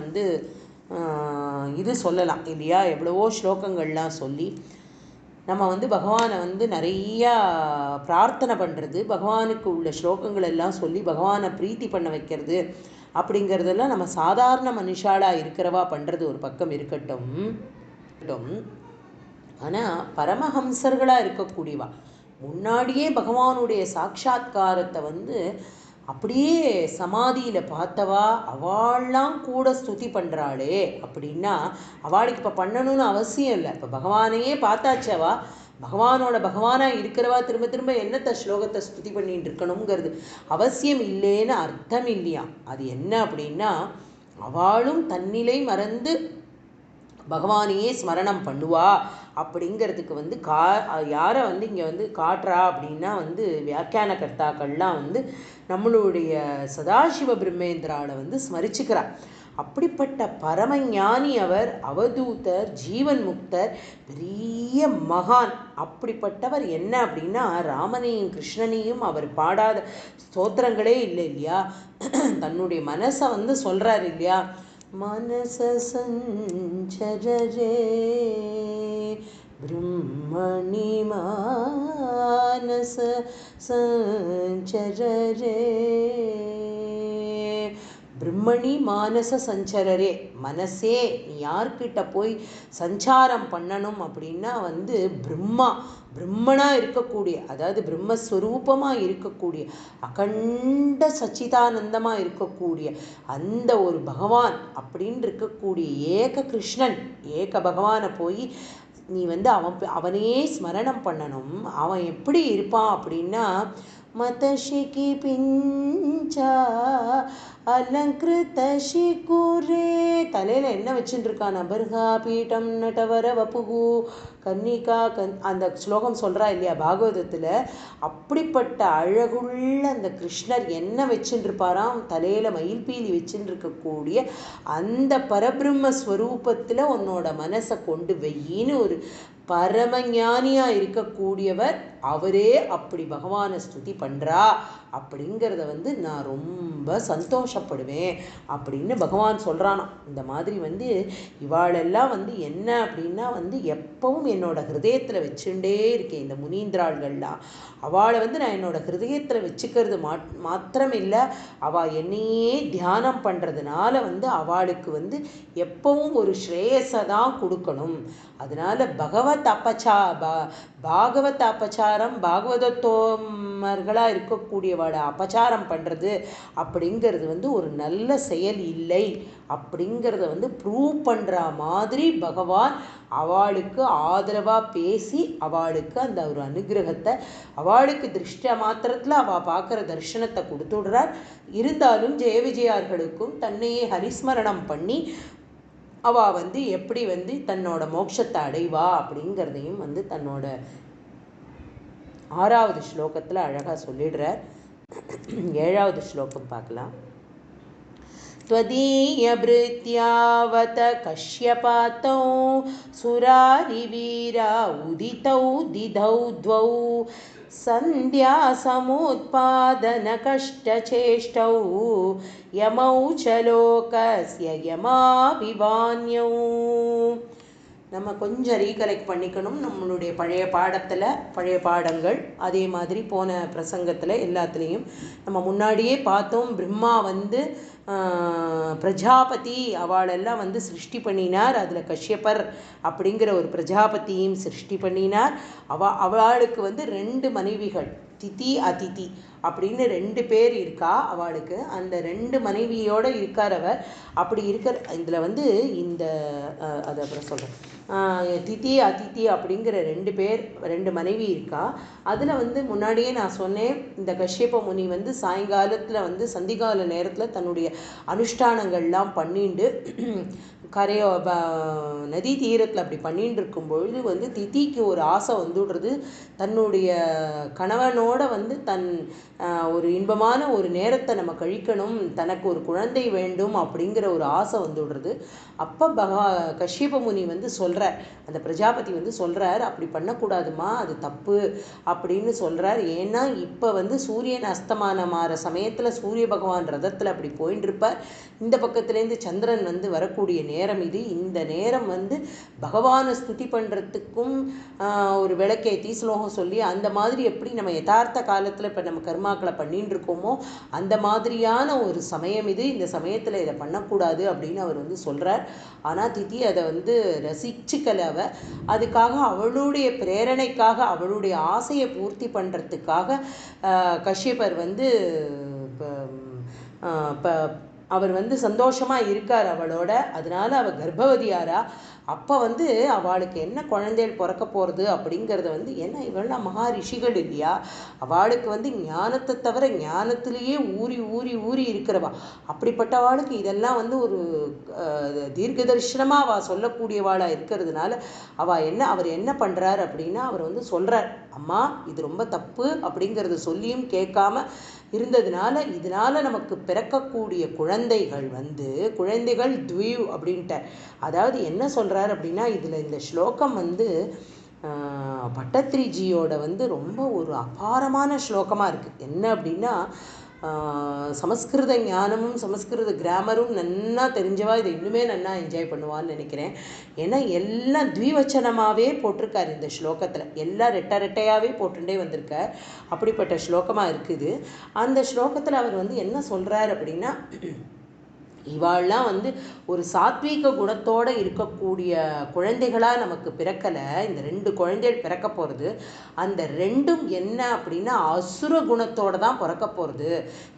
இது சொல்லலாம் இல்லையா. எவ்வளவோ ஸ்லோகங்கள்லாம் சொல்லி நம்ம பகவானை நிறையா பிரார்த்தனை பண்ணுறது, பகவானுக்கு உள்ள ஸ்லோகங்கள் எல்லாம் சொல்லி பகவானை பிரீத்தி பண்ண வைக்கிறது அப்படிங்கிறதெல்லாம் நம்ம சாதாரண மனுஷாலாக இருக்கிறவா பண்ணுறது ஒரு பக்கம் இருக்கட்டும். ஆனால் பரமஹம்சர்களாக இருக்கக்கூடியவா, முன்னாடியே பகவானுடைய சாட்சா்காரத்தை அப்படியே சமாதியில் பார்த்தவா, அவள்லாம் கூட ஸ்துதி பண்ணுறாளே அப்படின்னா அவளுக்கு இப்போ பண்ணணும்னு அவசியம் இல்லை. இப்போ பகவானையே பார்த்தாச்சவா, பகவானாக இருக்கிறவா திரும்ப திரும்ப என்னத்த ஸ்லோகத்தை ஸ்துதி பண்ணிட்டு இருக்கணுங்கிறது அவசியம் இல்லைன்னு அர்த்தம் இல்லையா. அது என்ன அப்படின்னா, அவளும் தன்னிலை மறந்து பகவானையே ஸ்மரணம் பண்ணுவா அப்படிங்கிறதுக்கு யாரை இங்கே காட்டுறா அப்படின்னா வியாக்கியான கர்த்தாக்கள்லாம் நம்மளுடைய சதாசிவ பிரம்மேந்திராவை ஸ்மரிச்சுக்கிறா. அப்படிப்பட்ட பரமஞானி அவர், அவதூதர், ஜீவன் முக்தர், பெரிய மகான். அப்படிப்பட்டவர் என்ன அப்படின்னா, ராமனையும் கிருஷ்ணனையும் அவர் பாடாத ஸ்தோத்திரங்களே இல்லை இல்லையா. தன்னுடைய மனசை சொல்கிறார் இல்லையா, மனச சஞ்சரே பிரம்மணி மானச சஞ்சரே, பிரம்மணி மானச சஞ்சரரே, மனசே நீ யார்கிட்ட போய் சஞ்சாரம் பண்ணணும் அப்படின்னா பிரம்மனாக இருக்கக்கூடிய, அதாவது பிரம்மஸ்வரூபமாக இருக்கக்கூடிய, அகண்ட சச்சிதானந்தமாக இருக்கக்கூடிய அந்த ஒரு பகவான் அப்படின்னு இருக்கக்கூடிய ஏக கிருஷ்ணன், ஏக பகவானை போய் நீ அவனையே ஸ்மரணம் பண்ணணும். அவன் எப்படி இருப்பான் அப்படின்னா, மதஷிகி பிஞ்சா அலங்கிருத சிகுரே, தலையில் என்ன வச்சுட்டு இருக்கான், அபர்கா பீட்டம் நட்டவர வப்புகு கன்னிகா அந்த ஸ்லோகம் சொல்கிறா இல்லையா பாகவதத்தில். அப்படிப்பட்ட அழகுள்ள அந்த கிருஷ்ணர் என்ன வச்சுட்டு இருப்பாராம், தலையில் மயில்பீலி வச்சுட்டு இருக்கக்கூடிய அந்த பரபிரம்மஸ்வரூபத்தில் உன்னோட மனசை கொண்டு வெயின்னு ஒரு பரமஞானியாக இருக்கக்கூடியவர் அவரே அப்படி பகவானை ஸ்துதி பண்ணுறா அப்படிங்கிறத நான் ரொம்ப சந்தோஷப்படுவேன் அப்படின்னு பகவான் சொல்கிறானா. இந்த மாதிரி இவாளெல்லாம் என்ன அப்படின்னா எப்பவும் என்னோட ஹிருதயத்தில் வச்சுட்டே இருக்கேன். இந்த முனீந்திராள்கள்லாம் அவளை நான் என்னோட ஹிருதயத்தில் வச்சுக்கிறது மாத்திரம் இல்லை, அவள் என்னையே தியானம் பண்ணுறதுனால அவளுக்கு எப்பவும் ஒரு ஸ்ரேயஸை தான் கொடுக்கணும். அதனால பாகவத அபச்சாரம், பாகவதத்தோமர்களாக இருக்கக்கூடியவாட அபச்சாரம் பண்ணுறது அப்படிங்கிறது ஒரு நல்ல செயல் இல்லை அப்படிங்கிறத ப்ரூவ் பண்ணுற மாதிரி பகவான் அவளுக்கு ஆதரவாக பேசி அவளுக்கு அந்த ஒரு அனுகிரகத்தை, அவளுக்கு திருஷ்ட மாத்திரத்தில் அவள் பார்க்குற தரிசனத்தை கொடுத்துடுறார். இருந்தாலும் ஜெய விஜயார்களுக்கும் தன்னையே ஹரிஸ்மரணம் பண்ணி அவள் எப்படி தன்னோட மோட்சத்தை அடைவா அப்படிங்கிறதையும் தன்னோட 6வது ஸ்லோகத்தில் அழகாக சொல்லிடுறார். 7வது ஸ்லோகம் பார்க்கலாம். त्वदीयभृत्यावत कश्यपातौ सुरारिवीरा उदितौ दिधौ द्वौ सन्ध्यासमुत्पादनकष्टचेष्टौ यमौ च लोकस्य यमाभिवान्यौ. நம்ம கொஞ்சம் ரீகலெக்ட் பண்ணிக்கணும் நம்மளுடைய பழைய பழைய பாடங்கள். அதே மாதிரி போன பிரசங்கத்தில் எல்லாத்துலேயும் நம்ம முன்னாடியே பார்த்தோம். பிரம்மா வந்து பிரஜாபதி அவளெல்லாம் வந்து சிருஷ்டி பண்ணினார். அதில் கஷ்யப்பர் அப்படிங்கிற ஒரு பிரஜாபதியும் சிருஷ்டி பண்ணினார். அவளுக்கு வந்து 2 மனைவிகள், திதி அதிதி அப்படின்னு 2 பேர் இருக்கா அவளுக்கு. அந்த 2 மனைவியோடு இருக்கார் அவர். அப்படி இருக்கிற இதில் வந்து இந்த அதை அப்புறம் சொல்கிறேன். திதி அதிதி அப்படிங்கிற 2 மனைவி இருக்கா. அதில் வந்து முன்னாடியே நான் சொன்னேன், இந்த கஷ்யப முனி வந்து சாயங்காலத்தில் வந்து சந்திகால நேரத்தில் தன்னுடைய அனுஷ்டானங்கள்லாம் பண்ணிண்டு நதி தீரத்தில் அப்படி பண்ணிட்டு இருக்கும்பொழுது வந்து திதிக்கு ஒரு ஆசை வந்துடுறது. தன்னுடைய கணவனோட வந்து ஒரு இன்பமான ஒரு நேரத்தை நம்ம கழிக்கணும், தனக்கு ஒரு குழந்தை வேண்டும் அப்படிங்கிற ஒரு ஆசை வந்துடுறது. அப்போ கஷ்யப முனி வந்து சொல்கிறார், அந்த பிரஜாபதி வந்து சொல்கிறார், அப்படி பண்ணக்கூடாதுமா, அது தப்பு அப்படின்னு சொல்கிறார். ஏன்னா இப்போ வந்து சூரியன் அஸ்தமானமாகிற சமயத்தில் சூரிய பகவான் ரதத்தில் அப்படி போயின்னு இருப்பார். இந்த பக்கத்துலேருந்து சந்திரன் வந்து வரக்கூடிய நேரம் இது. இந்த நேரம் வந்து பகவானை ஸ்துதி பண்ணுறதுக்கும் ஒரு விளக்கேற்றி ஸ்லோகம் சொல்லி அந்த மாதிரி எப்படி நம்ம யதார்த்த காலத்தில் இப்போ நம்ம கர்மாக்களை பண்ணிட்டு இருக்கோமோ அந்த மாதிரியான ஒரு சமயம் இது. இந்த சமயத்தில் இதை பண்ணக்கூடாது அப்படின்னு அவர் வந்து சொல்கிறார். ஆனால் திதி அதை வந்து ரசிச்சுக்கல. அதுக்காக அவளுடைய பிரேரணைக்காக அவளுடைய ஆசையை பூர்த்தி பண்ணுறதுக்காக கஷ்யபர் வந்து அவர் வந்து சந்தோஷமாக இருக்கார் அவளோட. அதனால அவள் கர்ப்பவதியாரா. அப்போ வந்து அவளுக்கு என்ன குழந்தைகள் பிறக்க போகிறது அப்படிங்கிறத வந்து, ஏன்னா இவள்லாம் மகா ரிஷிகள் இல்லையா, அவளுக்கு வந்து ஞானத்தை தவிர ஞானத்திலேயே ஊறி ஊறி ஊறி இருக்கிறவா. அப்படிப்பட்டவாளுக்கு இதெல்லாம் வந்து ஒரு தீர்க்கதர்ஷனமாக அவள் சொல்லக்கூடியவாளாக இருக்கிறதுனால அவர் என்ன பண்ணுறார் அப்படின்னா, அவர் வந்து சொல்கிறார், அம்மா இது ரொம்ப தப்பு அப்படிங்கிறத சொல்லியும் கேட்காம இருந்ததுனால இதனால நமக்கு பிறக்கக்கூடிய குழந்தைகள் துவீவ் அப்படின்ட்டு. அதாவது என்ன சொல்கிறார் அப்படின்னா, இதில் இந்த ஸ்லோகம் வந்து பட்டத்திரிஜியோட வந்து ரொம்ப ஒரு அபாரமான ஸ்லோகமாக இருக்குது. என்ன அப்படின்னா, சமஸ்கிருத ஞானமும் சமஸ்கிருத கிராமரும் நன்னா தெரிஞ்சவா இதை இன்னுமே நன்னா என்ஜாய் பண்ணுவான்னு நினைக்கிறேன். ஏன்னா எல்லாம் த்விவச்சனமாகவே போட்டிருக்கார் இந்த ஸ்லோகத்தில், எல்லாம் ரெட்டையாகவே போட்டுட்டே வந்திருக்கார். அப்படிப்பட்ட ஸ்லோகமாக இருக்குது. அந்த ஸ்லோகத்தில் அவர் வந்து என்ன சொல்கிறார் அப்படின்னா, இவாள்லாம் வந்து ஒரு சாத்வீக குணத்தோடு இருக்கக்கூடிய குழந்தைகளாக நமக்கு பிறக்கலை. இந்த 2 குழந்தைகள் பிறக்க போகிறது. அந்த 2ம் என்ன அப்படின்னா அசுர குணத்தோடு தான் பிறக்க போகிறது.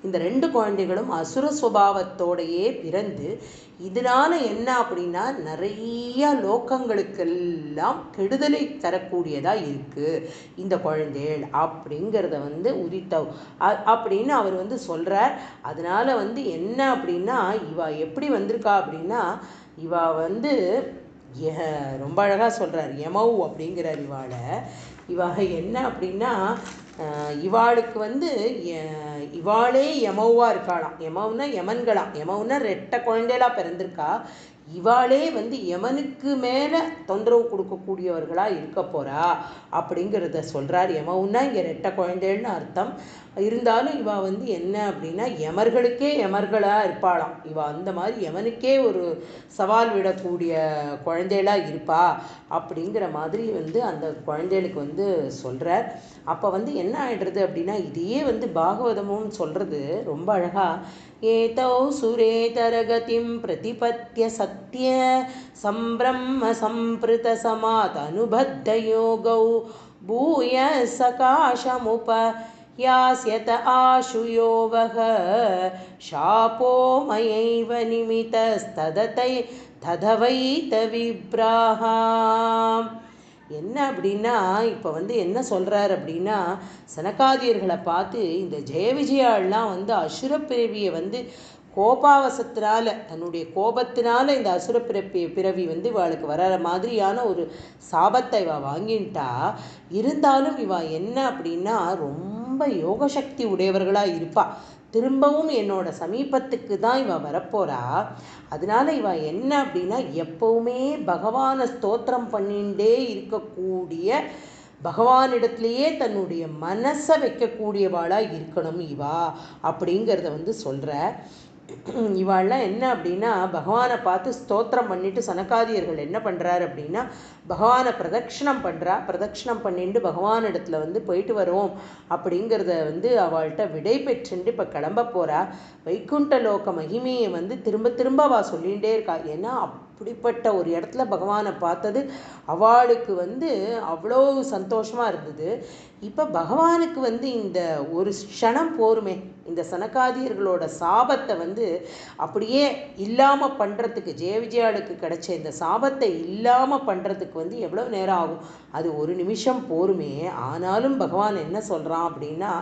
இந்த 2 குழந்தைகளும் அசுர சுபாவத்தோடையே பிறந்து இதனால் என்ன அப்படின்னா நிறைய லோக்கங்களுக்கெல்லாம் கெடுதலை தரக்கூடியதாக இருக்குது இந்த குழந்தைகள் அப்படிங்கிறத வந்து அப்படின்னு அவர் வந்து சொல்கிறார். அதனால் வந்து என்ன அப்படின்னா, இவா எப்படி வந்திருக்கா அப்படின்னா, இவா வந்து ரொம்ப அழகாக சொல்கிறார், யமௌ அப்படிங்கிறார் இவாளை. இவாக என்ன அப்படின்னா, இவாளுக்கு வந்து இவாளே யமௌவாக இருக்காளாம். யமௌன்னா யமன்களாம். யமௌன்னா 2 குழந்தைகளாக பிறந்திருக்கா. இவாளே வந்து யமனுக்கு மேலே தொந்தரவு கொடுக்கக்கூடியவர்களாக இருக்க போகிறா அப்படிங்கிறத சொல்கிறார். யமௌன்னா இங்கே 2 குழந்தைகள்னு அர்த்தம். இருந்தாலும் இவா வந்து என்ன அப்படின்னா யமர்களுக்கே யமர்களாக இருப்பாளாம். இவா அந்த மாதிரி யமனுக்கே ஒரு சவால் விடக்கூடிய குழந்தைகளாக இருப்பா அப்படிங்கிற மாதிரி வந்து அந்த குழந்தைகளுக்கு வந்து சொல்கிறார். அப்போ வந்து என்ன ஆகிடுறது அப்படின்னா, இதையே வந்து பாகவதமும் சொல்கிறது ரொம்ப அழகாக. ஏதௌ சுரேதரகதிம் பிரதிபத்ய சத்ய சம்பிரம்ம சம்பிருத சமாத் அனுபத்த யோகௌ பூய சகாசமுப யாஸ்யத ஆசுயோவக ஷாபோ மயைவ நிமிதஸ்தததை ததவைத விப்ராஹாம். என்ன அப்படின்னா, இப்போ வந்து என்ன சொல்கிறார் அப்படின்னா, சனகாதியர்களை பார்த்து இந்த ஜெய விஜயாள்லாம் வந்து அசுரப்பிறவியை வந்து கோபாவசத்தினால, தன்னுடைய கோபத்தினால இந்த அசுர பிறவி வந்து இவாளுக்கு வர மாதிரியான ஒரு சாபத்தை இவா வாங்கிட்டா. இருந்தாலும் இவா என்ன அப்படின்னா ரொம்ப யோகசக்தி உடையவர்களாக இருப்பா. திரும்பவும் என்னோட சமீபத்துக்கு தான் இவ வரப்போறா. அதனால இவ என்ன அப்படின்னா எப்பவுமே பகவானை ஸ்தோத்திரம் பண்ணிகிட்டே இருக்கக்கூடிய, பகவானிடத்திலேயே தன்னுடைய மனசை வைக்கக்கூடியவாளாக இருக்கணும் இவா அப்படிங்கிறத வந்து சொல்கிற. இவாள்லாம் என்ன அப்படின்னா பகவானை பார்த்து ஸ்தோத்திரம் பண்ணிட்டு சனகாதியர்கள் என்ன பண்ணுறாரு அப்படின்னா பகவானை பிரதட்சிணம் பண்ணுறா. பிரதட்சிணம் பண்ணிட்டு பகவான் இடத்துல போயிட்டு வருவோம் அப்படிங்கிறத அவள்கிட்ட விடை பெற்றுண்டு இப்போ கிளம்ப போகிறா. வைகுண்ட லோக மகிமையை திரும்ப திரும்ப அவள் சொல்லிகிட்டே இருக்கா. ஏன்னா அப்படிப்பட்ட ஒரு இடத்துல பகவானை பார்த்தது அவளுக்கு அவ்வளோ சந்தோஷமாக இருந்தது. இப்போ பகவானுக்கு இந்த ஒரு க்ஷணம் போருமே, இந்த சனகாதியர்களோட சாபத்தை அப்படியே இல்லாமல் பண்ணுறதுக்கு, ஜெய விஜயாளுக்கு கிடைச்ச இந்த சாபத்தை இல்லாமல் பண்ணுறதுக்கு எவ்வளோ நேரம் ஆகும்? அது ஒரு நிமிஷம் போருமே. ஆனாலும் பகவான் என்ன சொல்கிறான் அப்படின்னா,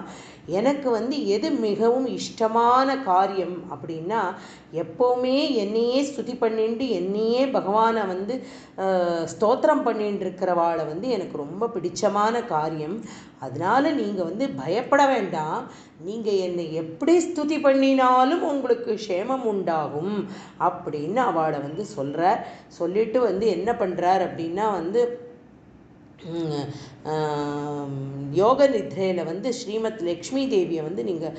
எனக்கு எது மிகவும் இஷ்டமான காரியம் அப்படின்னா, எப்போவுமே என்னையே ஸ்துதி பண்ணிட்டு என்னையே பகவானை ஸ்தோத்திரம் பண்ணிட்டு இருக்கிறவாளை எனக்கு ரொம்ப பிடிச்சமான காரியம். அதனால நீங்கள் பயப்பட வேண்டாம். நீங்கள் என்னை எப்படி ஸ்துதி பண்ணினாலும் உங்களுக்கு க்ஷேமம் உண்டாகும் அப்படின்னு அவளை சொல்கிறார். சொல்லிட்டு என்ன பண்ணுறார் அப்படின்னா யோக நித்ரையில் ஸ்ரீமத் லக்ஷ்மி தேவியை நீங்கள்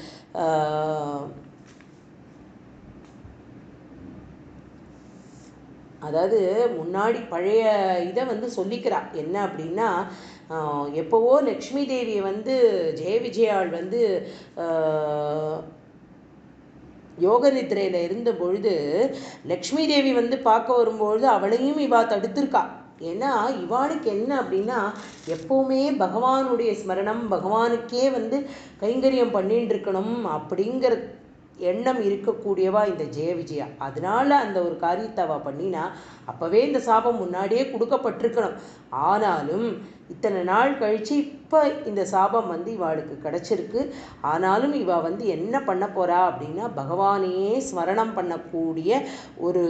அதாவது முன்னாடி பழைய இதை சொல்லிக்கிறா. என்ன அப்படின்னா, எப்போவோ லக்ஷ்மி தேவியை ஜெய விஜயாள் யோக நித்ரையில் இருந்த பொழுது லக்ஷ்மி தேவி பார்க்க வரும்பொழுது அவளையும் இவா தடுத்திருக்கா. ஏன்னா இவாளுக்கு என்ன அப்படின்னா, எப்போவுமே பகவானுடைய ஸ்மரணம், பகவானுக்கே கைங்கரியம் பண்ணிட்டு இருக்கணும் அப்படிங்கிற எண்ணம் இருக்கக்கூடியவா இந்த ஜெய விஜயா. அதனால அந்த ஒரு காரியத்தை அவள் பண்ணினா. அப்போவே இந்த சாபம் முன்னாடியே கொடுக்கப்பட்டிருக்கணும். ஆனாலும் இத்தனை நாள் கழித்து இப்போ இந்த சாபம் இவாளுக்கு கிடச்சிருக்கு. ஆனாலும் இவ என்ன பண்ண போகிறா அப்படின்னா, பகவானையே ஸ்மரணம் பண்ணக்கூடிய ஒரு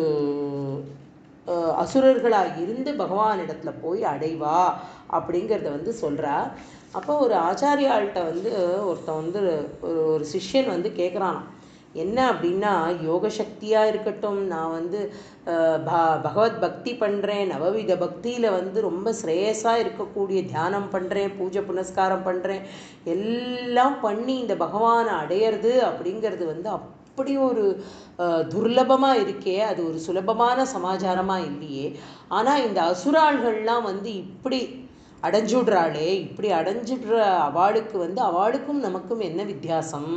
அசுரர்களாக இருந்து பகவானிடத்துல போய் அடைவா அப்படிங்கிறத சொல்கிறா. அப்போ ஒரு ஆச்சாரியாள்கிட்ட ஒருத்தன் ஒரு சிஷ்யன் கேட்குறான். என்ன அப்படின்னா, யோக சக்தியாக இருக்கட்டும், நான் பகவத் பக்தி பண்ணுறேன், நவவித பக்தியில் ரொம்ப ஸ்ரேயஸாக இருக்கக்கூடிய தியானம் பண்ணுறேன், பூஜை புனஸ்காரம் பண்ணுறேன், எல்லாம் பண்ணி இந்த பகவானை அடையிறது அப்படிங்கிறது அப்படி ஒரு துர்லபமாக இருக்கே, அது ஒரு சுலபமான சமாச்சாரமாக இல்லையே. ஆனால் இந்த அசுராள்கள்லாம் இப்படி அடைஞ்சுடுறாளே, இப்படி அடைஞ்சிடுற அவளுக்கு அவளுக்கும் நமக்கும் என்ன வித்தியாசம்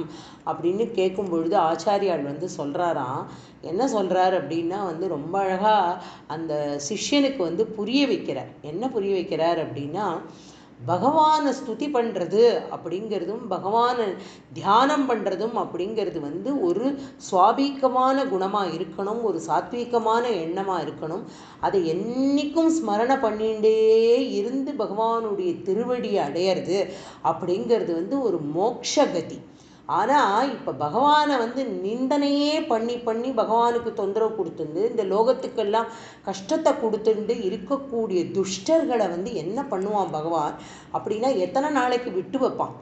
அப்படின்னு கேட்கும் பொழுது ஆச்சாரியால் சொல்கிறாராம். என்ன சொல்கிறார் அப்படின்னா ரொம்ப அழகாக அந்த சிஷ்யனுக்கு புரிய வைக்கிறார். என்ன புரிய வைக்கிறார் அப்படின்னா, பகவானை ஸ்துதி பண்ணுறது அப்படிங்கிறதும் பகவானை தியானம் பண்ணுறதும் அப்படிங்கிறது ஒரு சுவாபீகமான குணமாக இருக்கணும், ஒரு சாத்வீகமான எண்ணமாக இருக்கணும். அதை என்றைக்கும் ஸ்மரணை பண்ணிகிட்டே இருந்து பகவானுடைய திருவடியை அடையிறது அப்படிங்கிறது ஒரு மோட்சகதி. ஆனால் இப்போ பகவானை நிந்தனையே பண்ணி பண்ணி பகவானுக்கு தொந்தரவு கொடுத்துண்டு இந்த லோகத்துக்கெல்லாம் கஷ்டத்தை கொடுத்துண்டு இருக்கக்கூடிய துஷ்டர்களை என்ன பண்ணுவான் பகவான் அப்படின்னா, எத்தனை நாளைக்கு விட்டு வைப்பான்?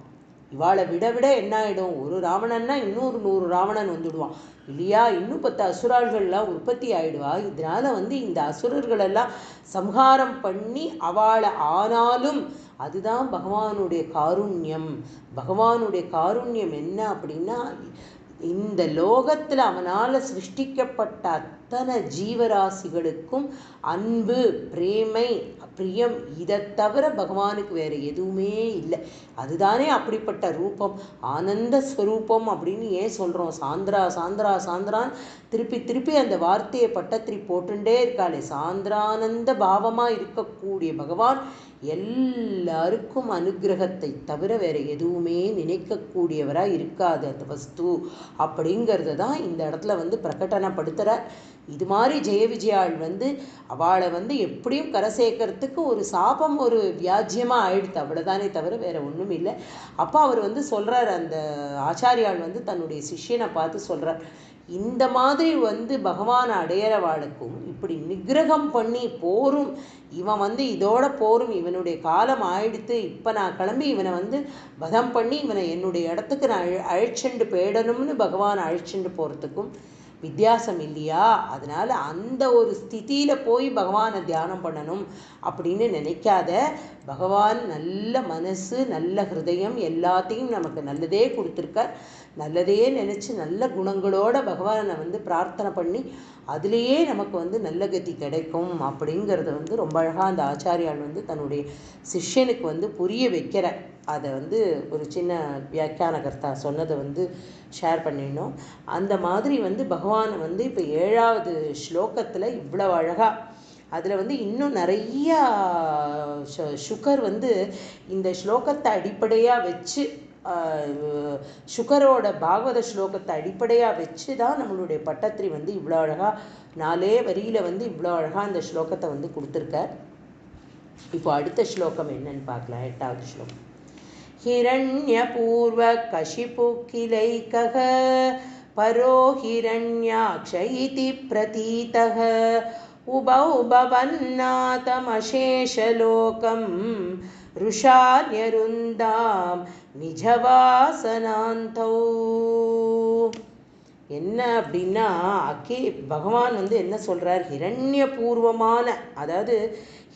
இவாளை விட விட என்ன ஆகிடும்? ஒரு ராவணன்னா இன்னொரு 100 ராவணன் வந்துடுவான் இல்லையா? இன்னும் 10 அசுராள்கள்லாம் உற்பத்தி ஆகிடுவா. இதனால் இந்த அசுரர்களெல்லாம் சம்ஹாரம் பண்ணி அவளை ஆனாலும் அதுதான் பகவானுடைய காருண்யம். பகவானுடைய காருண்யம் என்ன அப்படின்னா, இந்த லோகத்தில் அவனால் சிருஷ்டிக்கப்பட்ட அத்தனை ஜீவராசிகளுக்கும் அன்பு, பிரேமை, பிரியம், இதை தவிர பகவானுக்கு வேறு எதுவுமே இல்லை. அதுதானே அப்படிப்பட்ட ரூபம், ஆனந்த ஸ்வரூபம் அப்படின்னு ஏன் சொல்கிறோம்? சாந்திரா சாந்திரா சாந்திரான் திருப்பி திருப்பி அந்த வார்த்தையை பட்டத்திரி போட்டுட்டே இருக்காளே. சாந்திரானந்த பாவமாக இருக்கக்கூடிய பகவான் எல்லாருக்கும் அனுகிரகத்தை தவிர வேறு எதுவுமே நினைக்கக்கூடியவராக இருக்காது அந்த வஸ்து அப்படிங்கிறது தான் இந்த இடத்துல பிரகடனப்படுத்துகிறார். இது மாதிரி ஜெய விஜயாள் அவளை எப்படியும் கரை சேர்க்கறதுக்கு ஒரு சாபம், ஒரு வியாஜ்யமாக ஆயிடுத்து, அவ்வளோதானே தவிர வேறு ஒன்றும் இல்லை. அப்போ அவர் சொல்கிறார், அந்த ஆச்சாரியாள் தன்னுடைய சிஷ்யனை பார்த்து சொல்கிறார், இந்த மாதிரி பகவானை அடையிறவாளுக்கும் இப்படி நிகிரகம் பண்ணி போரும், இவன் இதோட போரும், இவனுடைய காலம் ஆயிடுத்து, இப்போ நான் கிளம்பி இவனை வதம் பண்ணி இவனை என்னுடைய இடத்துக்கு நான் அழைச்சிண்டு போயிடணும்னு பகவான் அழைச்சிண்டு போகிறதுக்கும் வித்தியாசம் இல்லையா? அதனால் அந்த ஒரு ஸ்திதியில் போய் பகவானை தியானம் பண்ணணும் அப்படின்னு நினைக்காத. பகவான் நல்ல மனசு, நல்ல ஹிருதயம், எல்லாத்தையும் நமக்கு நல்லதே கொடுத்துருக்கார். நல்லதே நினச்சி நல்ல குணங்களோட பகவானை பிரார்த்தனை பண்ணி அதுலேயே நமக்கு நல்ல கதி கிடைக்கும் அப்படிங்கிறத ரொம்ப அழகாக அந்த ஆச்சாரியால் தன்னுடைய சிஷ்யனுக்கு புரிய வைக்கிற அதை ஒரு சின்ன வியாக்கியானகர்த்தா சொன்னதை ஷேர் பண்ணிடணும். அந்த மாதிரி பகவானை இப்போ 7வது ஸ்லோகத்தில் இவ்வளோ அழகாக அதில் இன்னும் நிறையா சுகர் இந்த ஸ்லோகத்தை அடிப்படையாக வச்சு சுகரோட பாகவத ஸ்லோகத்தை அடிப்படையாக வச்சு தான் நம்மளுடைய பட்டத்திரி இவ்வளோ அழகாக 4 வரியில் இவ்வளோ அழகாக அந்த ஸ்லோகத்தை கொடுத்துருக்கார். இப்போ அடுத்த ஸ்லோகம் என்னன்னு பார்க்கலாம். 8வது ஸ்லோகம். ஹிரண்யபூர்வ கஷிபு கிளைகக பரோ ஹிரண்யாக்ஷ இதி பிரதீதக உபௌ பவன்னாதமசேஷலோகம் ருஷான்யருந்தாம் நிஜவாசனாந்தௌ. என்ன அப்படின்னா பகவான் என்ன சொல்கிறார், ஹிரண்யபூர்வமான, அதாவது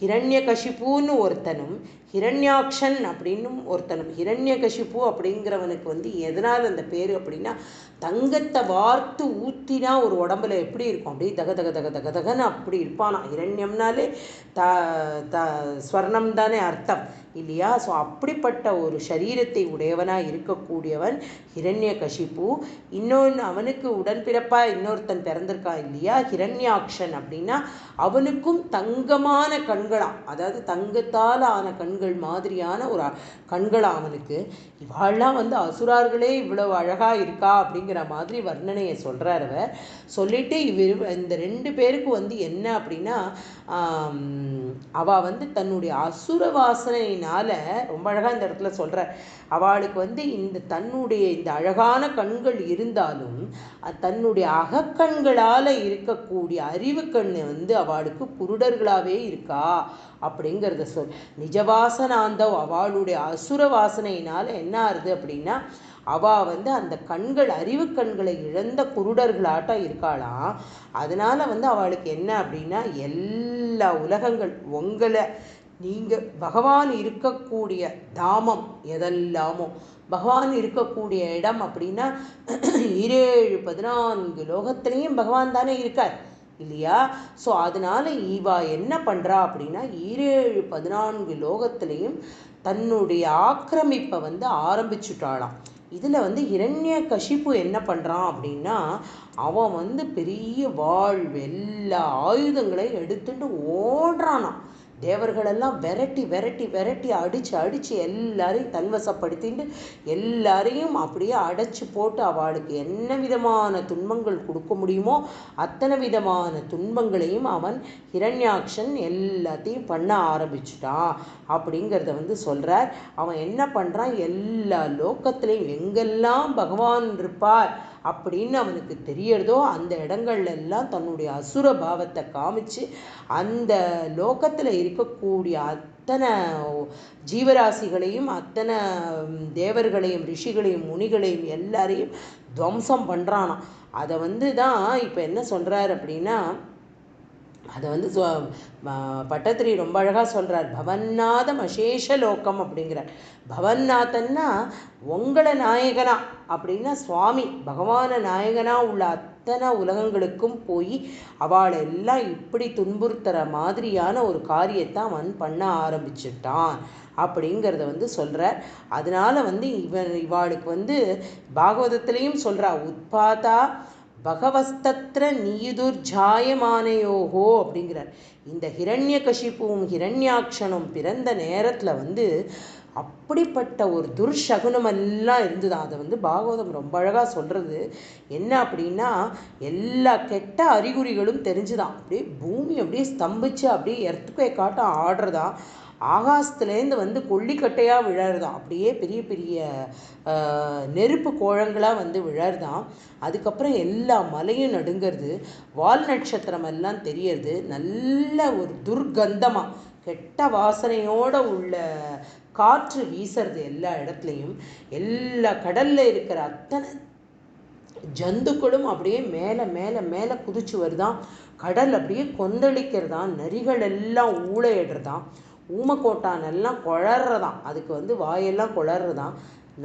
ஹிரண்யகஷிப்புன்னு ஒருத்தனும் ஹிரண்யாக்ஷன் அப்படின்னும் ஒருத்தனும். ஹிரண்யகஷிப்பு அப்படிங்கிறவனுக்கு எதனால் அந்த பேர் அப்படின்னா, தங்கத்தை வார்த்து ஊற்றினா ஒரு உடம்புல எப்படி இருக்கும், அப்படியே தக தக தக தக தகன்னு அப்படி இருப்பானா. ஹிரண்யம்னாலே ஸ்வர்ணம் தானே அர்த்தம் இல்லையா? ஸோ அப்படிப்பட்ட ஒரு சரீரத்தை உடையவனாக இருக்கக்கூடியவன் ஹிரண்யகஷிப்பு. இன்னொன்று அவனுக்கு உடன்பிறப்பாக இன்னொருத்தன் பிறந்திருக்கான் இல்லையா, ஹிரண்யாக்ஷன் அப்படின்னா அவனுக்கும் தங்கமான கண்களாம், அதாவது தங்கத்தால் ஆன கண்கள் மாதிரியான ஒரு கண்களாம் அவனுக்கு. இவாள்லாம் அசுரார்களே இவ்வளவு அழகாக இருக்கா அப்படிங்கிற மாதிரி வர்ணனையை சொல்கிறார் அவர். சொல்லிட்டு இந்த 2 பேருக்கு என்ன அப்படின்னா, அவள் தன்னுடைய அசுர வாசனையினால ரொம்ப அழகாக இந்த இடத்துல சொல்கிறார். அவளுக்கு இந்த தன்னுடைய இந்த அழகான கண்கள் இருந்தாலும் தன்னுடைய அகக்கண்களால் இருக்கக்கூடிய அறிவு கண்ணு அவளுக்கு குருடர்களாகவே இருக்கா அப்படிங்கிறத சொல். நிஜவாசனாந்தவ், அவளுடைய அசுர வாசனையினால் என்ன ஆறுது அப்படின்னா, அவள் அந்த கண்கள், அறிவு கண்களை இழந்த குருடர்களாட்டம் இருக்காளாம். அதனால் அவளுக்கு என்ன அப்படின்னா, எல்லா உலகங்கள் உங்களை நீங்கள் பகவான் இருக்கக்கூடிய தாமம் எதெல்லாமோ, பகவான் இருக்கக்கூடிய இடம் அப்படின்னா 7-14 லோகத்திலையும் பகவான் தானே இருக்கார் இல்லையா? ஸோ அதனால இவா என்ன பண்ணுறா அப்படின்னா, 7-14 லோகத்திலையும் தன்னுடைய ஆக்கிரமிப்பை ஆரம்பிச்சுட்டாளாம். இதில் ஹிரண்யகஷிப்பு என்ன பண்ணுறான் அப்படின்னா, அவன் பெரிய வாழ்வு எல்லா ஆயுதங்களையும் எடுத்துட்டு ஓடுறானான். தேவர்களெல்லாம் விரட்டி விரட்டி விரட்டி அடித்து எல்லாரையும் தன்வசப்படுத்திட்டு எல்லாரையும் அப்படியே அடைச்சி போட்டு அவளுக்கு என்ன விதமான துன்பங்கள் கொடுக்க முடியுமோ அத்தனை விதமான துன்பங்களையும் அவன் ஹிரண்யாக்ஷன் எல்லாத்தையும் பண்ண ஆரம்பிச்சுட்டான் அப்படிங்கிறத சொல்கிறார். அவன் என்ன பண்ணுறான், எல்லா லோக்கத்திலையும் எங்கெல்லாம் பகவான் இருப்பார் அப்படின்னு அவனுக்கு தெரியறதோ அந்த இடங்கள்லாம் தன்னுடைய அசுர பாவத்தை காமிச்சு அந்த லோகத்தில் இருக்கக்கூடிய அத்தனை ஜீவராசிகளையும் அத்தனை தேவர்களையும் ரிஷிகளையும் முனிகளையும் எல்லாரையும் துவம்சம் பண்ணுறானாம். அதை தான் இப்போ என்ன சொல்கிறார் அப்படின்னா, அதை பட்டத்திரி ரொம்ப அழகாக சொல்கிறார். பவன்னாதம் அசேஷ லோகம் அப்படிங்கிறார். பவன்னாதன்னா உங்களை நாயகனா அப்படின்னா சுவாமி பகவான நாயகனா உள்ள அத்தனை உலகங்களுக்கும் போய் அவளை எல்லாம் இப்படி துன்புறுத்துற மாதிரியான ஒரு காரியத்தை அவன் பண்ண ஆரம்பிச்சுட்டான் அப்படிங்கிறத சொல்கிறார். அதனால இவாளுக்கு பாகவதத்திலையும் சொல்கிறா, உத்பாதா பகவஸ்தத்ர நீயுதுர்ஜாயமானையோகோ அப்படிங்கிறார். இந்த ஹிரண்யகஷிப்புவும் ஹிரண்யாக்ஷனும் பிறந்த நேரத்தில் அப்படிப்பட்ட ஒரு துர்ஷகுனமெல்லாம் இருந்துதான். அதை பாகவதம் ரொம்ப அழகாக சொல்கிறது. என்ன அப்படின்னா, எல்லா கெட்ட அறிகுறிகளும் தெரிஞ்சுதான். அப்படியே பூமி அப்படியே ஸ்தம்பிச்சு அப்படியே எர்த்துக்கை காட்டம் ஆடுறதான். ஆகாசத்துலேருந்து கொல்லிக்கட்டையாக விழறதான். அப்படியே பெரிய பெரிய நெருப்பு கோழங்களாக விழறதான். அதுக்கப்புறம் எல்லா மலையும் நடுங்கிறது. வால் நட்சத்திரம் எல்லாம் தெரியறது. நல்ல ஒரு துர்கந்தமாக கெட்ட வாசனையோடு உள்ள காற்று வீசுறது எல்லா இடத்துலையும். எல்லா கடலில் இருக்கிற அத்தனை ஜந்துக்களும் அப்படியே மேலே மேலே மேலே குதிச்சு வருதான். கடல் அப்படியே கொந்தளிக்கிறதான். நரிகள் எல்லாம் ஊழையிடுறதான். ஊமக்கோட்டானெல்லாம் குழறதான், அதுக்கு வந்து வாயெல்லாம் குழறதான்,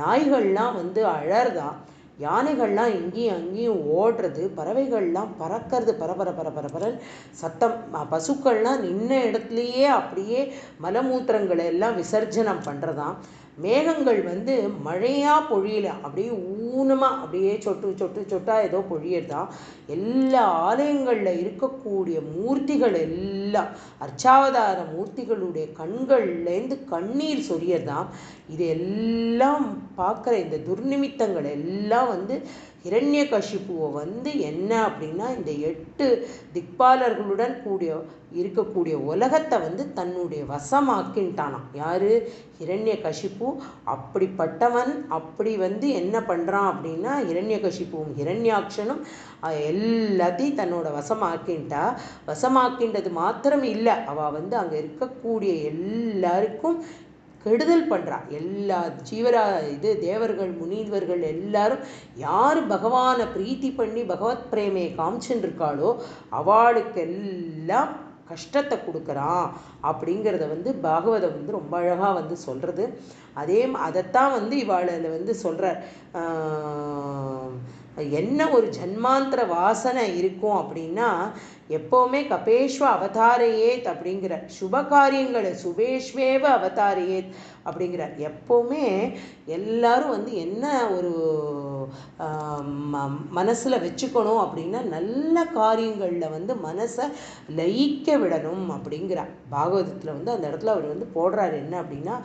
நாய்கள்லாம் வந்து அழறதான், யானைகள்லாம் இங்கேயும் அங்கேயும் ஓடுறது, பறவைகள்லாம் பறக்கிறது, பரபர பரபரன்னு சத்தம், பசுக்கள்லாம் நின்ன இடத்துலையே அப்படியே மலமூத்திரங்களை எல்லாம் விசர்ஜனம் பண்ணுறதாம். மேகங்கள் வந்து மழையாக பொழியல, அப்படியே ஊனமாக அப்படியே சொட்டு சொட்டு சொட்டாக ஏதோ பொழியறதான். எல்லா ஆலயங்களில் இருக்கக்கூடிய மூர்த்திகள் எல்லாம் அர்ச்சாவதார மூர்த்திகளுடைய கண்கள்லேருந்து கண்ணீர் சொரியறதாம். இது எல்லாம் பார்க்குற இந்த துர்நிமித்தங்கள் எல்லாம் வந்து ஹிரண்யகசிபுவை வந்து என்ன அப்படின்னா இந்த 8 திக்பாலர்களுடன் கூடிய இருக்கக்கூடிய உலகத்தை வந்து தன்னுடைய வசமாக்கின்ட்டானான். யாரு? ஹிரண்யகசிபு. அப்படிப்பட்டவன் அப்படி வந்து என்ன பண்ணுறான் அப்படின்னா ஹிரண்யகசிபுவும் ஹிரண்யாக்ஷனும் எல்லாத்தையும் தன்னோட வசமாக்கின்ட்டா. வசமாக்கின்றது மாத்திரம் இல்லை, அவள் வந்து அங்கே இருக்கக்கூடிய எல்லாருக்கும் கெடுதல் பண்ணுறா. எல்லா தேவர்கள் முனீஸ்வர்கள் எல்லாரும் யார் பகவானை பிரீத்தி பண்ணி பகவத் பிரேமையை காமிச்சுன்னு இருக்காளோ அவளுக்கெல்லாம் கஷ்டத்தை கொடுக்குறான் அப்படிங்கிறத வந்து பாகவதம் வந்து ரொம்ப அழகாக வந்து சொல்கிறது. அதைத்தான் வந்து இவாளில் வந்து சொல்கிறார். என்ன ஒரு ஜன்மாந்திர வாசனை இருக்கும் அப்படின்னா எப்போவுமே கபேஸ்வ அவதாரையேத் அப்படிங்கிறார். சுப காரியங்களை சுபேஷ்வேவ அவதாரையேத் அப்படிங்கிறார். எப்போவுமே எல்லாரும் வந்து என்ன ஒரு மனசில் வச்சுக்கணும் அப்படின்னா நல்ல காரியங்களில் வந்து மனசை லயிக்க விடணும் அப்படிங்கிறார். பாகவதத்தில் வந்து அந்த இடத்துல அவர் வந்து போடுறாரு என்ன அப்படின்னா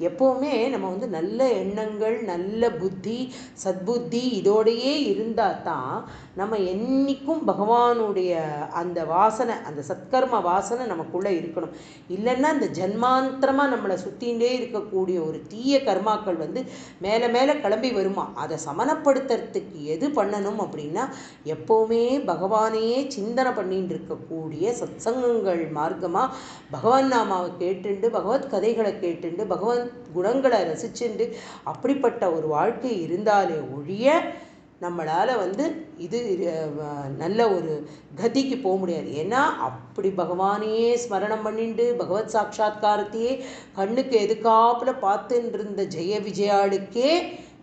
எப்போவுமே நம்ம வந்து நல்ல எண்ணங்கள் நல்ல புத்தி சத்புத்தி இதோடையே இருந்தால் தான் நம்ம என்றைக்கும் பகவானுடைய அந்த வாசனை அந்த சத்கர்ம வாசனை நமக்குள்ளே இருக்கணும். இல்லைன்னா இந்த ஜன்மாந்திரமாக நம்மளை சுற்றிகிட்டே இருக்கக்கூடிய ஒரு தீய கர்மாக்கள் வந்து மேலே மேலே கிளம்பி வருமா. அதை சமனப்படுத்துறதுக்கு எது பண்ணணும் அப்படின்னா எப்போவுமே பகவானையே சிந்தனை பண்ணிட்டு இருக்கக்கூடிய சத்சங்கங்கள் மார்க்கமாக பகவான் நாமாவை கேட்டுண்டு பகவத் கதைகளை கேட்டுண்டு பகவத் குணங்களை ரசிச்சுண்டு அப்படிப்பட்ட ஒரு வாழ்க்கை இருந்தாலே ஒழிய நம்மளால் வந்து இது நல்ல ஒரு கதிக்கு போக முடியாது. ஏன்னா அப்படி பகவானையே ஸ்மரணம் பண்ணிண்டு பகவத் சாட்சா்காரத்தையே கண்ணுக்கு எதுக்காப்புல பார்த்துட்டு இருந்த ஜெய விஜயாளுக்கே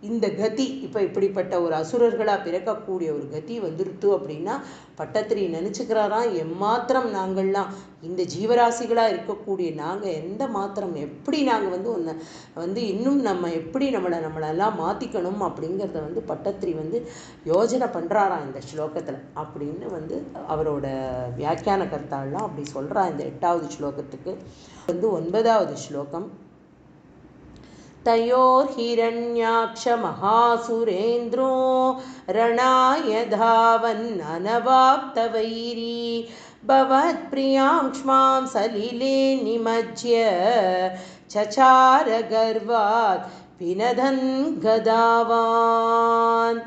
இந்த கதி இப்போ இப்படிப்பட்ட ஒரு அசுரர்களாக பிறக்கக்கூடிய ஒரு கதி வந்துருத்து அப்படின்னா பட்டத்திரி நினச்சிக்கிறாராம் எம்மாத்திரம் நாங்கள்லாம் இந்த ஜீவராசிகளாக இருக்கக்கூடிய நாங்கள் எந்த மாத்திரம் எப்படி நாங்கள் வந்து ஒன்று வந்து இன்னும் நம்ம எப்படி நம்மளெல்லாம் மாற்றிக்கணும் அப்படிங்கிறத வந்து பட்டத்திரி வந்து யோஜனை பண்ணுறாராம் இந்த ஸ்லோகத்தில் அப்படின்னு வந்து அவரோட வியாக்கியான கர்த்தாலாம் அப்படி சொல்கிறா. இந்த 8வது ஸ்லோகத்துக்கு வந்து 9வது ஸ்லோகம். तयोर्हिरण्याक्ष महासुरेन्द्रो रणाय धावन्ननवाप्तवैरी भवत्प्रियाक्ष्मां सलिले निमज्य चचार गर्वात् पिनदन् गदावान्.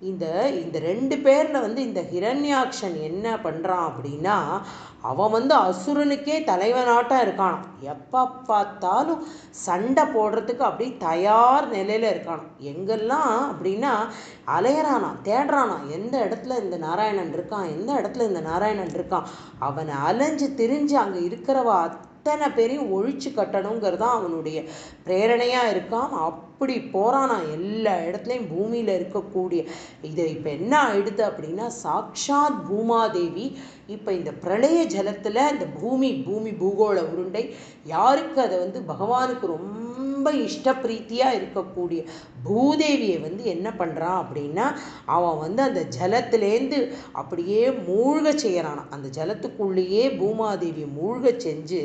இந்த 2 பேரில் வந்து இந்த ஹிரண்யாக்ஷன் என்ன பண்ணுறான் அப்படின்னா அவன் வந்து அசுரனுக்கே தலைவனாட்டம் இருக்கானான். எப்போ பார்த்தாலும் சண்டை போடுறதுக்கு அப்படி தயார் நிலையில் இருக்கானான். எங்கெல்லாம் அப்படின்னா அலையறானா தேடுறானா எந்த இடத்துல இந்த நாராயணன் இருக்கான் எந்த இடத்துல இந்த நாராயணன் இருக்கான். அவனை அலைஞ்சு திரிஞ்சு அங்கே இருக்கிறவ அத்தனை பேரையும் ஒழிச்சு கட்டணுங்கிறதான் அவனுடைய பிரேரணையாக இருக்கான். அப்படி போகிறானா எல்லா இடத்துலையும் பூமியில் இருக்கக்கூடிய இது இப்போ என்ன ஆயிடுது அப்படின்னா சாக்ஷாத் பூமாதேவி இப்போ இந்த பிரளய ஜலத்தில் இந்த பூமி பூகோள உருண்டை யாருக்கு அதை வந்து பகவானுக்கு ரொம்ப இஷ்டப்பிரீத்தியாக இருக்கக்கூடிய பூதேவியை வந்து என்ன பண்ணுறான் அப்படின்னா அவன் வந்து அந்த ஜலத்திலேருந்து அப்படியே மூழ்க செய்கிறான். அந்த ஜலத்துக்குள்ளேயே பூமாதேவியை மூழ்க செஞ்சு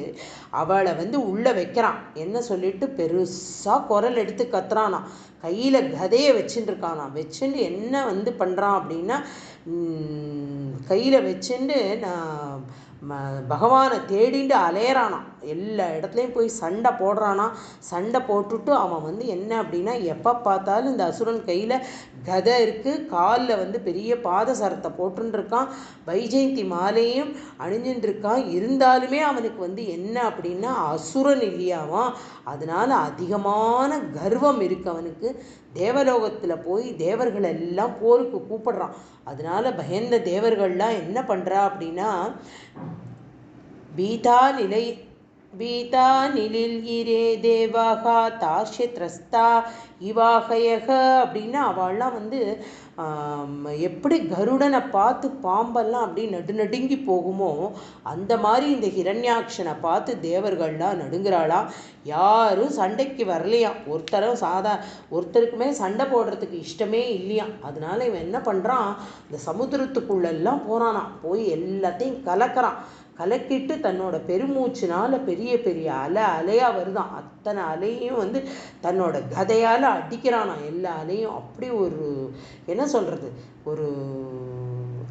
அவளை வந்து உள்ளே வைக்கிறான். என்ன சொல்லிட்டு பெருசாக குரல் எடுத்து கத்துறானா. கையில் கதையை வச்சுட்டு இருக்கானா. வச்சுட்டு என்ன வந்து பண்ணுறான் அப்படின்னா கையில் வச்சுட்டு நான் பகவானை தேடிண்டு அலையறானான். எல்லா இடத்துலையும் போய் சண்டை போடுறானா. சண்டை போட்டுட்டு அவன் வந்து என்ன அப்படின்னா எப்போ பார்த்தாலும் இந்த அசுரன் கையில் கதை இருக்குது, காலில் வந்து பெரிய பாதசரத்தை போட்டுருக்கான், வைஜெயந்தி மாலையும் அணிஞ்சுட்டுருக்கான். இருந்தாலுமே அவனுக்கு வந்து என்ன அப்படின்னா அசுரன் இல்லையாவான். அதனால் அதிகமான கர்வம் இருக்கு அவனுக்கு. தேவலோகத்தில் போய் தேவர்கள் எல்லாம் போருக்கு கூப்பிடுறான். அதனால பயந்த தேவர்கள்லாம் என்ன பண்ணுறா அப்படின்னா பீதா வீதா நிலில் இரே தேவாகா தாஷ்யத்ரஸ்தா இவாகயக அப்படின்னா அவள்லாம் வந்து எப்படி கருடனை பார்த்து பாம்பெல்லாம் அப்படி நடுநடுங்கி போகுமோ அந்த மாதிரி இந்த ஹிரண்யாக்ஷனை பார்த்து தேவர்கள்லாம் நடுங்கிறாளாம். யாரும் சண்டைக்கு வரலையாம். ஒருத்தருக்குமே சண்டை போடுறதுக்கு இஷ்டமே இல்லையாம். அதனால இவன் என்ன பண்ணுறான், இந்த சமுத்திரத்துக்குள்ளெல்லாம் போகிறானான். போய் எல்லாத்தையும் கலக்கிறான். கலக்கிட்டு தன்னோட பெருமூச்சினால் பெரிய பெரிய அலையாக வருதான். அத்தனை அலையும் வந்து தன்னோட கதையால் அடிக்கிறானா எல்லா அலையும். அப்படி ஒரு என்ன சொல்கிறது, ஒரு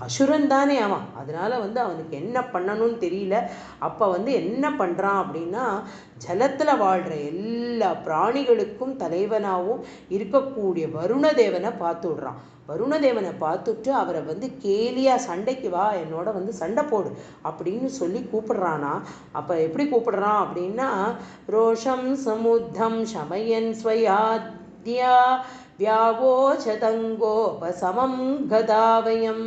அசுரன் தானே அவன். அதனால் வந்து அவனுக்கு என்ன பண்ணணும்னு தெரியல. அப்போ வந்து என்ன பண்ணுறான் அப்படின்னா, ஜலத்தில் வாழ்கிற எல்லா பிராணிகளுக்கும் தலைவனாகவும் இருக்கக்கூடிய வருணதேவனை பார்த்து விடுறான். வருணதேவனை பார்த்துட்டு அவரை வந்து கேலியாக சண்டைக்கு வா, என்னோட வந்து சண்டை போடு அப்படின்னு சொல்லி கூப்பிடுறானா. அப்போ எப்படி கூப்பிடுறான் அப்படின்னா, ரோஷம் சமுத்தம் சமயன் ஸ்வயாத்யா வியாவோச்சதங்கோபசமம் கதாவயம்,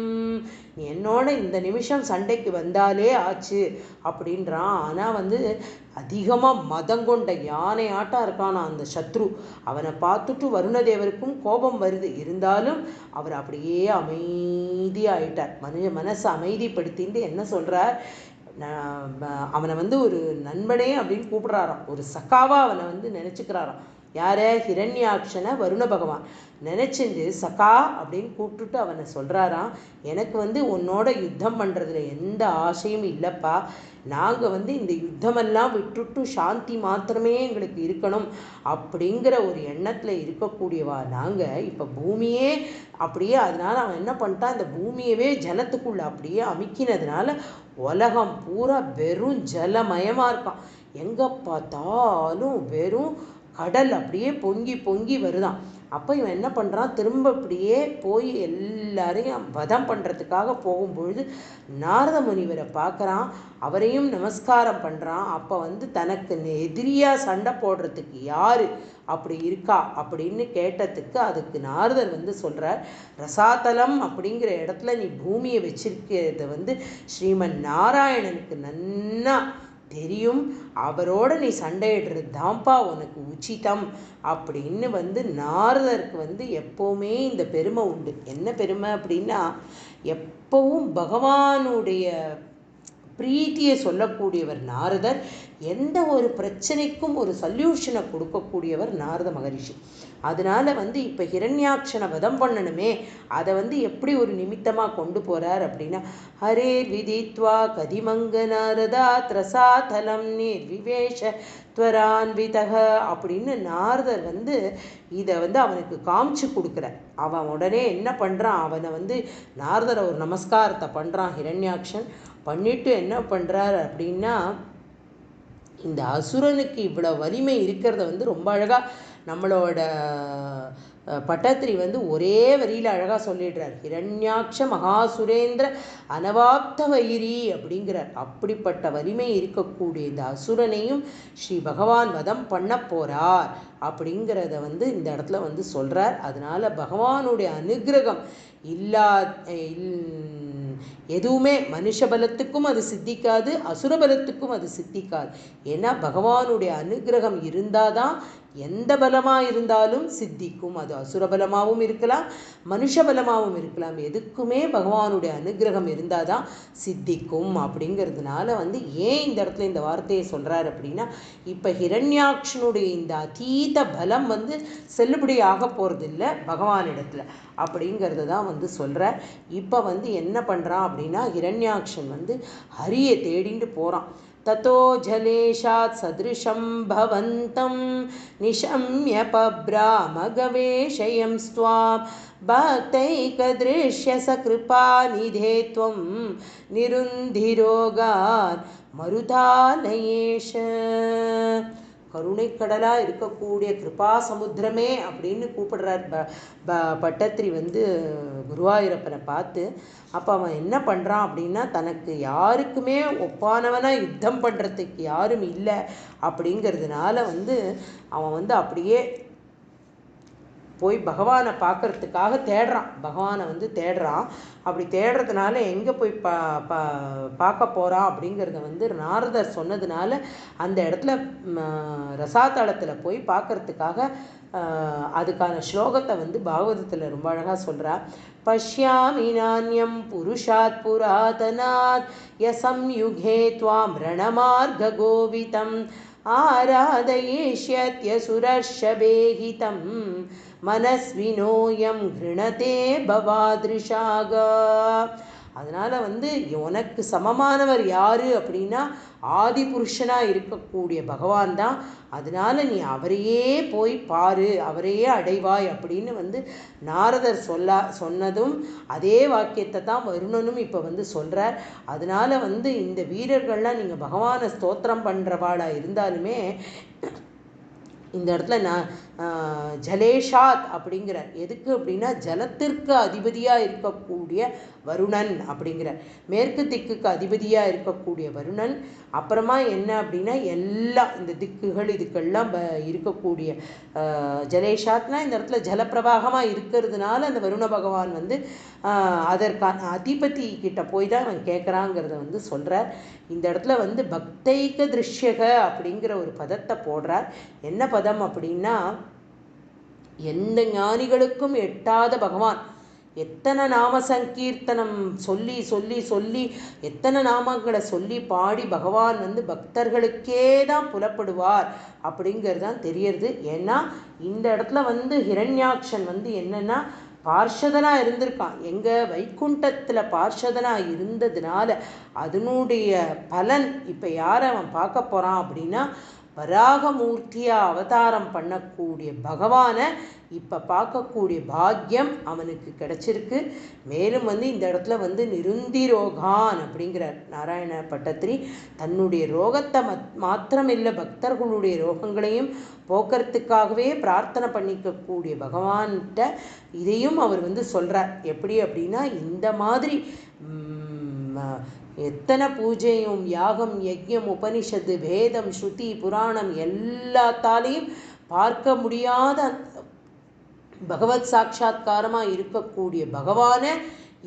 நீ என்னோட இந்த நிமிஷம் சண்டைக்கு வந்தாலே ஆச்சு அப்படின்றான். ஆனால் வந்து அதிகமாக மதம் கொண்ட யானை ஆட்டா இருக்கானா அந்த சத்ரு. அவனை பார்த்துட்டு வருணதேவருக்கும் கோபம் வருது. இருந்தாலும் அவர் அப்படியே அமைதியாயிட்டார். மனசை அமைதிப்படுத்திட்டு என்ன சொல்கிறார், அவனை வந்து ஒரு நண்பனே அப்படின்னு கூப்பிடுறாராம். ஒரு சகாவா அவனை வந்து நினச்சிக்கிறாராம். யார, ஹிரண்யாக்ஷனை வருண பகவான் நினச்சிட்டு சகா அப்படின்னு கூப்பிட்டுட்டு அவனை சொல்கிறாராம், எனக்கு வந்து உன்னோட யுத்தம் பண்ணுறதுல எந்த ஆசையும் இல்லைப்பா. நாங்கள் வந்து இந்த யுத்தமெல்லாம் விட்டுட்டு சாந்தி மாத்திரமே எங்களுக்கு இருக்கணும் அப்படிங்கிற ஒரு எண்ணத்தில் இருக்கக்கூடியவா நாங்கள். இப்போ பூமியே அப்படியே, அதனால் அவன் என்ன பண்ணிட்டான், இந்த பூமியவே ஜலத்துக்குள்ளே அப்படியே அமுக்கினதுனால உலகம் பூரா வெறும் ஜலமயமாக இருக்கான். எங்கே பார்த்தாலும் வெறும் கடல் அப்படியே பொங்கி பொங்கி வருதான். அப்போ இவன் என்ன பண்ணுறான், திரும்ப இப்படியே போய் எல்லாரையும் வதம் பண்ணுறதுக்காக போகும்பொழுது நாரத முனிவரை பார்க்குறான். அவரையும் நமஸ்காரம் பண்ணுறான். அப்போ வந்து தனக்கு எதிரியாக சண்டை போடுறதுக்கு யார் அப்படி இருக்கா அப்படின்னு கேட்டதுக்கு அதுக்கு நாரதர் வந்து சொல்கிறார், ரசாதலம் அப்படிங்கிற இடத்துல நீ பூமியை வச்சிருக்கிறது வந்து ஸ்ரீமன் நாராயணனுக்கு நன்னா தெரியும். அவரோட நீ சண்டையிடுறது தான்ப்பா உனக்கு உச்சிதம் அப்படின்னு வந்து நாரதருக்கு வந்து எப்போவுமே இந்த பெருமை உண்டு. என்ன பெருமை அப்படின்னா, எப்பவும் பகவானுடைய பிரீத்தியை சொல்லக்கூடியவர் நாரதர். எந்த ஒரு பிரச்சனைக்கும் ஒரு சொல்யூஷனை கொடுக்கக்கூடியவர் நாரத மகரிஷி. அதனால வந்து இப்போ ஹிரண்யாக்ஷனை வதம் பண்ணணுமே, அதை வந்து எப்படி ஒரு நிமித்தமாக கொண்டு போகிறார் அப்படின்னா, ஹரே விதித்வா கதிமங்க நாரதா திரசாதலம் நீர் விவேஷ துவரான்விதக அப்படின்னு நாரதர் வந்து இதை வந்து அவனுக்கு காமிச்சு கொடுக்குறார். அவன் உடனே என்ன பண்ணுறான், அவனை வந்து நாரதரை ஒரு நமஸ்காரத்தை பண்ணுறான் ஹிரண்யாக்ஷன். பண்ணிட்டு என்ன பண்ணுறார் அப்படின்னா, இந்த அசுரனுக்கு இவ்வளோ வலிமை இருக்கிறத வந்து ரொம்ப அழகாக நம்மளோட பட்டத்திரி வந்து ஒரே வரியில் அழகாக சொல்லிடுறார். ஹிரண்யாக்ஷ மகாசுரேந்திர அனவாப்த வைரி அப்படிங்கிறார். அப்படிப்பட்ட வலிமை இருக்கக்கூடிய இந்த அசுரனையும் ஸ்ரீ பகவான் வதம் பண்ண போகிறார் அப்படிங்கிறத வந்து இந்த இடத்துல வந்து சொல்கிறார். அதனால் பகவானுடைய அனுகிரகம் எதுவுமே மனுஷ பலத்துக்கும் அது சித்திக்காது, அசுர பலத்துக்கும் அது சித்திக்காது. ஏன்னா பகவானுடைய அனுகிரகம் இருந்தால் தான் எந்த பலமாக இருந்தாலும் சித்திக்கும். அது அசுர பலமாகவும் இருக்கலாம், மனுஷ பலமாகவும் இருக்கலாம். எதுக்குமே பகவானுடைய அனுகிரகம் இருந்தால் தான் சித்திக்கும். அப்படிங்கிறதுனால வந்து ஏன் இந்த இடத்துல இந்த வார்த்தையை சொல்கிறார் அப்படின்னா, இப்போ ஹிரண்யாக்ஷனுடைய இந்த அதீத பலம் வந்து செல்லுபடி ஆக போகிறது இல்லை பகவானிடத்தில் அப்படிங்கிறது தான் வந்து சொல்கிறார். இப்போ வந்து என்ன பண்ணுறான் அப்படின்னா, ஹிரண்யாக்ஷன் வந்து ஹரியை தேடிட்டு போகிறான். தத்தோ ஜலேஷாத் சதிருஷம் பவந்தம் நிஷம்ய பப்ராமகவேஷயம் ஸ்வாம் பக்தைகத்ருஷ்ய சகிருபாநிதே த்வம் நிருந்திரோகான் மருதாலயேஷ. கருணைக்கடலாக இருக்கக்கூடிய கிருபா சமுத்திரமே அப்படின்னு கூப்பிடுறார் பட்டத்திரி வந்து குருவாயூரப்பனை பார்த்து. அப்போ அவன் என்ன பண்ணுறான் அப்படின்னா, தனக்கு யாருக்குமே ஒப்பானவனாக யுத்தம் பண்ணுறதுக்கு யாரும் இல்லை அப்படிங்கிறதுனால வந்து அவன் வந்து அப்படியே போய் பகவானை பார்க்கறதுக்காக தேடுறான், பகவானை வந்து தேடுறான். அப்படி தேடுறதுனால எங்கே போய் பார்க்க போகிறான் அப்படிங்கிறத வந்து நாரதர் சொன்னதுனால அந்த இடத்துல ரசாதளத்தில் போய் பார்க்கறதுக்காக அதுக்கான ஸ்லோகத்தை வந்து பாகவதத்தில் ரொம்ப அழகாக சொல்கிறா. பஷ்யாமி நான்யம் புருஷாத் புராதனாத் யசம்யுகே த்வாம் ரணமார்க கோவிதம் ஆராதயேஷ்யத்யசுரர்ஷபேஹிதம் மனஸ்வினோயம் கிருணதே பவாத்ரிஷாக. அதனால் வந்து உனக்கு சமமானவர் யார் அப்படின்னா ஆதி புருஷனாக இருக்கக்கூடிய பகவான் தான். அதனால் நீ அவரையே போய் பாரு, அவரையே அடைவாய் அப்படின்னு வந்து நாரதர் சொன்னதும் அதே வாக்கியத்தை தான் வருணனும் இப்போ வந்து சொல்கிறார். அதனால் வந்து இந்த வீரர்கள்லாம் நீங்கள் பகவானை ஸ்தோத்திரம் பண்ணுறவாளாக இருந்தாலுமே இந்த இடத்துல நான் ஜலேஷாத் அப்படிங்கிறார். எதுக்கு அப்படின்னா ஜலத்திற்கு அதிபதியாக இருக்கக்கூடிய வருணன் அப்படிங்கிறார். மேற்கு திக்குக்கு அதிபதியாக இருக்கக்கூடிய வருணன். அப்புறமா என்ன அப்படின்னா எல்லா இந்த திக்குகள் இதுக்கெல்லாம் இருக்கக்கூடிய ஜலேஷாத்னா இந்த இடத்துல ஜலப்பிரவாகமாக இருக்கிறதுனால அந்த வருண பகவான் வந்து அதற்கான அதிபதி கிட்ட போய் தான் அவன் கேட்குறாங்கிறத வந்து சொல்கிறார். இந்த இடத்துல வந்து பக்தைக திருஷ்யக அப்படிங்கிற ஒரு பதத்தை போடுறார். என்ன பதம் அப்படின்னா எந்த ஞானிகளுக்கும் எட்டாத பகவான். எத்தனை நாம சங்கீர்த்தனம் சொல்லி சொல்லி சொல்லி எத்தனை நாமங்களை சொல்லி பாடி பகவான் வந்து பக்தர்களுக்கே தான் புலப்படுவார் அப்படிங்கிறது தான் தெரியறது. ஏன்னா இந்த இடத்துல வந்து ஹிரண்யாக்ஷன் வந்து என்னன்னா பார்ஷதனாக இருந்திருக்கான். எங்கள் வைகுண்டத்தில் பார்ஷதனாக இருந்ததுனால அதனுடைய பலன் இப்போ யாரை அவன் பார்க்க போகிறான் அப்படின்னா வராகமூர்த்தியாக அவதாரம் பண்ணக்கூடிய பகவானை இப்போ பார்க்கக்கூடிய பாக்கியம் அவனுக்கு கிடைச்சிருக்கு. மேலும் வந்து இந்த இடத்துல வந்து நிருந்திரோகான் அப்படிங்கிறார் நாராயண பட்டத்திரி. தன்னுடைய ரோகத்தை மாத்திரமில்லை பக்தர்களுடைய ரோகங்களையும் போக்குறதுக்காகவே பிரார்த்தனை பண்ணிக்கக்கூடிய பகவான்கிட்ட இதையும் அவர் வந்து சொல்கிறார். எப்படி அப்படின்னா இந்த மாதிரி எத்தனை பூஜையும் யாகம் யஜ்யம் உபனிஷத்து வேதம் ஸ்ருதி புராணம் எல்லாத்தாலையும் பார்க்க முடியாத பகவத் சாட்சா்காரமாக இருக்கக்கூடிய பகவானை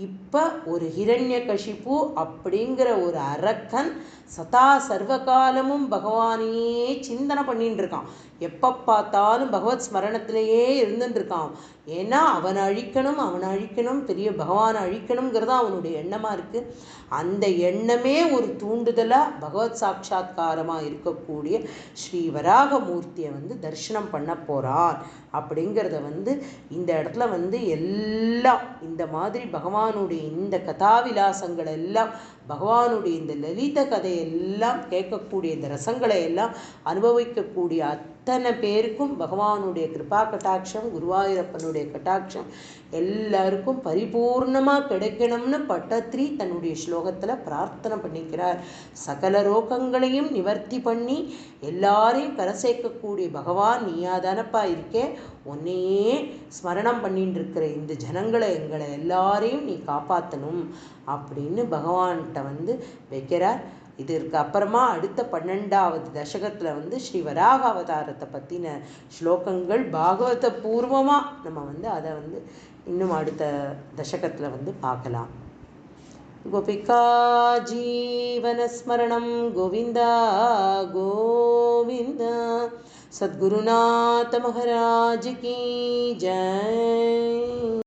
இப்போ ஒரு ஹிரண்யகசிபு அப்படிங்கிற ஒரு அரக்கன் சதா சர்வகாலமும் பகவானையே சிந்தனை பண்ணிட்டு இருக்கான். எப்போ பார்த்தாலும் பகவத் ஸ்மரணத்திலேயே இருந்துட்டு இருக்கான். ஏன்னா அவனை அழிக்கணும் பெரிய பகவானை அழிக்கணுங்கிறது அவனுடைய எண்ணமாக இருக்குது. அந்த எண்ணமே ஒரு தூண்டுதலாக பகவத் சாட்சா்காரமாக இருக்கக்கூடிய ஸ்ரீ வராகமூர்த்தியை வந்து தரிசனம் பண்ண போகிறான் அப்படிங்கிறத வந்து இந்த இடத்துல வந்து எல்லாம் இந்த மாதிரி பகவானுடைய இந்த கதாவிலாசங்கள் எல்லாம் பகவானுடைய இந்த லலித கதையெல்லாம் கேட்கக்கூடிய இந்த ரசங்களை எல்லாம் அனுபவிக்கக்கூடிய அத்தனை பேருக்கும் பகவானுடைய கிருபா கட்டாட்சம் குருவாயூரப்பனுடைய கட்டாட்சம் எல்லாருக்கும் பரிபூர்ணமாக கிடைக்கணும்னு பட்டத்திரி தன்னுடைய ஸ்லோகத்தில் பிரார்த்தனை பண்ணிக்கிறார். சகல ரோகங்களையும் நிவர்த்தி பண்ணி எல்லாரையும் கரை சேர்க்கக்கூடிய பகவான் நீயாதானப்பா இருக்கே, உன்னையே ஸ்மரணம் பண்ணிட்டு இருக்கிற இந்த ஜனங்களை எங்களை எல்லாரையும் நீ காப்பாற்றணும் அப்படின்னு பகவான்கிட்ட வந்து வைக்கிறார். இதற்கு அப்புறமா அடுத்த 12வது தசகத்தில் வந்து ஸ்ரீ வராக அவதாரத்தை பற்றின ஸ்லோகங்கள் பாகவத பூர்வமாக நம்ம வந்து அதை வந்து இன்னும் அடுத்த தசகத்தில் வந்து பார்க்கலாம். கோபிகா ஜீவனஸ்மரணம் கோவிந்தா கோவிந்தா. சத்குருநாத மகாராஜ் கி ஜெய்.